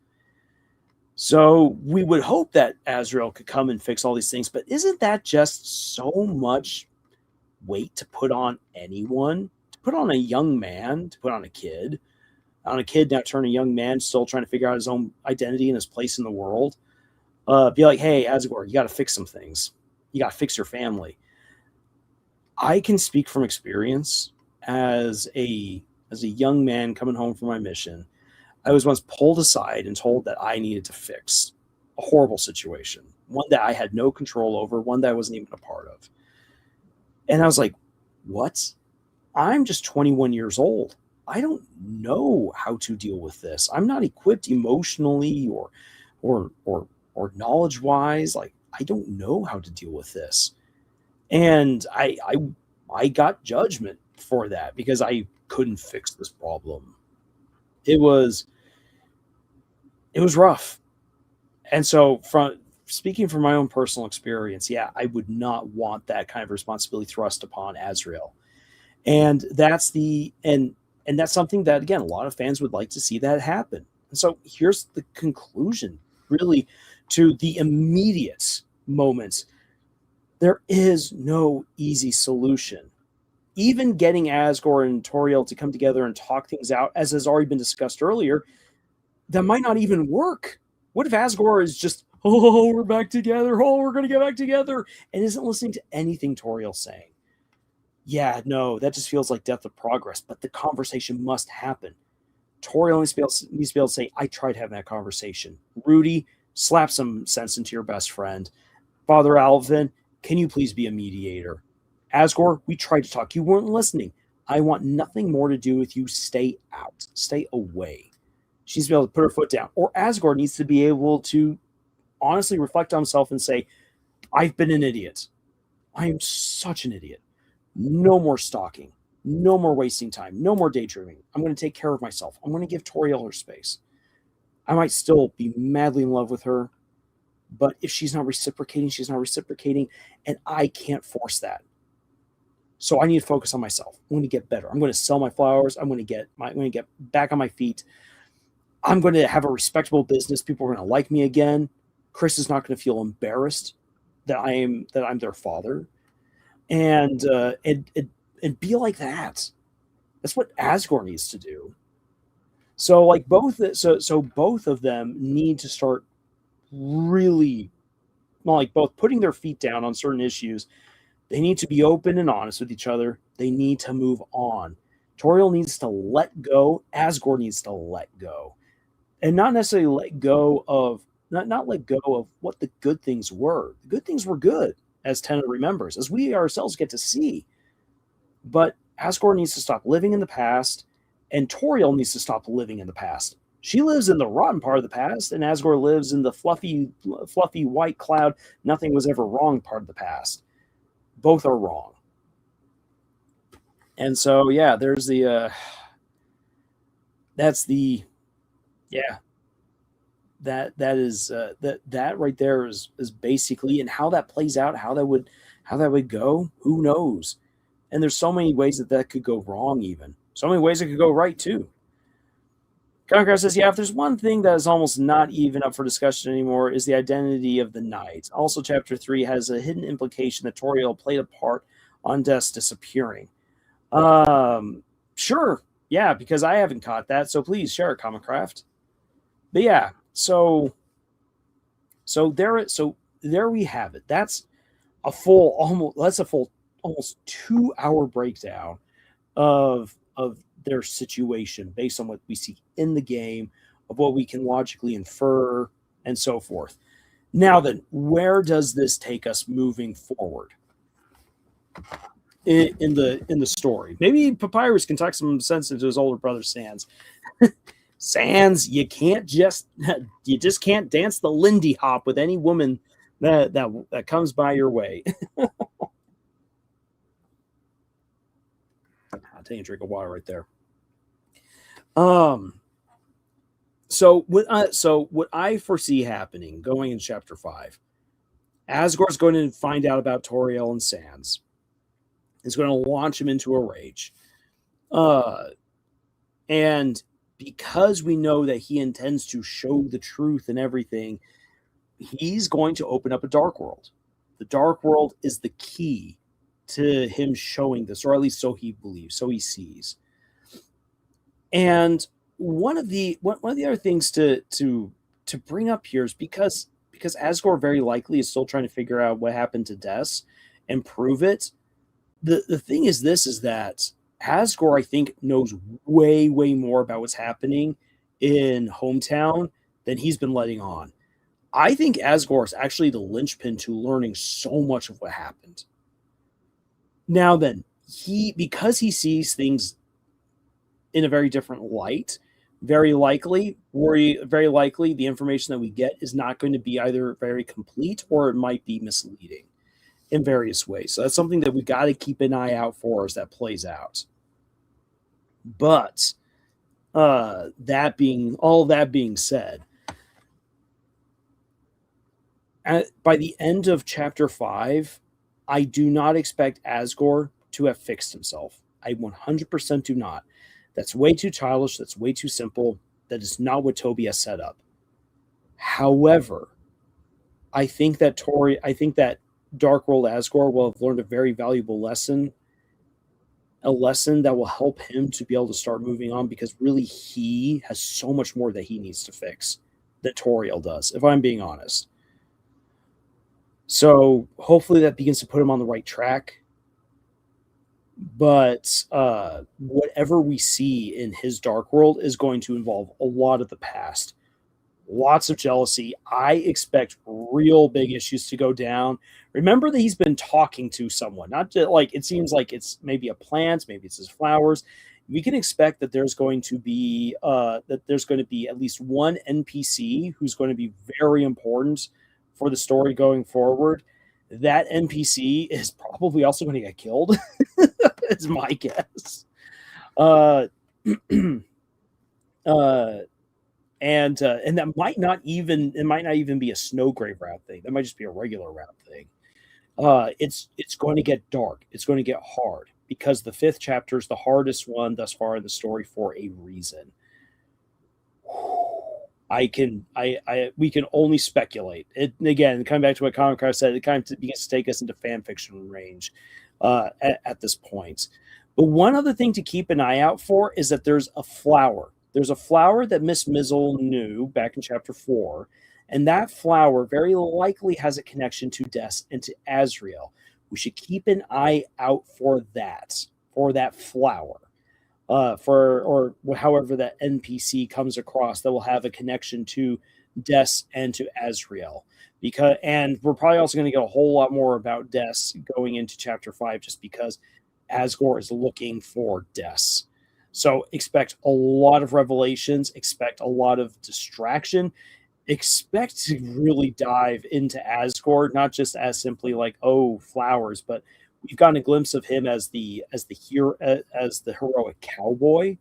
So we would hope that Azrael could come and fix all these things, but isn't that just so much weight to put on anyone? To put on a young man, to put on a kid now turning a young man, still trying to figure out his own identity and his place in the world. Be like, hey, Asgore, you got to fix some things. You got to fix your family. I can speak from experience as a young man coming home from my mission. I was once pulled aside and told that I needed to fix a horrible situation, one that I had no control over, one that I wasn't even a part of. And I was like, what? I'm just 21 years old. I don't know how to deal with this. I'm not equipped emotionally or knowledge wise. Like, I don't know how to deal with this. And I got judgment for that because I couldn't fix this problem. It was rough. And so speaking from my own personal experience, yeah, I would not want that kind of responsibility thrust upon Azrael. And that's that's something that, again, a lot of fans would like to see that happen. And so here's the conclusion, really, to the immediate moments. There is no easy solution. Even getting Asgore and Toriel to come together and talk things out, as has already been discussed earlier, that might not even work. What if Asgore is just, oh, we're back together, oh, we're going to get back together, and isn't listening to anything Toriel's saying? Yeah, no, that just feels like death of progress, but the conversation must happen. Toriel needs to be able to say, I tried having that conversation. Rudy, slap some sense into your best friend. Father Alvin, can you please be a mediator? Asgore, we tried to talk. You weren't listening. I want nothing more to do with you. Stay out. Stay away. She needs to be able to put her foot down. Or Asgore needs to be able to honestly reflect on himself and say, I've been an idiot. I am such an idiot. No more stalking. No more wasting time. No more daydreaming. I'm going to take care of myself. I'm going to give Toriel her space. I might still be madly in love with her, but if she's not reciprocating, she's not reciprocating, and I can't force that. So I need to focus on myself. I'm going to get better. I'm going to sell my flowers. I'm going to get back on my feet. I'm going to have a respectable business. People are going to like me again. Chris is not going to feel embarrassed that I'm their father. And be like that. That's what Asgore needs to do. So like both of them need to start really, like, both putting their feet down on certain issues. They need to be open and honest with each other. They need to move on. Toriel needs to let go. Asgore needs to let go, and not necessarily let go of not let go of what the good things were. The good things were good, as Tena remembers, as we ourselves get to see. But Asgore needs to stop living in the past, and Toriel needs to stop living in the past. She lives in the rotten part of the past, and Asgore lives in the fluffy white cloud, nothing was ever wrong part of the past. Both are wrong. And so, yeah, there's the... yeah. that right there is basically, and how that plays out, how that would go, who knows? And there's so many ways that that could go wrong, even so many ways it could go right too. Conqueror says, yeah, if there's one thing that is almost not even up for discussion anymore, is the identity of the knight. Also, chapter 3 has a hidden implication that Toriel played a part on Death's disappearing. Sure, yeah, because I haven't caught that, so please share it, Comicraft. But yeah, so there we have it. That's a full almost 2 hour breakdown of their situation based on what we see in the game, of what we can logically infer, and so forth. Now then, where does this take us moving forward in the story? Maybe Papyrus can talk some sense into his older brother Sans. Sans, you just can't dance the Lindy Hop with any woman that comes by your way. I'll take a drink of water right there. So what I foresee happening going in chapter 5, Asgore's going to find out about Toriel and Sans. Is going to launch him into a rage. And because we know that he intends to show the truth and everything, he's going to open up a dark world. The dark world is the key to him showing this, or at least so he believes, so he sees. And one of the other things to bring up here is because Asgore very likely is still trying to figure out what happened to Des and prove it. The thing is that Asgore, I think, knows way more about what's happening in Hometown than he's been letting on. I think Asgore is actually the linchpin to learning so much of what happened. Now then, because he sees things in a very different light, very likely the information that we get is not going to be either very complete, or it might be misleading in various ways. So that's something that we got to keep an eye out for as that plays out. But all that being said, by the end of chapter 5, I do not expect Asgore to have fixed himself. I 100% do not. That's way too childish. That's way too simple. That is not what Toby has set up. However, I think that Dark World Asgore will have learned a very valuable lesson, a lesson that will help him to be able to start moving on, because really he has so much more that he needs to fix that Toriel does, if I'm being honest. So hopefully that begins to put him on the right track. But whatever we see in his Dark World is going to involve a lot of the past, lots of jealousy. I expect real big issues to go down. Remember that he's been talking to someone, not just like it seems like it's maybe a plant, maybe it's his flowers. We can expect that there's going to be at least one NPC who's going to be very important for the story going forward. That NPC is probably also going to get killed. Is my guess. And that might not even be a Snowgrave route thing. That might just be a regular route thing. It's going to get dark. It's going to get hard, because the 5th chapter is the hardest one thus far in the story for a reason. We can only speculate. It again, coming back to what Comic said, it kind of begins to take us into fan fiction range at this point. But one other thing to keep an eye out for is that there's a flower. There's a flower that Miss Mizzle knew back in chapter 4, and that flower very likely has a connection to Des and to Azrael. We should keep an eye out for that flower. Or however that NPC comes across that will have a connection to Des and to Azrael. And we're probably also going to get a whole lot more about Des going into chapter 5, just because Asgore is looking for Des. So expect a lot of revelations, expect a lot of distraction, expect to really dive into Asgore, not just as simply like, oh, flowers, but we've gotten a glimpse of him as the heroic cowboy.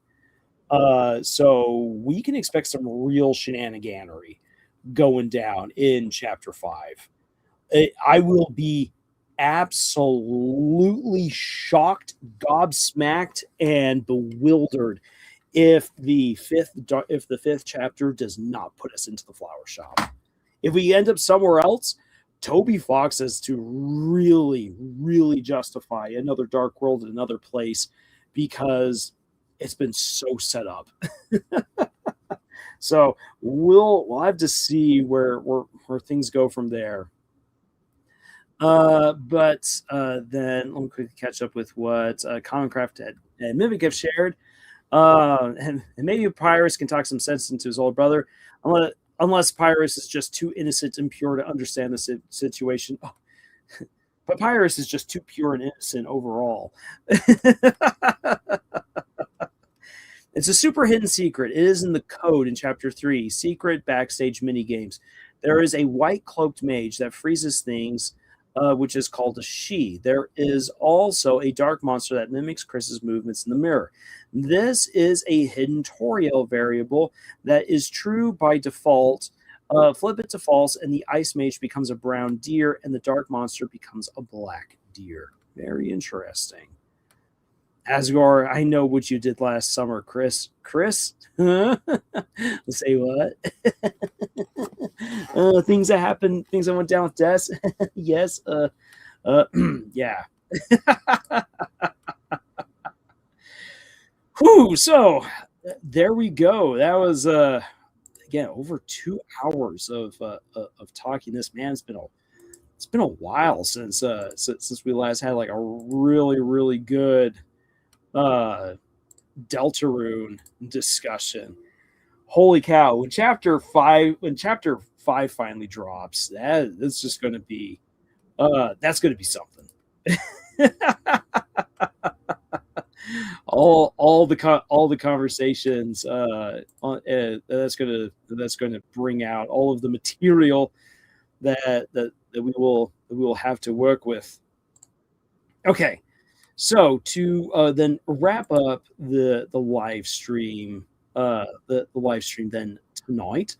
So we can expect some real shenaniganery going down in chapter 5. I will be absolutely shocked, gobsmacked, and bewildered if the fifth chapter does not put us into the flower shop. If we end up somewhere else, Toby Fox has to really, really justify another Dark World in another place because it's been so set up. So we'll have to see where things go from there. But then let me quickly catch up with what Common-Craft and Mimic have shared. And maybe Pyrus can talk some sense into his older brother, unless Pyrus is just too innocent and pure to understand the situation. Oh. But Pyrus is just too pure and innocent overall. It's a super hidden secret. It is in the code in Chapter 3, Secret Backstage Minigames. There is a white-cloaked mage that freezes things, which is called a she. There is also a dark monster that mimics Chris's movements in the mirror. This is a hidden Toriel variable that is true by default. Flip it to false, and the ice mage becomes a brown deer, and the dark monster becomes a black deer. Very interesting. Asgore, I know what you did last summer, Chris. Chris? Huh? Say what? Things that happened, things that went down with Des. Yes. Yeah. Whew, so there we go. That was again over 2 hours of talking. This, man, it's been a while since we last had like a really, really good Deltarune discussion. Holy cow, when chapter 5 finally drops, that's just going to be that's going to be something. all the conversations that's going to bring out all of the material that we will have to work with. Okay. So to then wrap up the live stream, the live stream then tonight,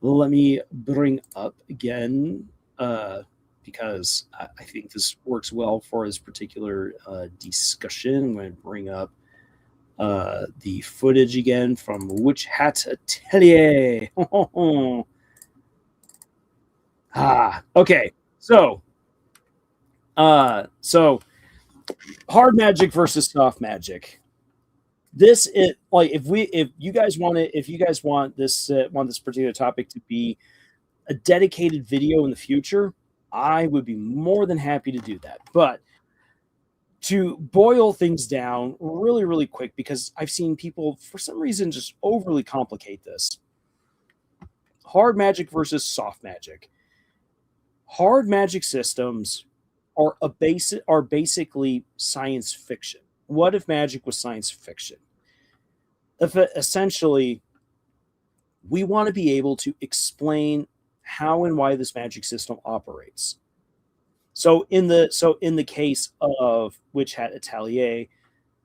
let me bring up again because I think this works well for this particular discussion. I'm going to bring up the footage again from Witch Hat Atelier. Okay, so hard magic versus soft magic. This is like if you guys want this particular topic to be a dedicated video in the future, I would be more than happy to do that. But to boil things down really, really quick, because I've seen people for some reason just overly complicate this. Hard magic versus soft magic. Hard magic systems are basically science fiction. What if magic was science fiction? Essentially, we want to be able to explain how and why this magic system operates. So in the case of Witch Hat Atelier,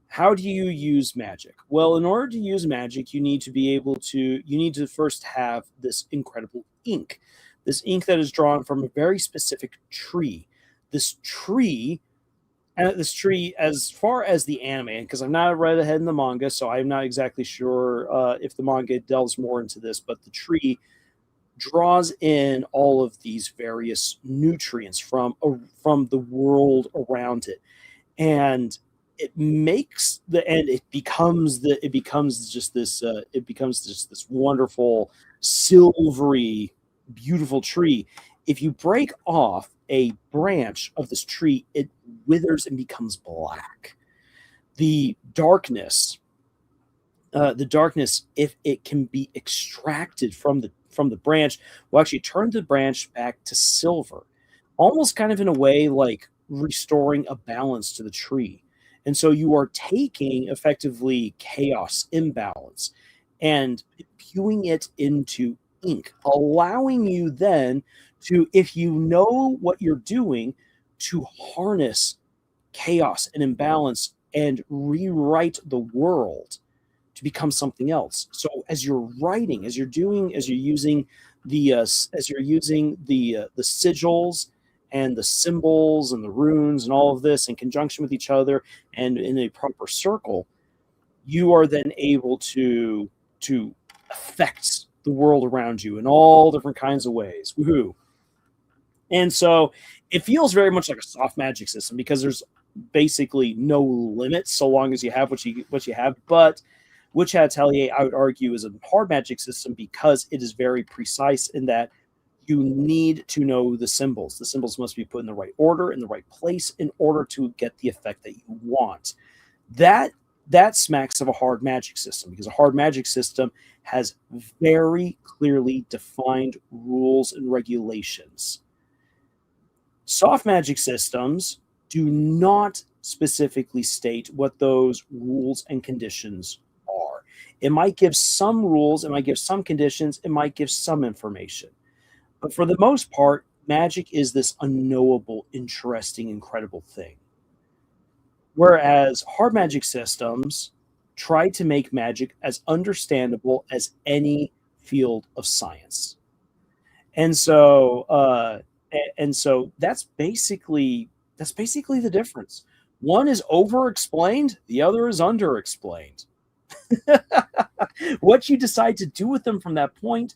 how do you use magic? Well, in order to use magic, you need to first have this incredible ink. This ink that is drawn from a very specific tree. This tree, as far as the anime, because I've not read ahead in the manga, so I'm not exactly sure if the manga delves more into this, but the tree draws in all of these various nutrients from the world around it, and it becomes just this wonderful silvery, beautiful tree. If you break off a branch of this tree, it withers and becomes black. The darkness, if it can be extracted from the branch, will actually turn the branch back to silver, almost kind of in a way like restoring a balance to the tree. And so you are taking effectively chaos, imbalance, and imbuing it into ink, allowing you then to, if you know what you're doing, to harness chaos and imbalance and rewrite the world to become something else. So as you're writing, as you're using as you're using the sigils and the symbols and the runes and all of this in conjunction with each other and in a proper circle, you are then able to affect the world around you in all different kinds of ways. Woohoo! And so it feels very much like a soft magic system because there's basically no limits so long as you have what you have. But Witch Atelier, I would argue, is a hard magic system because it is very precise in that you need to know the symbols. The symbols must be put in the right order, in the right place, in order to get the effect that you want. That smacks of a hard magic system because a hard magic system has very clearly defined rules and regulations. Soft magic systems do not specifically state what those rules and conditions are. It might give some rules, it might give some conditions, it might give some information. But for the most part, magic is this unknowable, interesting, incredible thing. Whereas hard magic systems try to make magic as understandable as any field of science. And so that's basically the difference. One is over explained, the other is under explained. What you decide to do with them from that point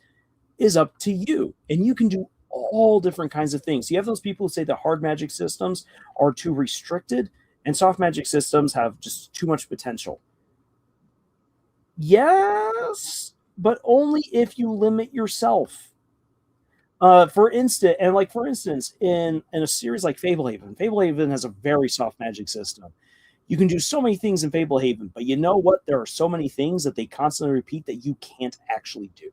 is up to you, and you can do all different kinds of things. You have those people who say that hard magic systems are too restricted and soft magic systems have just too much potential. Yes, but only if you limit yourself. For instance, in a series like Fablehaven has a very soft magic system. You can do so many things in Fablehaven, but you know what? There are so many things that they constantly repeat that you can't actually do.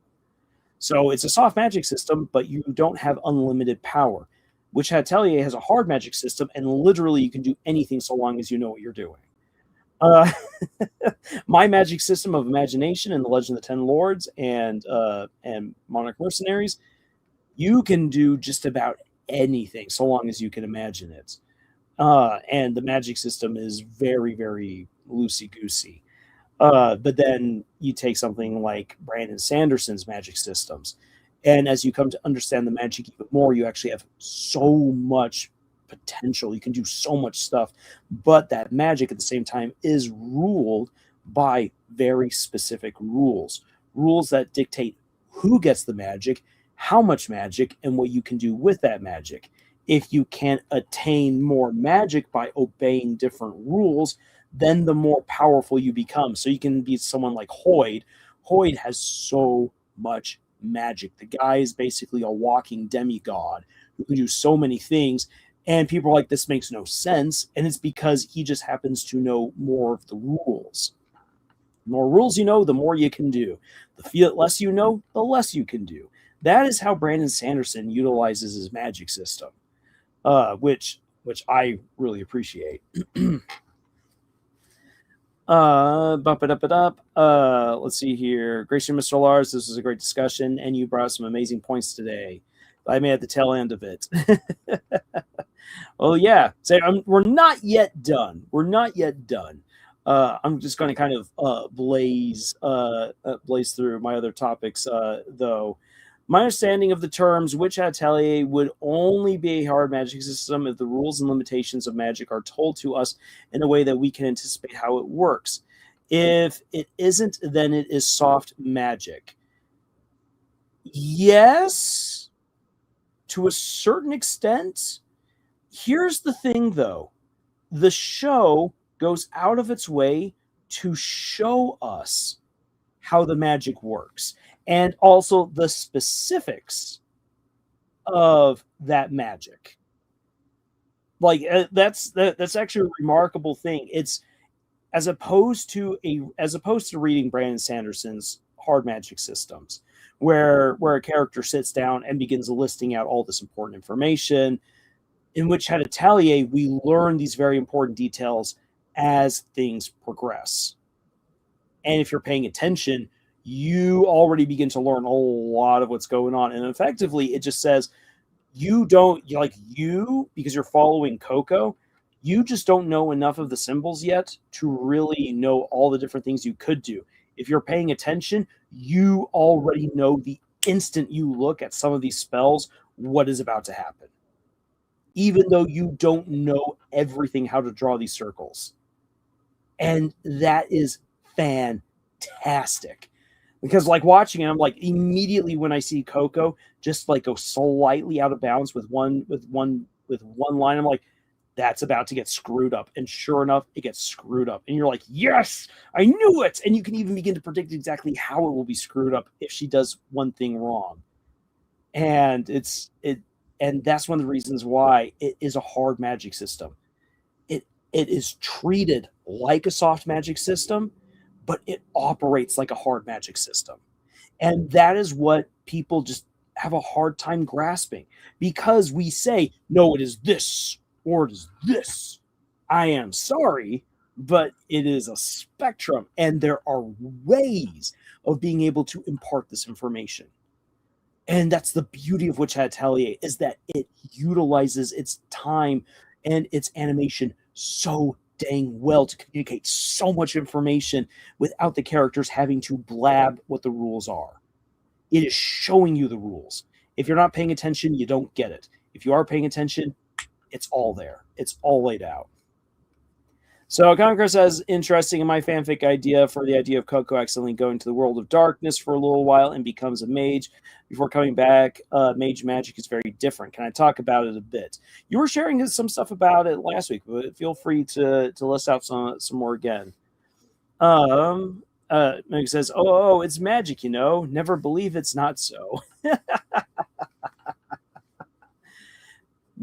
So it's a soft magic system, but you don't have unlimited power. Witch Atelier has a hard magic system, and literally you can do anything so long as you know what you're doing. My magic system of imagination in The Legend of the Ten Lords and Monarch Mercenaries, you can do just about anything so long as you can imagine it. And the magic system is very, very loosey-goosey. But then you take something like Brandon Sanderson's magic systems, and as you come to understand the magic even more, you actually have so much potential. You can do so much stuff, but that magic at the same time is ruled by very specific rules that dictate who gets the magic, how much magic, and what you can do with that magic. If you can attain more magic by obeying different rules, then the more powerful you become. So you can be someone like Hoyd. Hoyd has so much magic. The guy is basically a walking demigod who can do so many things. And people are like, this makes no sense. And it's because he just happens to know more of the rules. The more rules you know, the more you can do. The less you know, the less you can do. That is how Brandon Sanderson utilizes his magic system, which I really appreciate. Bump it up. Let's see here. Gracious Mr. Lars, this was a great discussion, and you brought some amazing points today. I made at the tail end of it. Oh yeah. So we're not yet done. I'm just going to kind of blaze through my other topics, though. My understanding of the terms Witch Atelier would only be a hard magic system if the rules and limitations of magic are told to us in a way that we can anticipate how it works. If it isn't, then it is soft magic. Yes, to a certain extent. Here's the thing, though. The show goes out of its way to show us how the magic works and also the specifics of that magic. Like that's actually a remarkable thing. It's as opposed to reading Brandon Sanderson's hard magic systems, where a character sits down and begins listing out all this important information. In Witch Atelier, we learn these very important details as things progress. And if you're paying attention, you already begin to learn a lot of what's going on. And effectively, it just says because you're following Coco, you just don't know enough of the symbols yet to really know all the different things you could do. If you're paying attention, you already know the instant you look at some of these spells, what is about to happen. Even though you don't know everything how to draw these circles. And that is fantastic. Because like watching it, I'm like immediately when I see Coco just like go slightly out of bounds with one line, I'm like, that's about to get screwed up. And sure enough, it gets screwed up. And you're like, yes, I knew it. And you can even begin to predict exactly how it will be screwed up if she does one thing wrong. And and that's one of the reasons why it is a hard magic system. It is treated like a soft magic system, but it operates like a hard magic system. And that is what people just have a hard time grasping, because we say, no, it is this or it is this. I am sorry, but it is a spectrum, and there are ways of being able to impart this information. And that's the beauty of Witch Hat Atelier, is that it utilizes its time and its animation so dang well to communicate so much information without the characters having to blab what the rules are. It is showing you the rules. If you're not paying attention, you don't get it. If you are paying attention, it's all there. It's all laid out. So Conquer says, interesting in my fanfic idea for the idea of Coco accidentally going to the world of darkness for a little while and becomes a mage before coming back. Mage magic is very different. Can I talk about it a bit? You were sharing some stuff about it last week, but feel free to list out some more again. Meg says, oh, it's magic, Never believe it's not so.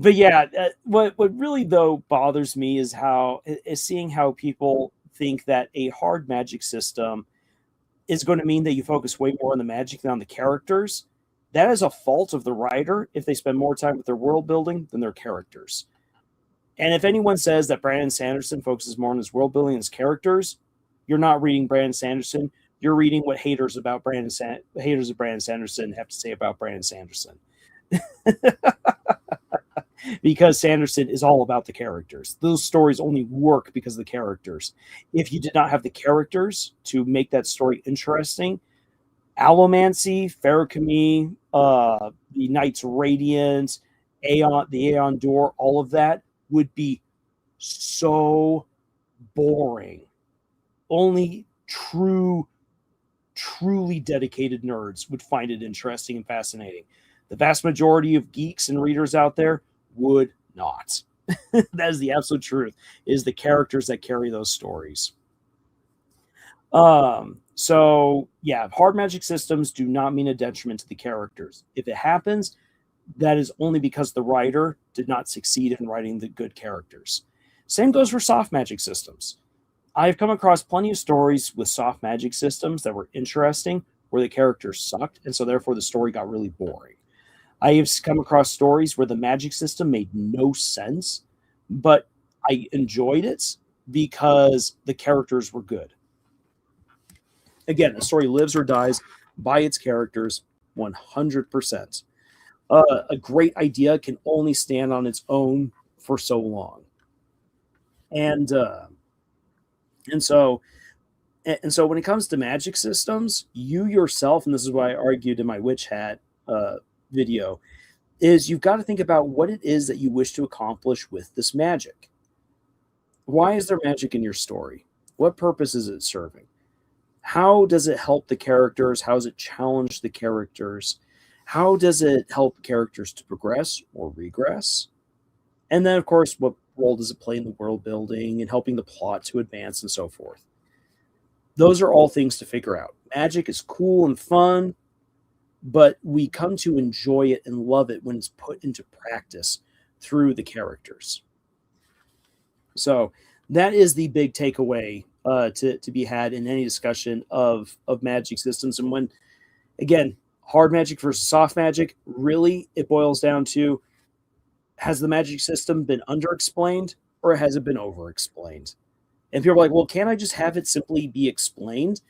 But yeah, what really though bothers me is seeing how people think that a hard magic system is going to mean that you focus way more on the magic than on the characters. That is a fault of the writer if they spend more time with their world building than their characters. And if anyone says that Brandon Sanderson focuses more on his world building than his characters, you're not reading Brandon Sanderson. You're reading what haters of Brandon Sanderson have to say about Brandon Sanderson. Because Sanderson is all about the characters. Those stories only work because of the characters. If you did not have the characters to make that story interesting, Allomancy, Farakami, the Knights Radiant, the Aeon Door, all of that would be so boring. Only truly dedicated nerds would find it interesting and fascinating. The vast majority of geeks and readers out there would not. That is the absolute truth. It is the characters that carry those stories. So yeah, hard magic systems do not mean a detriment to the characters. If it happens, that is only because the writer did not succeed in writing the good characters. Same goes for soft magic systems. I've come across plenty of stories with soft magic systems that were interesting, where the characters sucked, and so therefore the story got really boring. I have come across stories where the magic system made no sense, but I enjoyed it because the characters were good. Again, the story lives or dies by its characters 100%. A great idea can only stand on its own for so long. And so when it comes to magic systems, you yourself, and this is why I argued in my Witch Hat video, is you've got to think about what it is that you wish to accomplish with this magic. Why is there magic in your story? What purpose is it serving? How does it help the characters? How does it challenge the characters? How does it help characters to progress or regress? And then, of course, what role does it play in the world building and helping the plot to advance and so forth? Those are all things to figure out. Magic is cool and fun, but we come to enjoy it and love it when it's put into practice through the characters. So that is the big takeaway to be had in any discussion of magic systems. And when, again, hard magic versus soft magic, really it boils down to, has the magic system been underexplained or has it been overexplained? And people are like, well, can't I just have it simply be explained?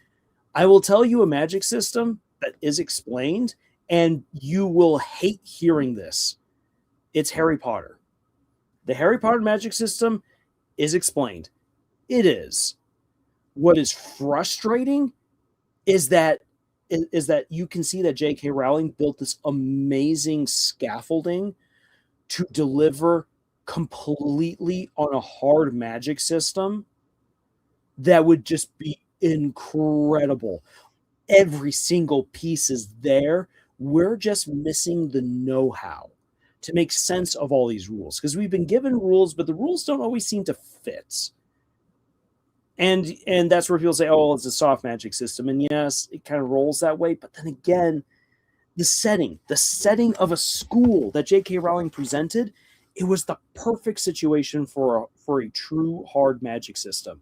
I will tell you a magic system that is explained, and you will hate hearing this. It's Harry Potter. The Harry Potter magic system is explained. It is. What is frustrating is that is that you can see that J.K. Rowling built this amazing scaffolding to deliver completely on a hard magic system that would just be incredible. Every single piece is there. We're just missing the know-how to make sense of all these rules, because we've been given rules, but the rules don't always seem to fit. And that's where people say, oh, well, it's a soft magic system. And yes, it kind of rolls that way. But then again, the setting of a school that J.K. Rowling presented, it was the perfect situation for a true hard magic system.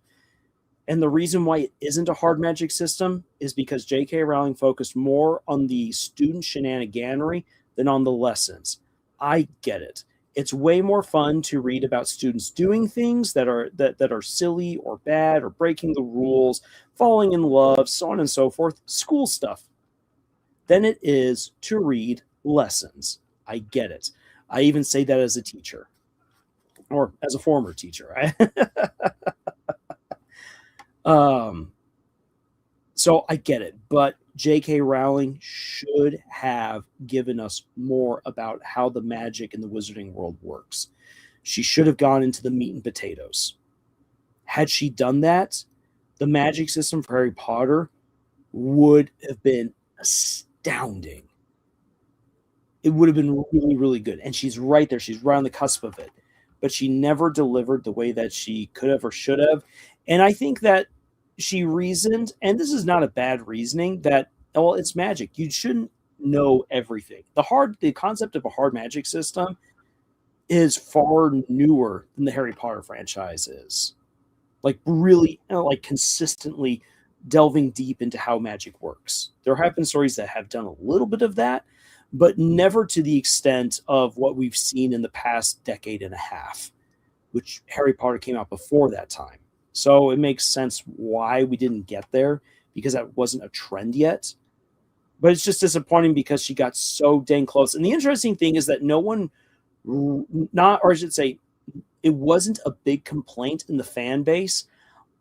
And the reason why it isn't a hard magic system is because J.K. Rowling focused more on the student shenaniganery than on the lessons. I get it. It's way more fun to read about students doing things that are silly or bad or breaking the rules, falling in love, so on and so forth, school stuff, than it is to read lessons. I get it. I even say that as a teacher, or as a former teacher. So I get it, but J.K. Rowling should have given us more about how the magic in the wizarding world works. She should have gone into the meat and potatoes. Had she done that, the magic system for Harry Potter would have been astounding. It would have been really, really good. And she's right there. She's right on the cusp of it. But she never delivered the way that she could have or should have. And I think that she reasoned, and this is not a bad reasoning, that, well, it's magic. You shouldn't know everything. The concept of a hard magic system is far newer than the Harry Potter franchise is. Like, really, like, consistently delving deep into how magic works. There have been stories that have done a little bit of that, but never to the extent of what we've seen in the past decade and a half, which Harry Potter came out before that time. So it makes sense why we didn't get there, because that wasn't a trend yet. But it's just disappointing because she got so dang close. And the interesting thing is that it wasn't a big complaint in the fan base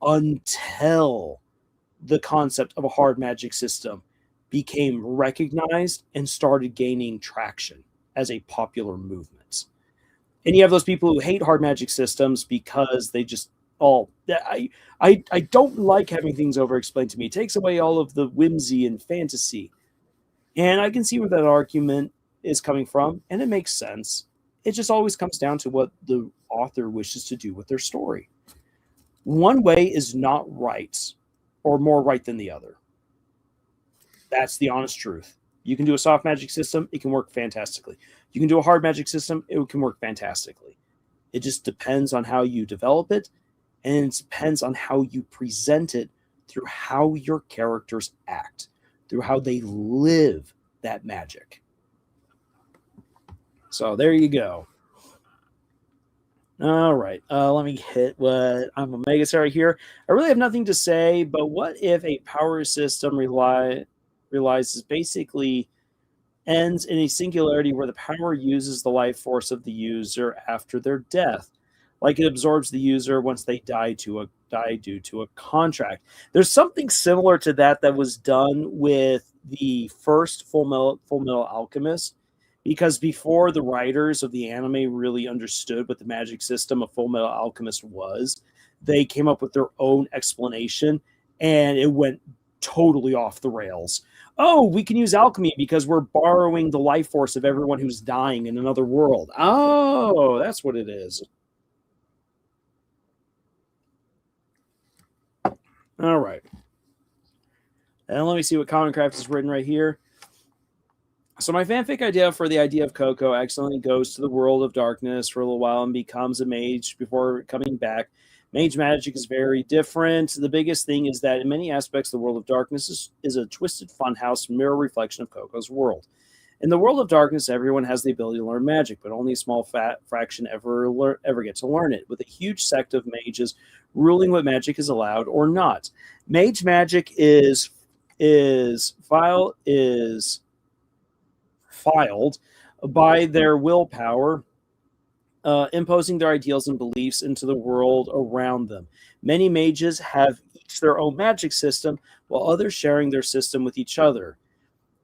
until the concept of a hard magic system became recognized and started gaining traction as a popular movement. And you have those people who hate hard magic systems because they just, I don't like having things over-explained to me. It takes away all of the whimsy and fantasy. And I can see where that argument is coming from, and it makes sense. It just always comes down to what the author wishes to do with their story. One way is not right, or more right than the other. That's the honest truth. You can do a soft magic system, it can work fantastically. You can do a hard magic system, it can work fantastically. It just depends on how you develop it, and it depends on how you present it through how your characters act, through how they live that magic. So there you go. All right, let me hit what I'm a mega sorry here. I really have nothing to say, but what if a power system realizes basically ends in a singularity where the power uses the life force of the user after their death? Like it absorbs the user once they die due to a contract. There's something similar to that was done with the first Full Metal Alchemist, because before the writers of the anime really understood what the magic system of Full Metal Alchemist was, they came up with their own explanation, and it went totally off the rails. Oh, we can use alchemy because we're borrowing the life force of everyone who's dying in another world. Oh, that's what it is. All right. And let me see what Common Craft is written right here. So my fanfic idea for the idea of Coco accidentally goes to the world of darkness for a little while and becomes a mage before coming back. Mage magic is very different. The biggest thing is that in many aspects, the world of darkness is a twisted funhouse mirror reflection of Coco's world. In the world of darkness, everyone has the ability to learn magic, but only a small fraction ever get to learn it, with a huge sect of mages ruling what magic is allowed or not. Mage magic is filed by their willpower, imposing their ideals and beliefs into the world around them. Many mages have each their own magic system, while others sharing their system with each other.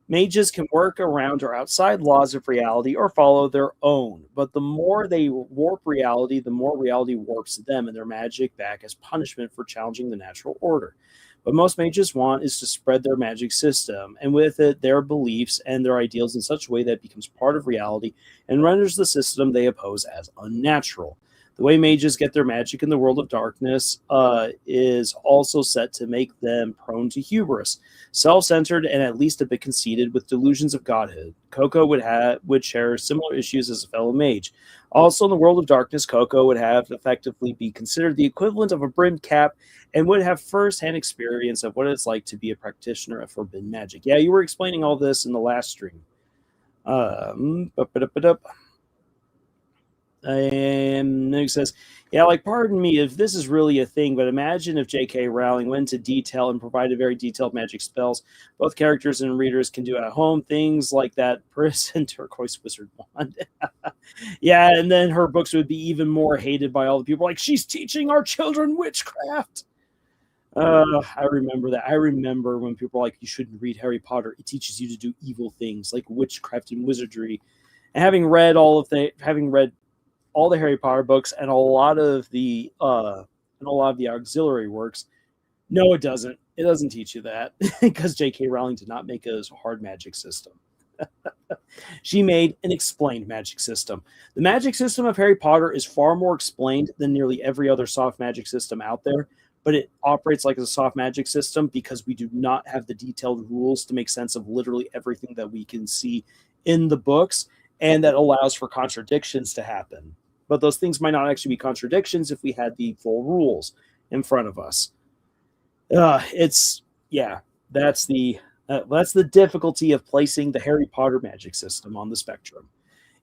Mages can work around or outside laws of reality or follow their own, but the more they warp reality, the more reality warps them and their magic back as punishment for challenging the natural order. What most mages want is to spread their magic system, and with it, their beliefs and their ideals in such a way that it becomes part of reality and renders the system they oppose as unnatural. The way mages get their magic in the world of darkness is also set to make them prone to hubris, self-centered, and at least a bit conceited with delusions of godhood. Coco would share similar issues as a fellow mage. Also, in the world of darkness, Coco would have effectively be considered the equivalent of a brimmed cap and would have first-hand experience of what it's like to be a practitioner of forbidden magic. Yeah, you were explaining all this in the last stream. And Nick says, yeah, like, pardon me if this is really a thing, but imagine if J.K. Rowling went into detail and provided very detailed magic spells both characters and readers can do at home, things like that prison turquoise wizard wand. Yeah, and then her books would be even more hated by all the people, like, she's teaching our children witchcraft. I remember that. I remember when people were like, you shouldn't read Harry Potter. It teaches you to do evil things like witchcraft and wizardry. And having read all the Harry Potter books and a lot of the auxiliary works, no, it doesn't. It doesn't teach you that because J.K. Rowling did not make a hard magic system. She made an explained magic system. The magic system of Harry Potter is far more explained than nearly every other soft magic system out there, but it operates like a soft magic system because we do not have the detailed rules to make sense of literally everything that we can see in the books, and that allows for contradictions to happen. But those things might not actually be contradictions if we had the full rules in front of us. That's the difficulty of placing the Harry Potter magic system on the spectrum.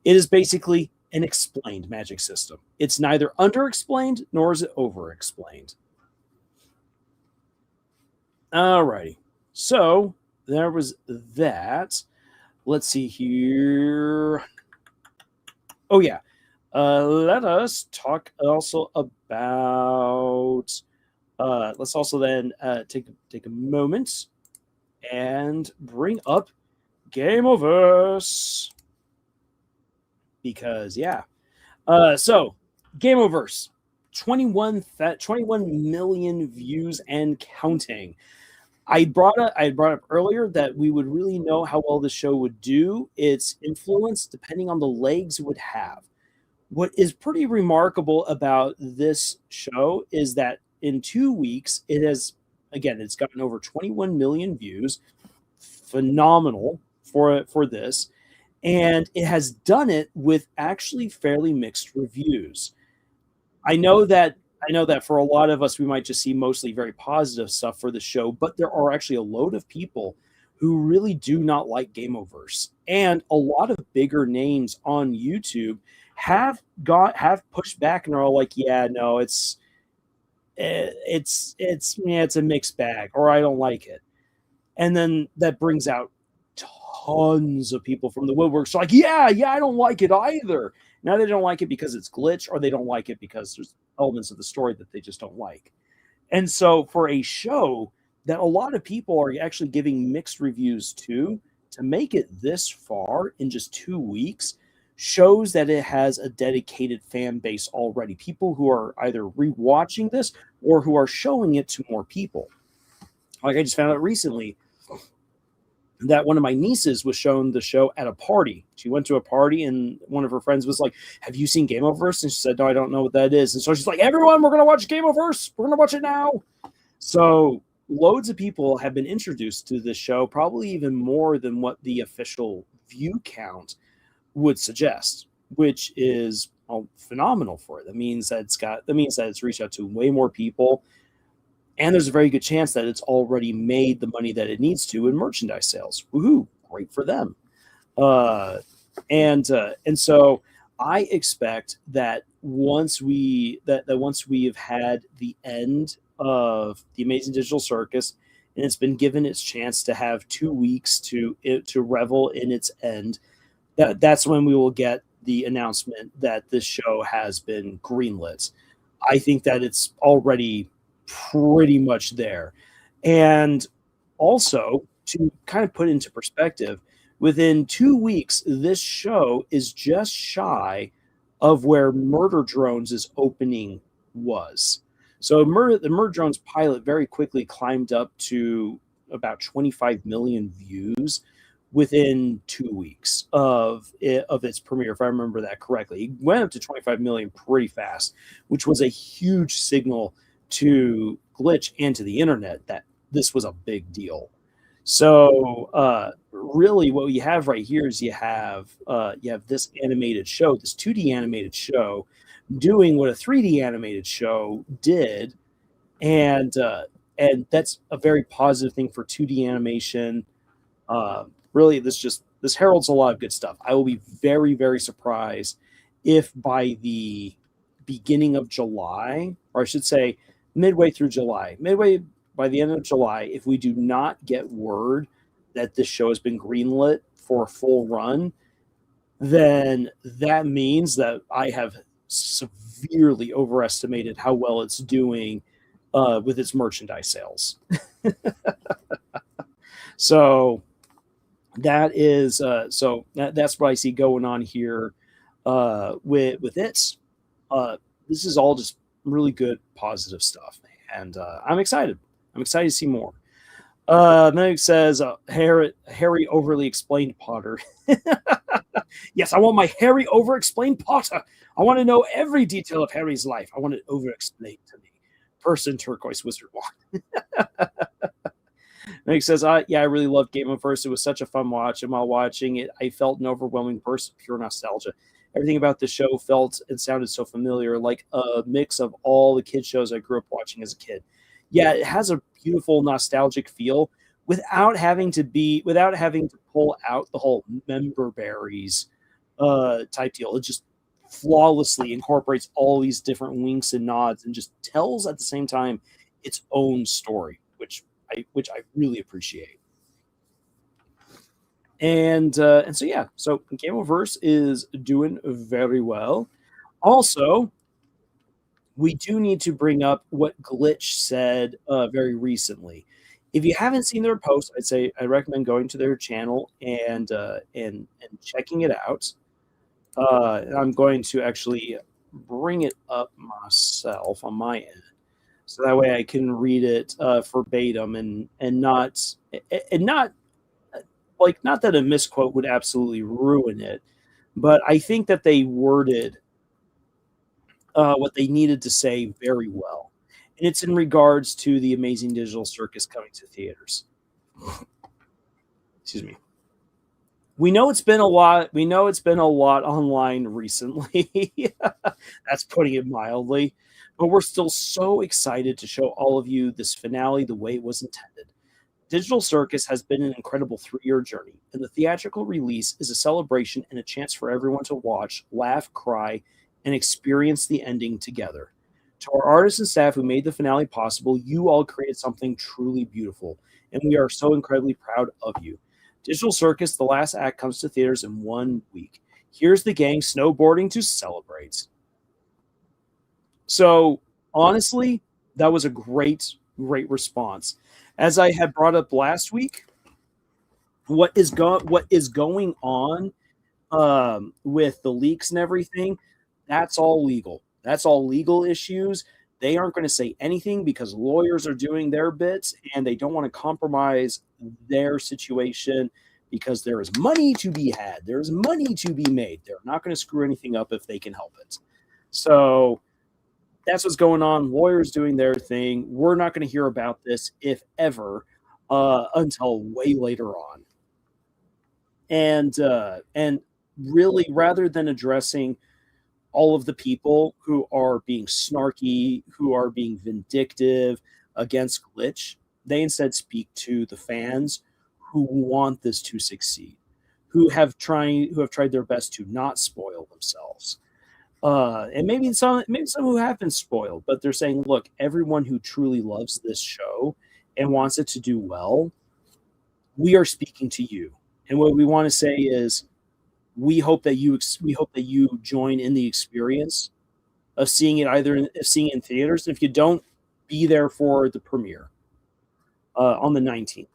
It is basically an explained magic system. It's neither under-explained nor is it over-explained. Alrighty. So there was that. Let's see here. Oh, yeah. Let us talk also about. Let's also then take a moment and bring up Gameoverse. Because, yeah. So, Gameoverse. 21 million views and counting. I brought up earlier that we would really know how well the show would do, its influence, depending on the legs it would have. What is pretty remarkable about this show is that in 2 weeks, it's gotten over 21 million views. Phenomenal for this. And it has done it with actually fairly mixed reviews. I know that for a lot of us, we might just see mostly very positive stuff for the show, but there are actually a load of people who really do not like Gameoverse. And a lot of bigger names on YouTube have pushed back and are all like, yeah, no, it's a mixed bag, or I don't like it. And then that brings out tons of people from the woodworks like, yeah, I don't like it either. Now they don't like it because it's glitch, or they don't like it because there's elements of the story that they just don't like. And so for a show that a lot of people are actually giving mixed reviews to make it this far in just 2 weeks shows that it has a dedicated fan base already. People who are either rewatching this or who are showing it to more people. Like I just found out recently that one of my nieces was shown the show at a party. She went to a party and one of her friends was like, have you seen Gameoverse? And she said, no, I don't know what that is. And so she's like, everyone, we're going to watch Gameoverse. We're going to watch it now. So loads of people have been introduced to this show, probably even more than what the official view count would suggest, which is phenomenal for it. That means that it's reached out to way more people. And there's a very good chance that it's already made the money that it needs to in merchandise sales. Woohoo! Great for them. And so I expect that once we have had the end of the Amazing Digital Circus, and it's been given its chance to have 2 weeks to revel in its end, that's when we will get the announcement that this show has been greenlit. I think that it's already pretty much there. And also, to kind of put into perspective, within 2 weeks, this show is just shy of where Murder Drones' opening was. So the Murder Drones pilot very quickly climbed up to about 25 million views within 2 weeks of its premiere, if I remember that correctly. It went up to 25 million pretty fast, which was a huge signal to Glitch and to the internet that this was a big deal. So really, what you have right here is you have this animated show, this 2D animated show, doing what a 3D animated show did, and that's a very positive thing for 2D animation. Really, this heralds a lot of good stuff. I will be very, very surprised if by the beginning of July, or I should say midway through July, midway by the end of July, if we do not get word that this show has been greenlit for a full run, then that means that I have severely overestimated how well it's doing with its merchandise sales. So that is that's what I see going on here with it. This is all just really good, positive stuff, and I'm excited. I'm excited to see more. Then it says Harry overly explained Potter. Yes, I want my Harry over-explained Potter. I want to know every detail of Harry's life. I want it over-explained to me. Person Turquoise Wizard Walk. And he says, yeah, I really loved Gameoverse. It was such a fun watch. And while watching it, I felt an overwhelming burst of pure nostalgia. Everything about the show felt and sounded so familiar, like a mix of all the kid shows I grew up watching as a kid. Yeah, it has a beautiful nostalgic feel without having to pull out the whole member berries type deal. It just flawlessly incorporates all these different winks and nods and just tells at the same time its own story, which I really appreciate. And so Gameoverse is doing very well. Also, we do need to bring up what Glitch said very recently. If you haven't seen their post, I recommend going to their channel and checking it out. I'm going to actually bring it up myself on my end, so that way I can read it verbatim and not not that a misquote would absolutely ruin it, but I think that they worded what they needed to say very well. And it's in regards to the Amazing Digital Circus coming to theaters. Excuse me. We know it's been a lot. We know it's been a lot online recently. That's putting it mildly. But we're still so excited to show all of you this finale the way it was intended. Digital Circus has been an incredible 3-year journey, and the theatrical release is a celebration and a chance for everyone to watch, laugh, cry, and experience the ending together. To our artists and staff who made the finale possible, you all created something truly beautiful, and we are so incredibly proud of you. Digital Circus, the last act, comes to theaters in 1 week. Here's the gang snowboarding to celebrate. So, honestly, that was a great response. As I had brought up last week, what is going on with the leaks and everything, that's all legal. That's all legal issues. They aren't going to say anything because lawyers are doing their bits and they don't want to compromise their situation because there is money to be had. There's money to be made. They're not going to screw anything up if they can help it. So that's what's going on. Lawyers doing their thing. We're not going to hear about this, if ever, until way later on. And really, rather than addressing all of the people who are being snarky, who are being vindictive against Glitch, they instead speak to the fans who want this to succeed, who have tried their best to not spoil themselves. And maybe some who have been spoiled, but they're saying, look, everyone who truly loves this show and wants it to do well, we are speaking to you. And what we want to say is, we hope that you join in the experience of seeing it in theaters. And if you don't, be there for the premiere on the 19th.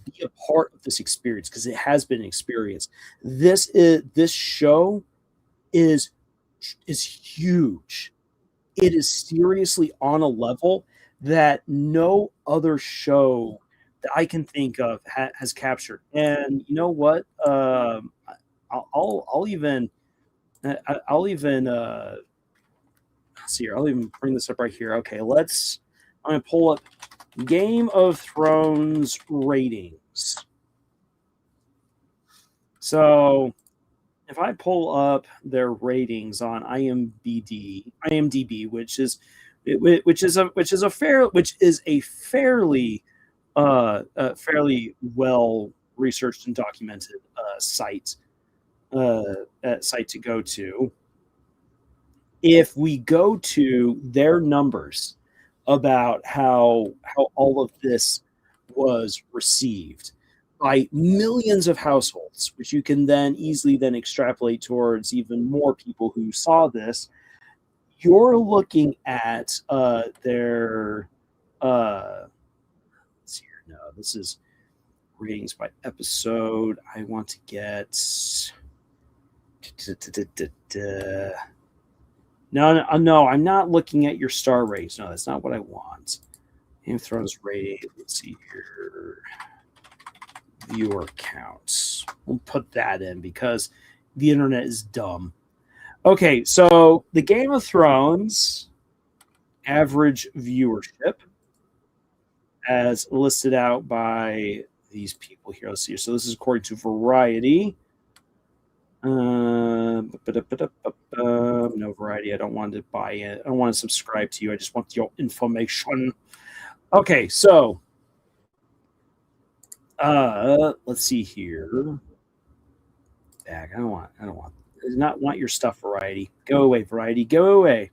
Be a part of this experience because it has been an experience. This show is huge. It is seriously on a level that no other show that I can think of has captured. And you know what? I'll even see here. I'll even bring this up right here. Okay, I'm gonna pull up Game of Thrones ratings. So if I pull up their ratings on IMDb, which is a fairly well researched and documented site to go to. If we go to their numbers about how all of this was received by millions of households, which you can then easily then extrapolate towards even more people who saw this, you're looking at their let's see here. No, this is ratings by episode. I want to get no, I'm not looking at your star ratings. No, that's not what I want. Game of Thrones rating. Let's see here. Viewer counts. We'll put that in because the internet is dumb. Okay, so the Game of Thrones average viewership as listed out by these people here. Let's see. So this is according to Variety. No Variety. I don't want to buy it. I don't want to subscribe to you. I just want your information. Okay, so let's see here. Back. I do not want your stuff, Variety. Go away, Variety. Go away.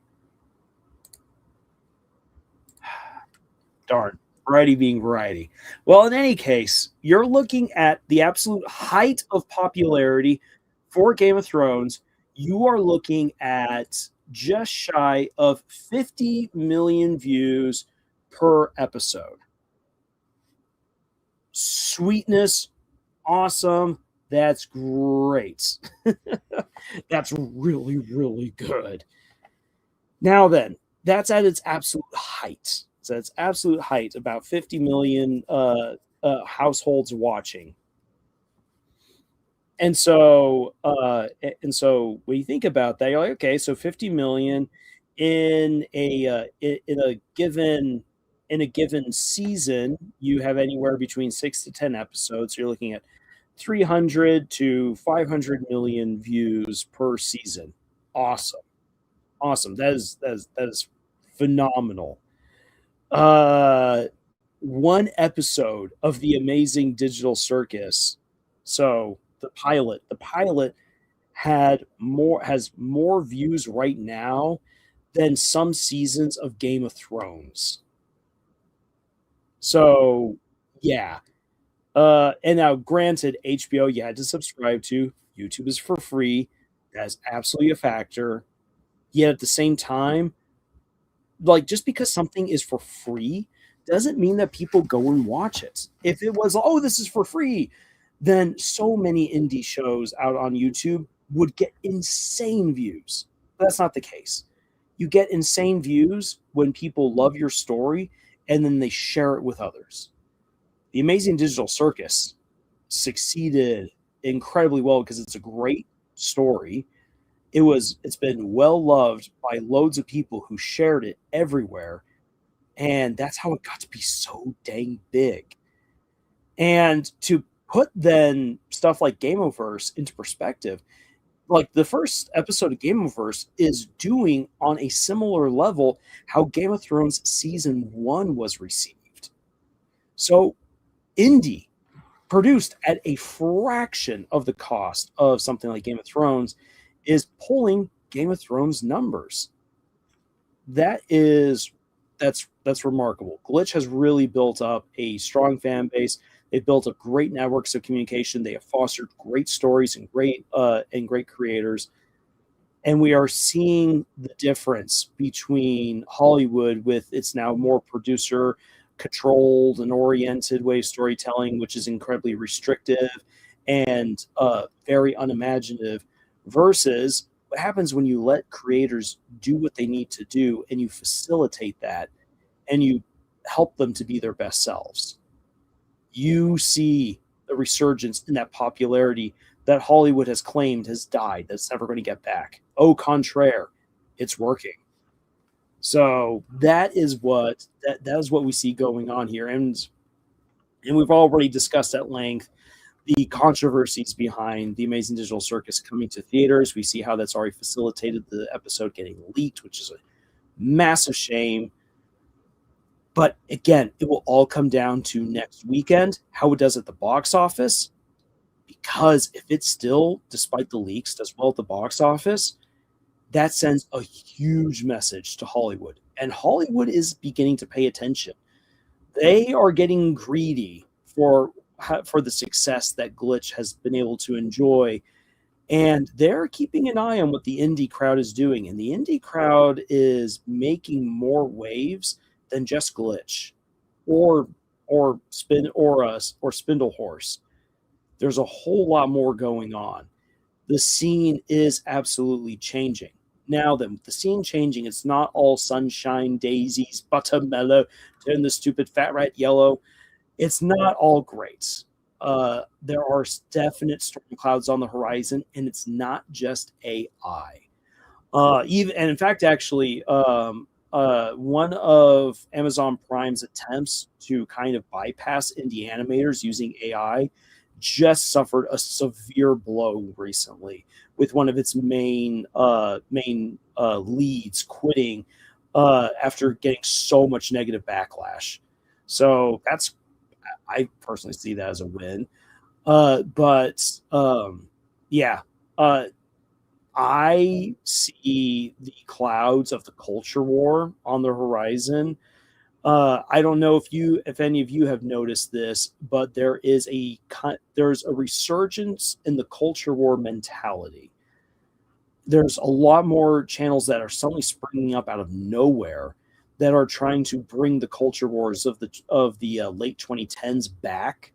Darn. Variety being Variety. Well, in any case, you're looking at the absolute height of popularity for Game of Thrones. You are looking at just shy of 50 million views per episode. Sweetness, awesome. That's great. That's really, really good. Now then, that's at its absolute height. So it's absolute height, about 50 million households watching. And so when you think about that, you're like, okay, so 50 million in a given season, you have anywhere between 6 to 10 episodes. So you're looking at 300 to 500 million views per season. Awesome. That is phenomenal. One episode of the Amazing Digital Circus. So the pilot has more views right now than some seasons of Game of Thrones. So yeah. And now granted, HBO you had to subscribe to. YouTube is for free. That's absolutely a factor. Yet at the same time, like, just because something is for free doesn't mean that people go and watch it. If it was, oh, this is for free, then so many indie shows out on YouTube would get insane views. But that's not the case. You get insane views when people love your story and then they share it with others. The Amazing Digital Circus succeeded incredibly well because it's a great story. It's been well loved by loads of people who shared it everywhere. And that's how it got to be so dang big. And to put then stuff like Gameoverse into perspective, like the first episode of Gameoverse is doing on a similar level how Game of Thrones season 1 was received. So indie produced at a fraction of the cost of something like Game of Thrones is pulling Game of Thrones numbers. That's remarkable. Glitch has really built up a strong fan base. They've built up great networks of communication. They have fostered great stories and great creators. And we are seeing the difference between Hollywood with its now more producer controlled and oriented way of storytelling, which is incredibly restrictive and very unimaginative, versus what happens when you let creators do what they need to do and you facilitate that and you help them to be their best selves. You see the resurgence in that popularity that Hollywood has claimed has died, that's never going to get back. Au contraire, it's working. So that is what we see going on here, and we've already discussed at length the controversies behind the Amazing Digital Circus coming to theaters. We see how that's already facilitated the episode getting leaked, which is a massive shame. But again, it will all come down to next weekend, how it does at the box office. Because if it still, despite the leaks, does well at the box office, that sends a huge message to Hollywood. And Hollywood is beginning to pay attention. They are getting greedy for the success that Glitch has been able to enjoy. And they're keeping an eye on what the indie crowd is doing. And the indie crowd is making more waves than just Glitch or Spindle Horse. There's a whole lot more going on. The scene is absolutely changing. Now then, with the scene changing, it's not all sunshine, daisies, buttermellow, turn the stupid fat rat yellow. It's not all great. There are definite storm clouds on the horizon, and it's not just AI. Even and in fact, actually, one of Amazon Prime's attempts to kind of bypass indie animators using AI just suffered a severe blow recently with one of its main leads quitting after getting so much negative backlash. So I personally see that as a win. Yeah, I see the clouds of the culture war on the horizon. I don't know if any of you have noticed this, but there's a resurgence in the culture war mentality. There's a lot more channels that are suddenly springing up out of nowhere that are trying to bring the culture wars of the late 2010s back.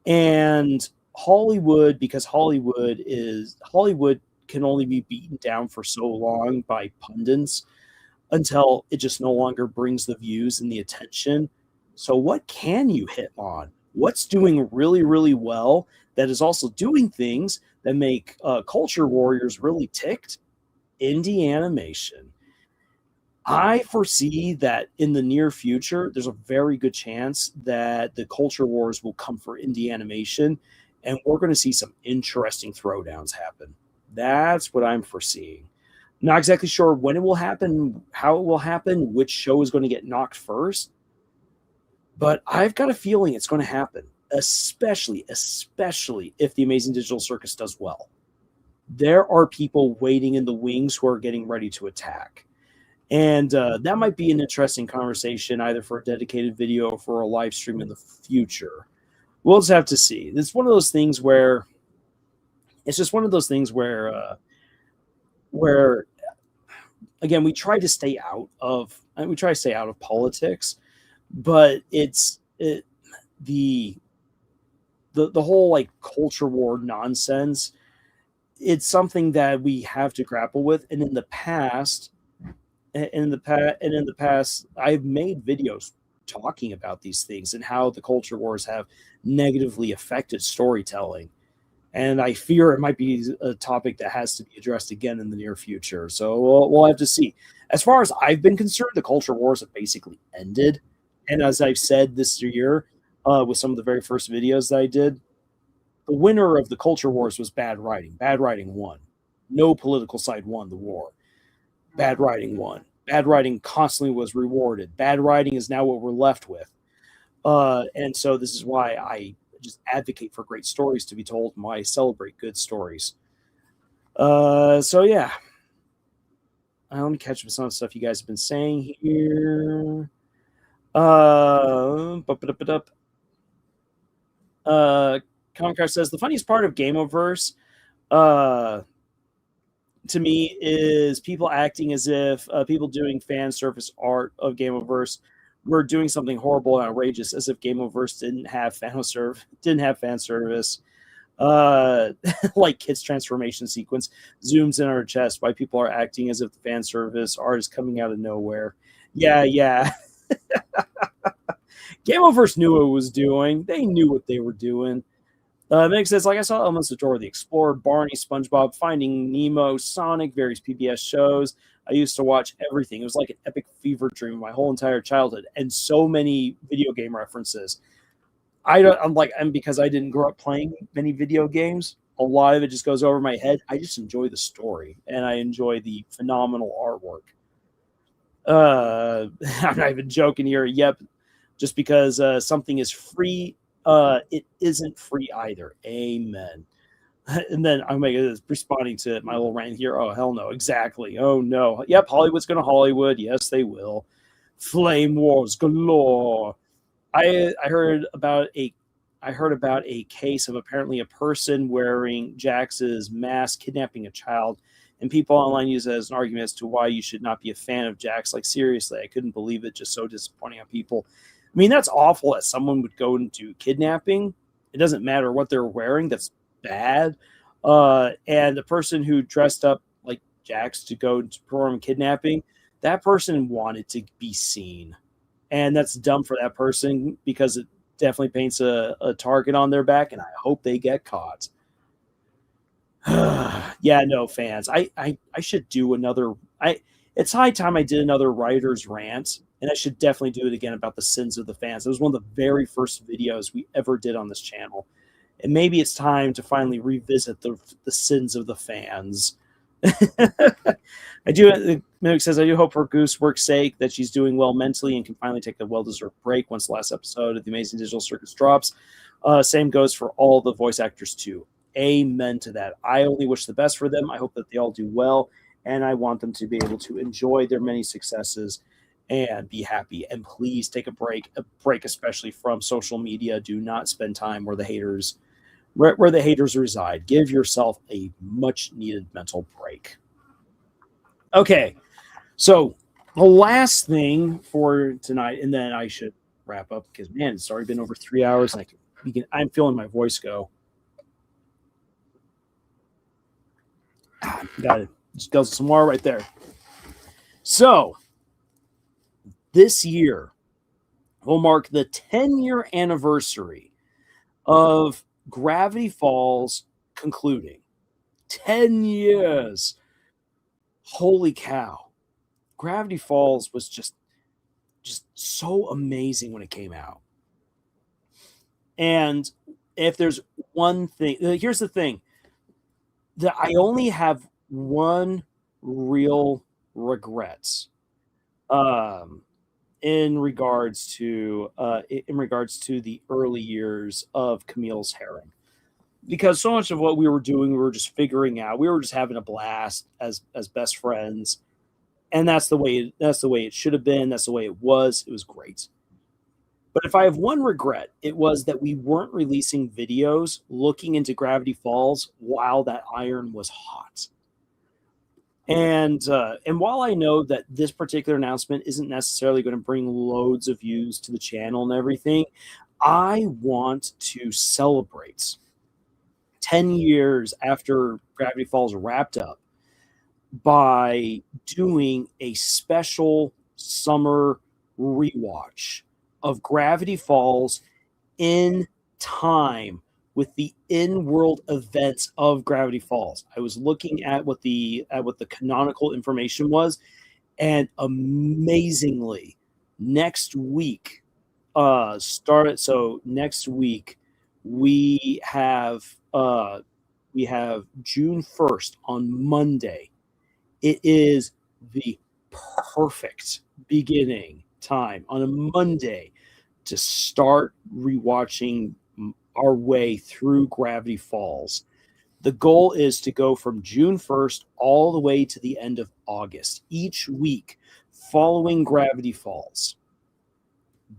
And Hollywood, because Hollywood can only be beaten down for so long by pundits until it just no longer brings the views and the attention. So what can you hit on? What's doing really, really well that is also doing things that make culture warriors really ticked? Indie animation. I foresee that in the near future, there's a very good chance that the culture wars will come for indie animation, and we're going to see some interesting throwdowns happen. That's what I'm foreseeing. Not exactly sure when it will happen, how it will happen, which show is going to get knocked first, but I've got a feeling it's going to happen, especially if the Amazing Digital Circus does well. There are people waiting in the wings who are getting ready to attack. And that might be an interesting conversation either for a dedicated video or for a live stream in the future. We'll just have to see. It's one of those things where where again we try to stay out of politics, but the whole like culture war nonsense. It's something that we have to grapple with, and in the past, I've made videos talking about these things and how the culture wars have negatively affected storytelling. And I fear it might be a topic that has to be addressed again in the near future. So we'll have to see. As far as I've been concerned, the culture wars have basically ended. And as I've said this year, with some of the very first videos that I did, the winner of the culture wars was bad writing. Bad writing won. No political side won the war. Bad writing won. Bad writing constantly was rewarded. Bad writing is now what we're left with. And so this is why I just advocate for great stories to be told and why I celebrate good stories. So yeah. Let me catch up with some of the stuff you guys have been saying here. Comcar says the funniest part of Gameoverse to me is people acting as if people doing fan service art of Gameoverse were doing something horrible and outrageous, as if Gameoverse didn't have fan service. Like Kit's transformation sequence zooms in on her chest. Why people are acting as if the fan service art is coming out of nowhere. Yeah. Gameoverse knew what it was doing. They knew what they were doing. Meg says, like I saw elements of Dora the Explorer, Barney, SpongeBob, Finding Nemo, Sonic, various PBS shows. I used to watch everything. It was like an epic fever dream my whole entire childhood, and so many video game references. I'm because I didn't grow up playing many video games. A lot of it just goes over my head. I just enjoy the story, and I enjoy the phenomenal artwork. I'm not even joking here. Yep, just because something is free, it isn't free either. Amen. And then I'm responding to my little rant here. Oh, hell no. Exactly. Oh, no. Yep, Hollywood's going to Hollywood. Yes, they will. Flame wars galore. I heard about a case of apparently a person wearing Jax's mask kidnapping a child, and people online use it as an argument as to why you should not be a fan of Jax. Like, seriously, I couldn't believe it. Just so disappointing on people. I mean, that's awful that someone would go into kidnapping. It doesn't matter what they're wearing. That's bad. And the person who dressed up like Jax to go to perform kidnapping, that person wanted to be seen. And that's dumb for that person because it definitely paints a target on their back, and I hope they get caught. Yeah, no, fans. I should do another. It's high time I did another writer's rant, and I should definitely do it again about the sins of the fans. It was one of the very first videos we ever did on this channel. And maybe it's time to finally revisit the sins of the fans. I do. Mimic says, I do hope for Goosework's sake that she's doing well mentally and can finally take a well-deserved break once the last episode of the Amazing Digital Circus drops. Same goes for all the voice actors too. Amen to that. I only wish the best for them. I hope that they all do well, and I want them to be able to enjoy their many successes and be happy. And please take a break especially from social media. Do not spend time where the haters reside. Give yourself a much needed mental break. Okay, so the last thing for tonight, and then I should wrap up because man, it's already been over 3 hours, and I'm feeling my voice go. Got it. Just go some more right there. So this year will mark the 10-year anniversary of Gravity Falls concluding. 10 years. Holy cow. Gravity Falls was just so amazing when it came out. And if there's one thing, here's the thing, that I only have one real regret in regards to the early years of Camille's Harem, because so much of what we were doing, we were just figuring out. We were just having a blast as best friends, and that's the way it should have been. That's the way it was. It was great. But if I have one regret, it was that we weren't releasing videos looking into Gravity Falls while that iron was hot. And while I know that this particular announcement isn't necessarily going to bring loads of views to the channel and everything, I want to celebrate 10 years after Gravity Falls wrapped up by doing a special summer rewatch of Gravity Falls in time with the in-world events of Gravity Falls. I was looking at what the canonical information was, and amazingly, next week next week we have June 1st on Monday. It is the perfect beginning time on a Monday to start rewatching our way through Gravity Falls. The goal is to go from June 1st all the way to the end of August, each week following Gravity Falls.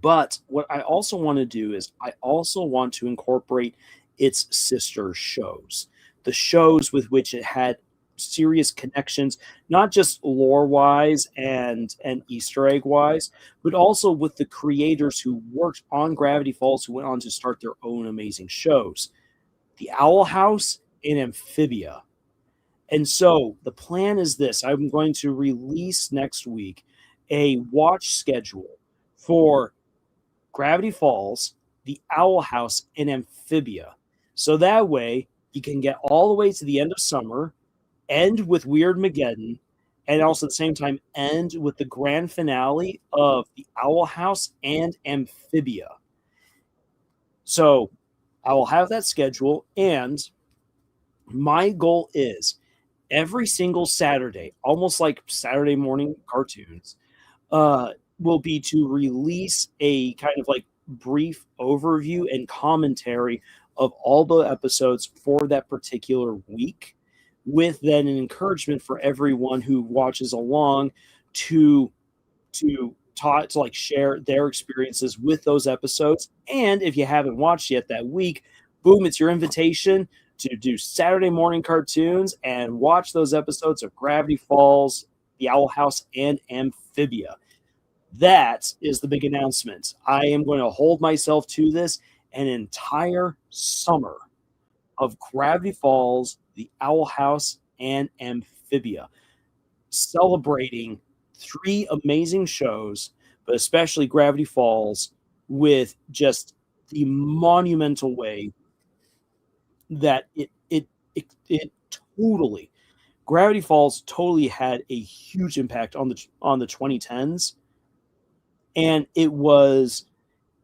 But what I also want to do is I also want to incorporate its sister shows, the shows with which it had serious connections, not just lore wise and Easter egg wise, but also with the creators who worked on Gravity Falls who went on to start their own amazing shows, The Owl House and Amphibia. And so the plan is this: I'm going to release next week a watch schedule for Gravity Falls, The Owl House, and Amphibia. So that way you can get all the way to the end of summer, end with Weird Mageddon, and also at the same time end with the grand finale of The Owl House and Amphibia. So I will have that schedule, and my goal is every single Saturday, almost like Saturday morning cartoons, will be to release a kind of like brief overview and commentary of all the episodes for that particular week, with then an encouragement for everyone who watches along to to like share their experiences with those episodes. And if you haven't watched yet that week, boom, it's your invitation to do Saturday morning cartoons and watch those episodes of Gravity Falls, The Owl House, and Amphibia. That is the big announcement. I am going to hold myself to this an entire summer of Gravity Falls, The Owl House, and Amphibia, celebrating three amazing shows, but especially Gravity Falls, with just the monumental way that it totally Gravity Falls totally had a huge impact on the 2010s, and it was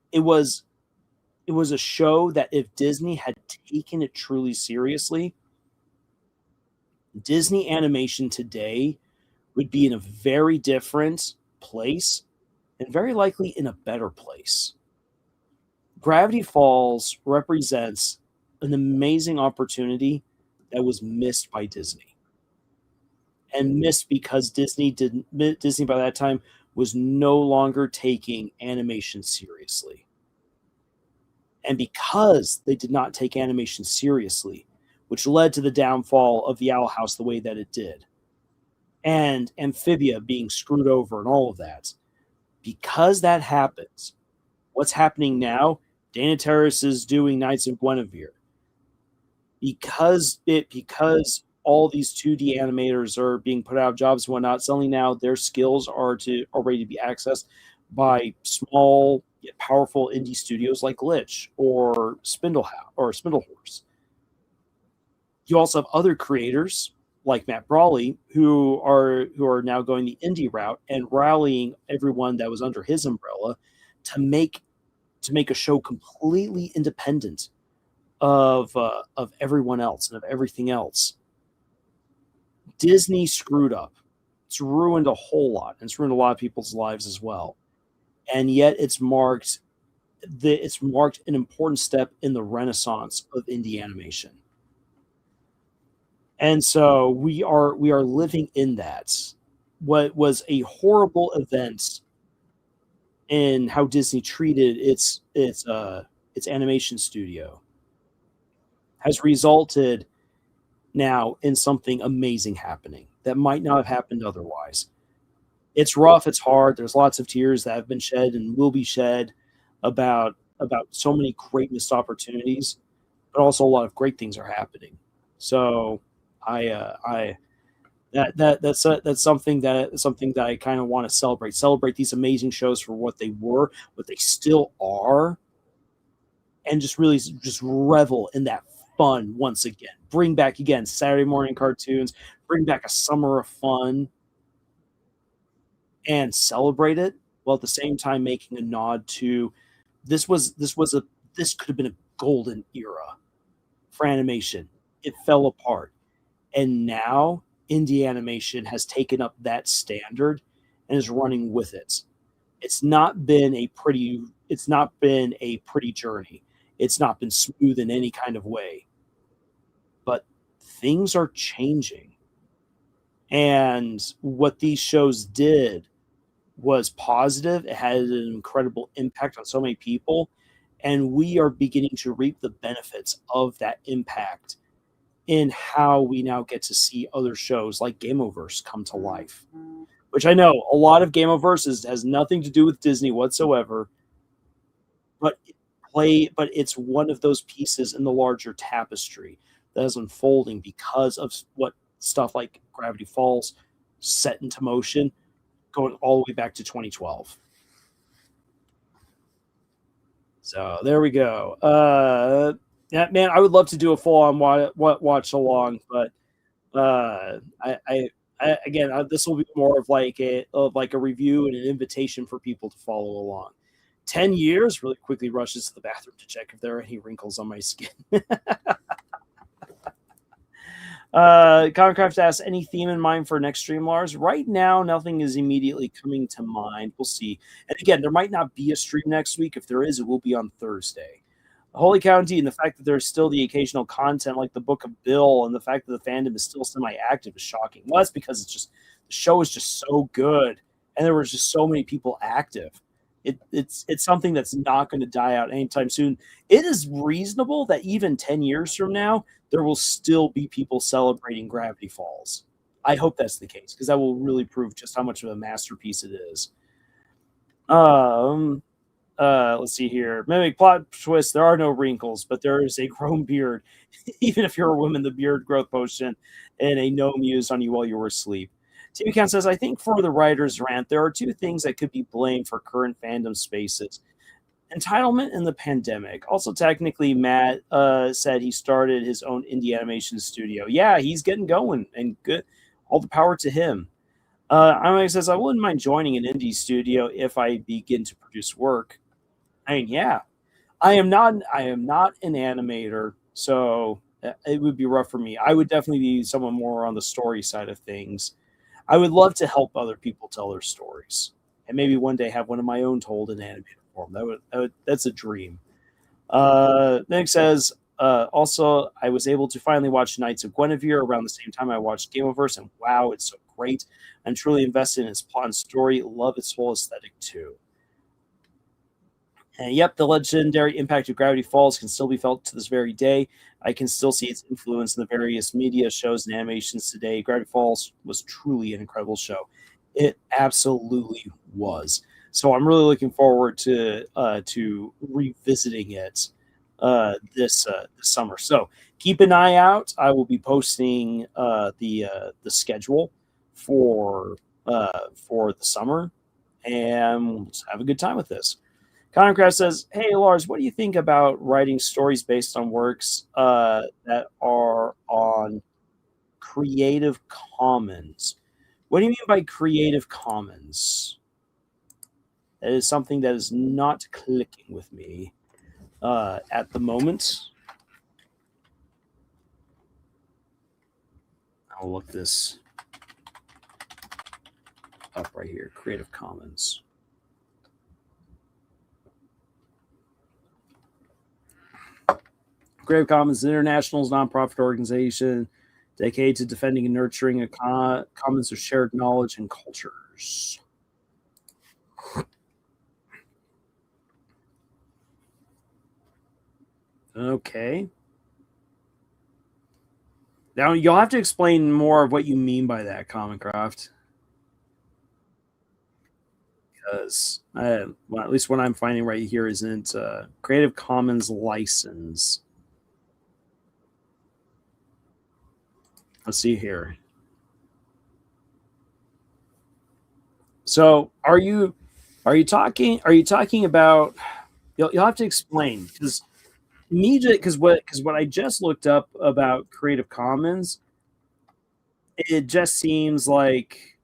a show that if Disney had taken it truly seriously, Disney animation today would be in a very different place and very likely in a better place. Gravity Falls represents an amazing opportunity that was missed by Disney. And missed because Disney by that time was no longer taking animation seriously. And because they did not take animation seriously, which led to the downfall of the Owl House the way that it did, and Amphibia being screwed over and all of that, because that happens, what's happening now? Dana Terrace is doing Knights of Guinevere. Because all these 2D animators are being put out of jobs and whatnot, suddenly now their skills are ready to be accessed by small yet powerful indie studios like Glitch or Spindlehorse. You also have other creators like Matt Brawley who are now going the indie route and rallying everyone that was under his umbrella to make a show completely independent of everyone else and of everything else. Disney screwed up. It's ruined a whole lot, and it's ruined a lot of people's lives as well. And yet it's marked an important step in the renaissance of indie animation. And so we are living in that. What was a horrible event in how Disney treated its animation studio has resulted now in something amazing happening that might not have happened otherwise. It's rough, it's hard. There's lots of tears that have been shed and will be shed about so many great missed opportunities, but also a lot of great things are happening. So that's something that I kind of want to celebrate these amazing shows for what they were, what they still are, and just really just revel in that fun once again. Bring back again Saturday morning cartoons, bring back a summer of fun, and celebrate it, while at the same time making a nod to this could have been a golden era for animation. It fell apart. And now indie animation has taken up that standard and is running with it. It's not been a pretty journey. It's not been smooth in any kind of way. But things are changing. And what these shows did was positive. It had an incredible impact on so many people. And we are beginning to reap the benefits of that impact in how we now get to see other shows like Gameoverse come to life. Which I know a lot of Gameoverse has nothing to do with Disney whatsoever, but but it's one of those pieces in the larger tapestry that is unfolding because of what stuff like Gravity Falls set into motion going all the way back to 2012. So there we go. Yeah, man, I would love to do a full on watch along, but again, this will be more of like a review and an invitation for people to follow along. 10 years really quickly rushes to the bathroom to check if there are any wrinkles on my skin. Comcraft asks, any theme in mind for next stream, Lars? Right now, nothing is immediately coming to mind. We'll see. And again, there might not be a stream next week. If there is, it will be on Thursday. Holy County and the fact that there's still the occasional content like the Book of Bill and the fact that the fandom is still semi-active is shocking. Well, that's because the show is just so good and there were just so many people active. It's something that's not going to die out anytime soon. It is reasonable that even 10 years from now, there will still be people celebrating Gravity Falls. I hope that's the case because that will really prove just how much of a masterpiece it is. Let's see here. Mimic plot twist. There are no wrinkles, but there is a grown beard. Even if you're a woman, the beard growth potion and a gnome used on you while you were asleep. TV Count says, I think for the writer's rant, there are two things that could be blamed for current fandom spaces. Entitlement and the pandemic. Also, technically, Matt said he started his own indie animation studio. Yeah, he's getting going and good. All the power to him. Alex says, I wouldn't mind joining an indie studio if I begin to produce work. I mean, yeah, I am not an animator, so it would be rough for me. I would definitely be someone more on the story side of things. I would love to help other people tell their stories, and maybe one day have one of my own told in animated form. That's a dream. Nick says, also, I was able to finally watch Knights of Guinevere around the same time I watched Gameoverse, and wow, it's so great. I'm truly invested in its plot and story. Love its whole aesthetic too. And yep, the legendary impact of Gravity Falls can still be felt to this very day. I can still see its influence in the various media shows and animations today. Gravity Falls was truly an incredible show. It absolutely was. So I'm really looking forward to revisiting it this summer. So keep an eye out. I will be posting the schedule for the summer, and we'll just have a good time with this. Concraft says, hey, Lars, what do you think about writing stories based on works that are on Creative Commons? What do you mean by Creative Commons? That is something that is not clicking with me at the moment. I'll look this up right here. Creative Commons. Creative Commons International's nonprofit organization dedicated to defending and nurturing a commons of shared knowledge and cultures. Okay. Now you'll have to explain more of what you mean by that, Commoncraft. Because, well, at least what I'm finding right here isn't Creative Commons license. Let's see here. So, are you talking about? You'll have to explain because what I just looked up about Creative Commons, it just seems like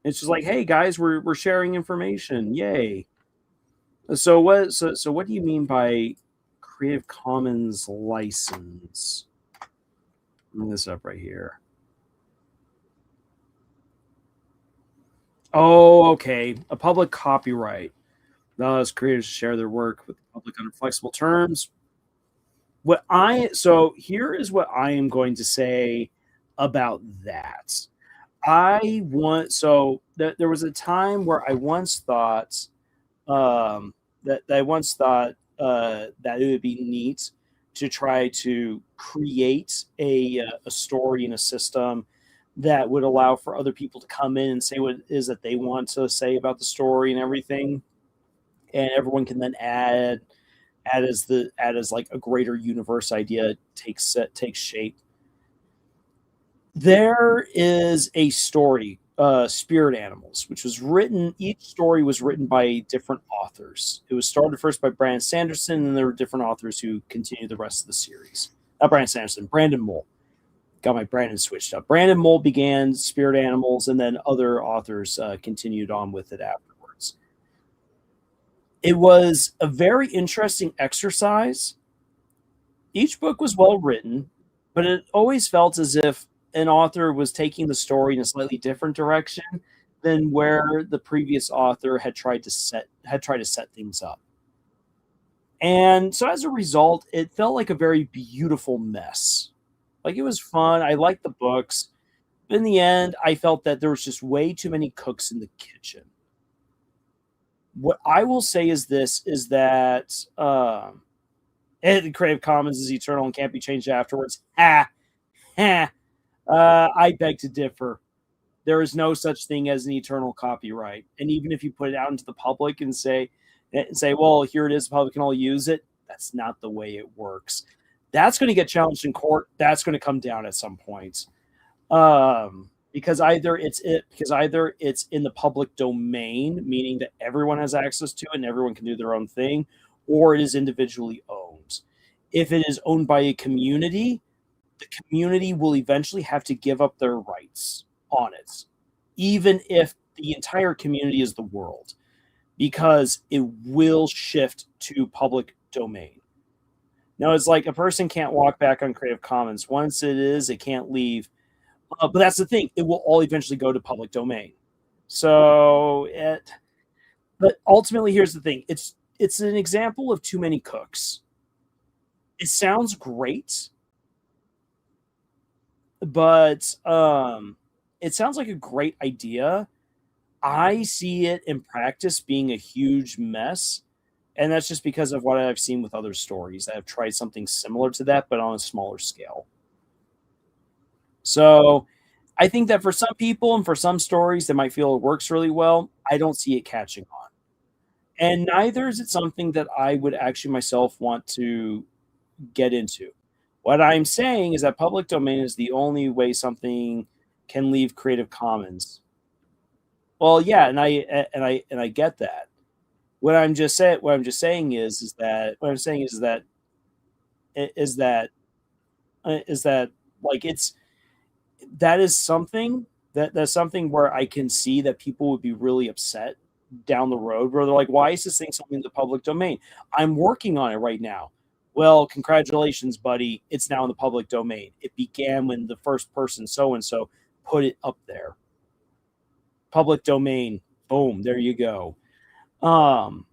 it's just like, hey guys, we're sharing information, yay. So what do you mean by Creative Commons license? Bring this up right here. Oh, okay. A public copyright. Allows creators to share their work with the public under flexible terms. So here is what I am going to say about that. There was a time where I once thought that it would be neat to try to create a story and a system that would allow for other people to come in and say what it is that they want to say about the story and everything, and everyone can then add as like a greater universe idea takes shape. There is a story, Spirit Animals, which was written. Each story was written by different authors. It was started first by Brandon Sanderson, and there were different authors who continued the rest of the series. Not Brandon Sanderson, Brandon Mole. Got my Brandon switched up. Brandon Mole began Spirit Animals, and then other authors continued on with it afterwards. It was a very interesting exercise. Each book was well written, but it always felt as if an author was taking the story in a slightly different direction than where the previous author had tried to set things up. And so as a result, it felt like a very beautiful mess. Like, it was fun. I liked the books. But in the end, I felt that there was just way too many cooks in the kitchen. What I will say is this, is that Creative Commons is eternal and can't be changed afterwards. I beg to differ. There is no such thing as an eternal copyright. And even if you put it out into the public and say, well, here it is, the public can all use it, that's not the way it works. That's going to get challenged in court. That's going to come down at some point. Because either it's in the public domain, meaning that everyone has access to it and everyone can do their own thing, or it is individually owned. If it is owned by a community, the community will eventually have to give up their rights on it, even if the entire community is the world, because it will shift to public domain. Now, it's like a person can't walk back on Creative Commons. Once it can't leave. But that's the thing. It will all eventually go to public domain. But ultimately, here's the thing. It's an example of too many cooks. It sounds great, but it sounds like a great idea. I see it in practice being a huge mess, and that's just because of what I've seen with other stories that have tried something similar to that, but on a smaller scale. So I think that for some people and for some stories that might feel it works really well, I don't see it catching on. And neither is it something that I would actually myself want to get into. What I'm saying is that public domain is the only way something can leave Creative Commons. Well, yeah, and I get that. What I'm just saying is that like that's something where I can see that people would be really upset down the road, where they're like, why is this thing something in the public domain? I'm working on it right now. Well, congratulations, buddy. It's now in the public domain. It began when the first person so-and-so put it up there. Public domain. Boom. There you go. And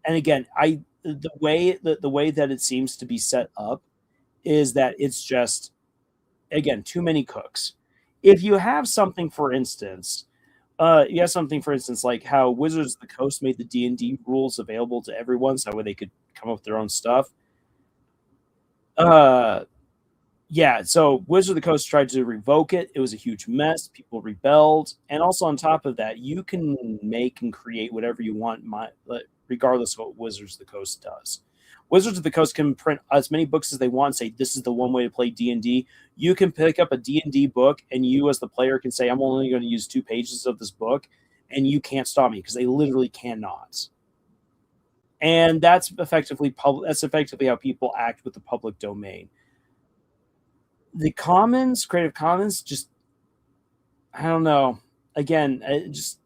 again, the way that it seems to be set up is that it's just, again, too many cooks. If you have something, for instance, like how Wizards of the Coast made the D&D rules available to everyone, so that way they could come up with their own stuff. Yeah, so Wizards of the Coast tried to revoke it. It was a huge mess. People rebelled. And also on top of that, you can make and create whatever you want, regardless of what Wizards of the Coast does. Wizards of the Coast can print as many books as they want and say, this is the one way to play D&D. You can pick up a D&D book, and you as the player can say, I'm only going to use 2 pages of this book, and you can't stop me, because they literally cannot. And that's effectively how people act with the public domain. The Commons, Creative Commons, just, I don't know. Again,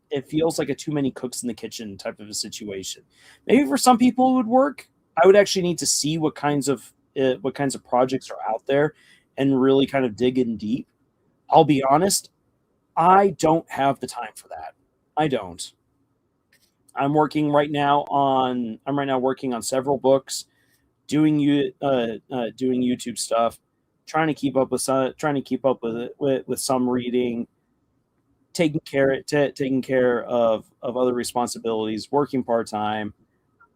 it feels like a too many cooks in the kitchen type of a situation. Maybe for some people it would work. I would actually need to see what kinds of projects are out there and really kind of dig in deep. I'll be honest, I don't have the time for that. I don't. I'm working on several books, doing YouTube stuff, trying to keep up with some reading, taking care of other responsibilities, working part-time.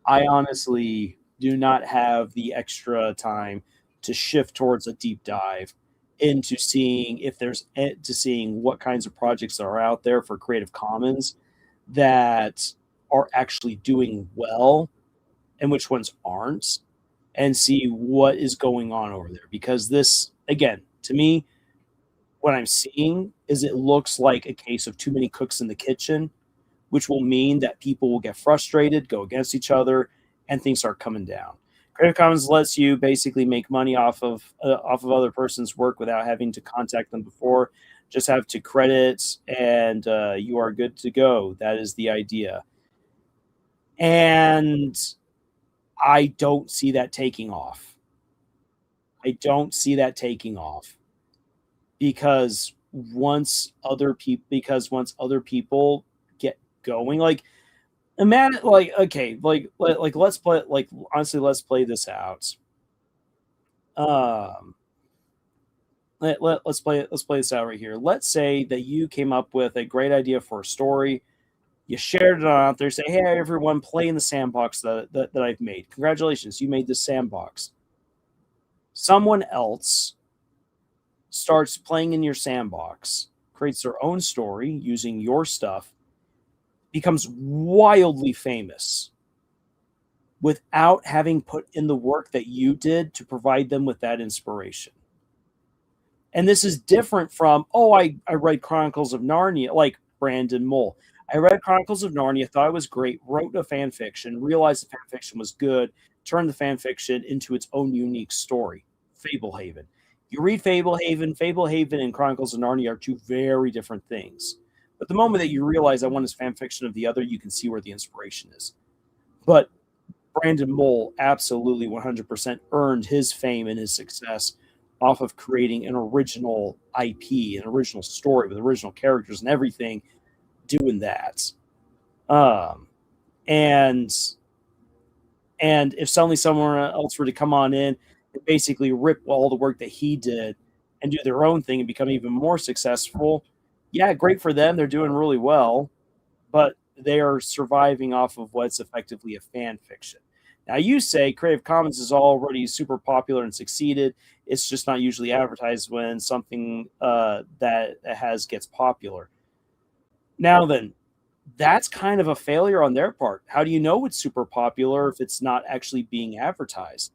I honestly do not have the extra time to shift towards a deep dive into seeing if there's to seeing what kinds of projects are out there for Creative Commons that are actually doing well and which ones aren't, and see what is going on over there. Because this, again, to me, what I'm seeing is it looks like a case of too many cooks in the kitchen, which will mean that people will get frustrated, go against each other, and things start coming down. Creative Commons lets you basically make money off of other person's work without having to contact them before. Just have to credit, and you are good to go. That is the idea. And I don't see that taking off. I don't see that taking off because once other people get going, like imagine, like, okay, like let's play, like, honestly, let's play this out. Um, let's play this out right here. Let's say that you came up with a great idea for a story. You shared it out there. Say, hey, everyone, play in the sandbox that I've made. Congratulations, you made this sandbox. Someone else starts playing in your sandbox, creates their own story using your stuff, becomes wildly famous without having put in the work that you did to provide them with that inspiration. And this is different from, I read Chronicles of Narnia, like Brandon Mole. I read Chronicles of Narnia, thought it was great, wrote a fan fiction, realized the fan fiction was good, turned the fan fiction into its own unique story. Fablehaven. You read Fablehaven and Chronicles of Narnia are two very different things. But the moment that you realize that one is fan fiction of the other, you can see where the inspiration is. But Brandon Mole absolutely 100% earned his fame and his success off of creating an original IP, an original story with original characters and everything, doing that. And if suddenly someone else were to come on in and basically rip all the work that he did and do their own thing and become even more successful, yeah, great for them. They're doing really well, but they are surviving off of what's effectively a fan fiction. Now, you say Creative Commons is already super popular and succeeded. It's just not usually advertised when something that gets popular. Now then, that's kind of a failure on their part. How do you know it's super popular if it's not actually being advertised?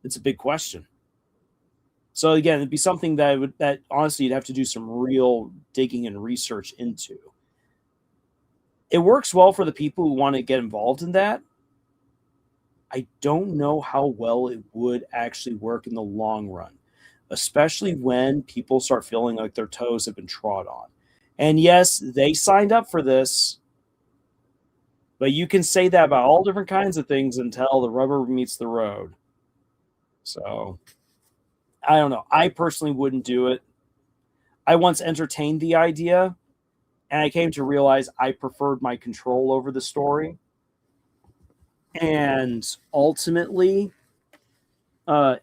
It's a big question. So again, it'd be something that honestly you'd have to do some real digging and research into. It works well for the people who want to get involved in that. I don't know how well it would actually work in the long run, especially when people start feeling like their toes have been trod on. And yes, they signed up for this, but you can say that about all different kinds of things until the rubber meets the road. So, I don't know. I personally wouldn't do it. I once entertained the idea, and I came to realize I preferred my control over the story. And ultimately, no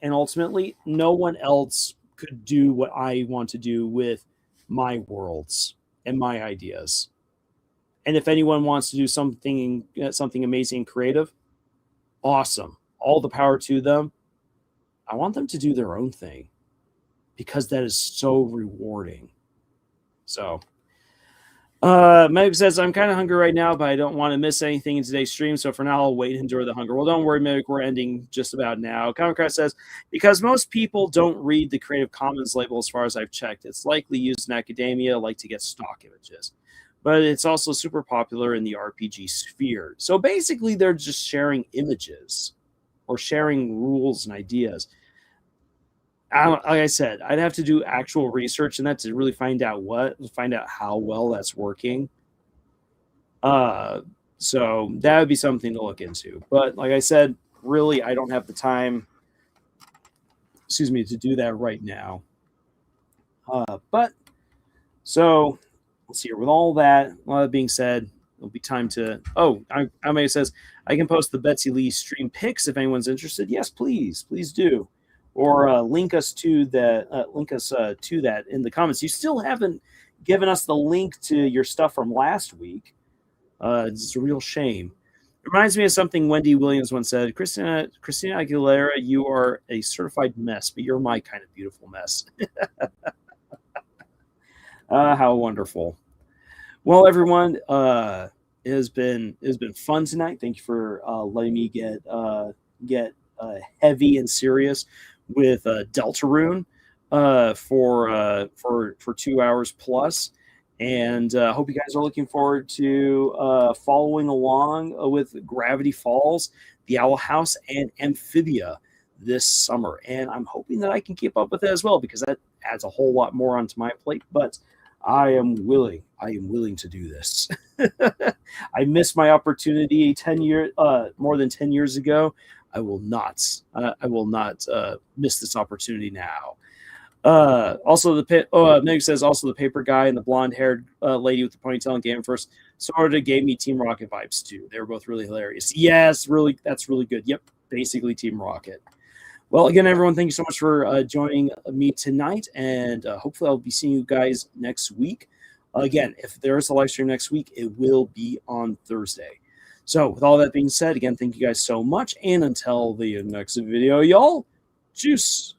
one else could do what I want to do with my worlds and my ideas. And if anyone wants to do something amazing and creative, awesome. All the power to them. I want them to do their own thing because that is so rewarding. So, Meg says, I'm kind of hungry right now, but I don't want to miss anything in today's stream. So for now, I'll wait and endure the hunger. Well, don't worry, Meg. We're ending just about now. Comicrat says, because most people don't read the Creative Commons label as far as I've checked. It's likely used in academia, like to get stock images. But it's also super popular in the RPG sphere. So basically, they're just sharing images or sharing rules and ideas. Like I said, I'd have to do actual research in that to really find out how well that's working. So that would be something to look into. But like I said, really, I don't have the time, to do that right now. But so let's see here. With all that being said, it'll be time to. I says I can post the Betsy Lee stream pics if anyone's interested. Yes, please do. Or link us to that in the comments. You still haven't given us the link to your stuff from last week. It's a real shame. Reminds me of something Wendy Williams once said. Christina Aguilera, you are a certified mess, but you're my kind of beautiful mess. How wonderful. Well, everyone, it has been fun tonight. Thank you for letting me get heavy and serious with Deltarune for 2 hours plus, and hope you guys are looking forward to following along with Gravity Falls, the Owl House, and Amphibia this summer. And I'm hoping that I can keep up with it as well, because that adds a whole lot more onto my plate. But I am willing. I am willing to do this. I missed my opportunity more than 10 years ago. I will not. I will not miss this opportunity now. Also, Meg says also the paper guy and the blonde-haired lady with the ponytail in Gameoverse sort of gave me Team Rocket vibes too. They were both really hilarious. Yes, really, that's really good. Yep, basically Team Rocket. Well, again, everyone, thank you so much for joining me tonight, and hopefully I'll be seeing you guys next week. Again, if there is a live stream next week, it will be on Thursday. So with all that being said, again, thank you guys so much, and until the next video, y'all, juice.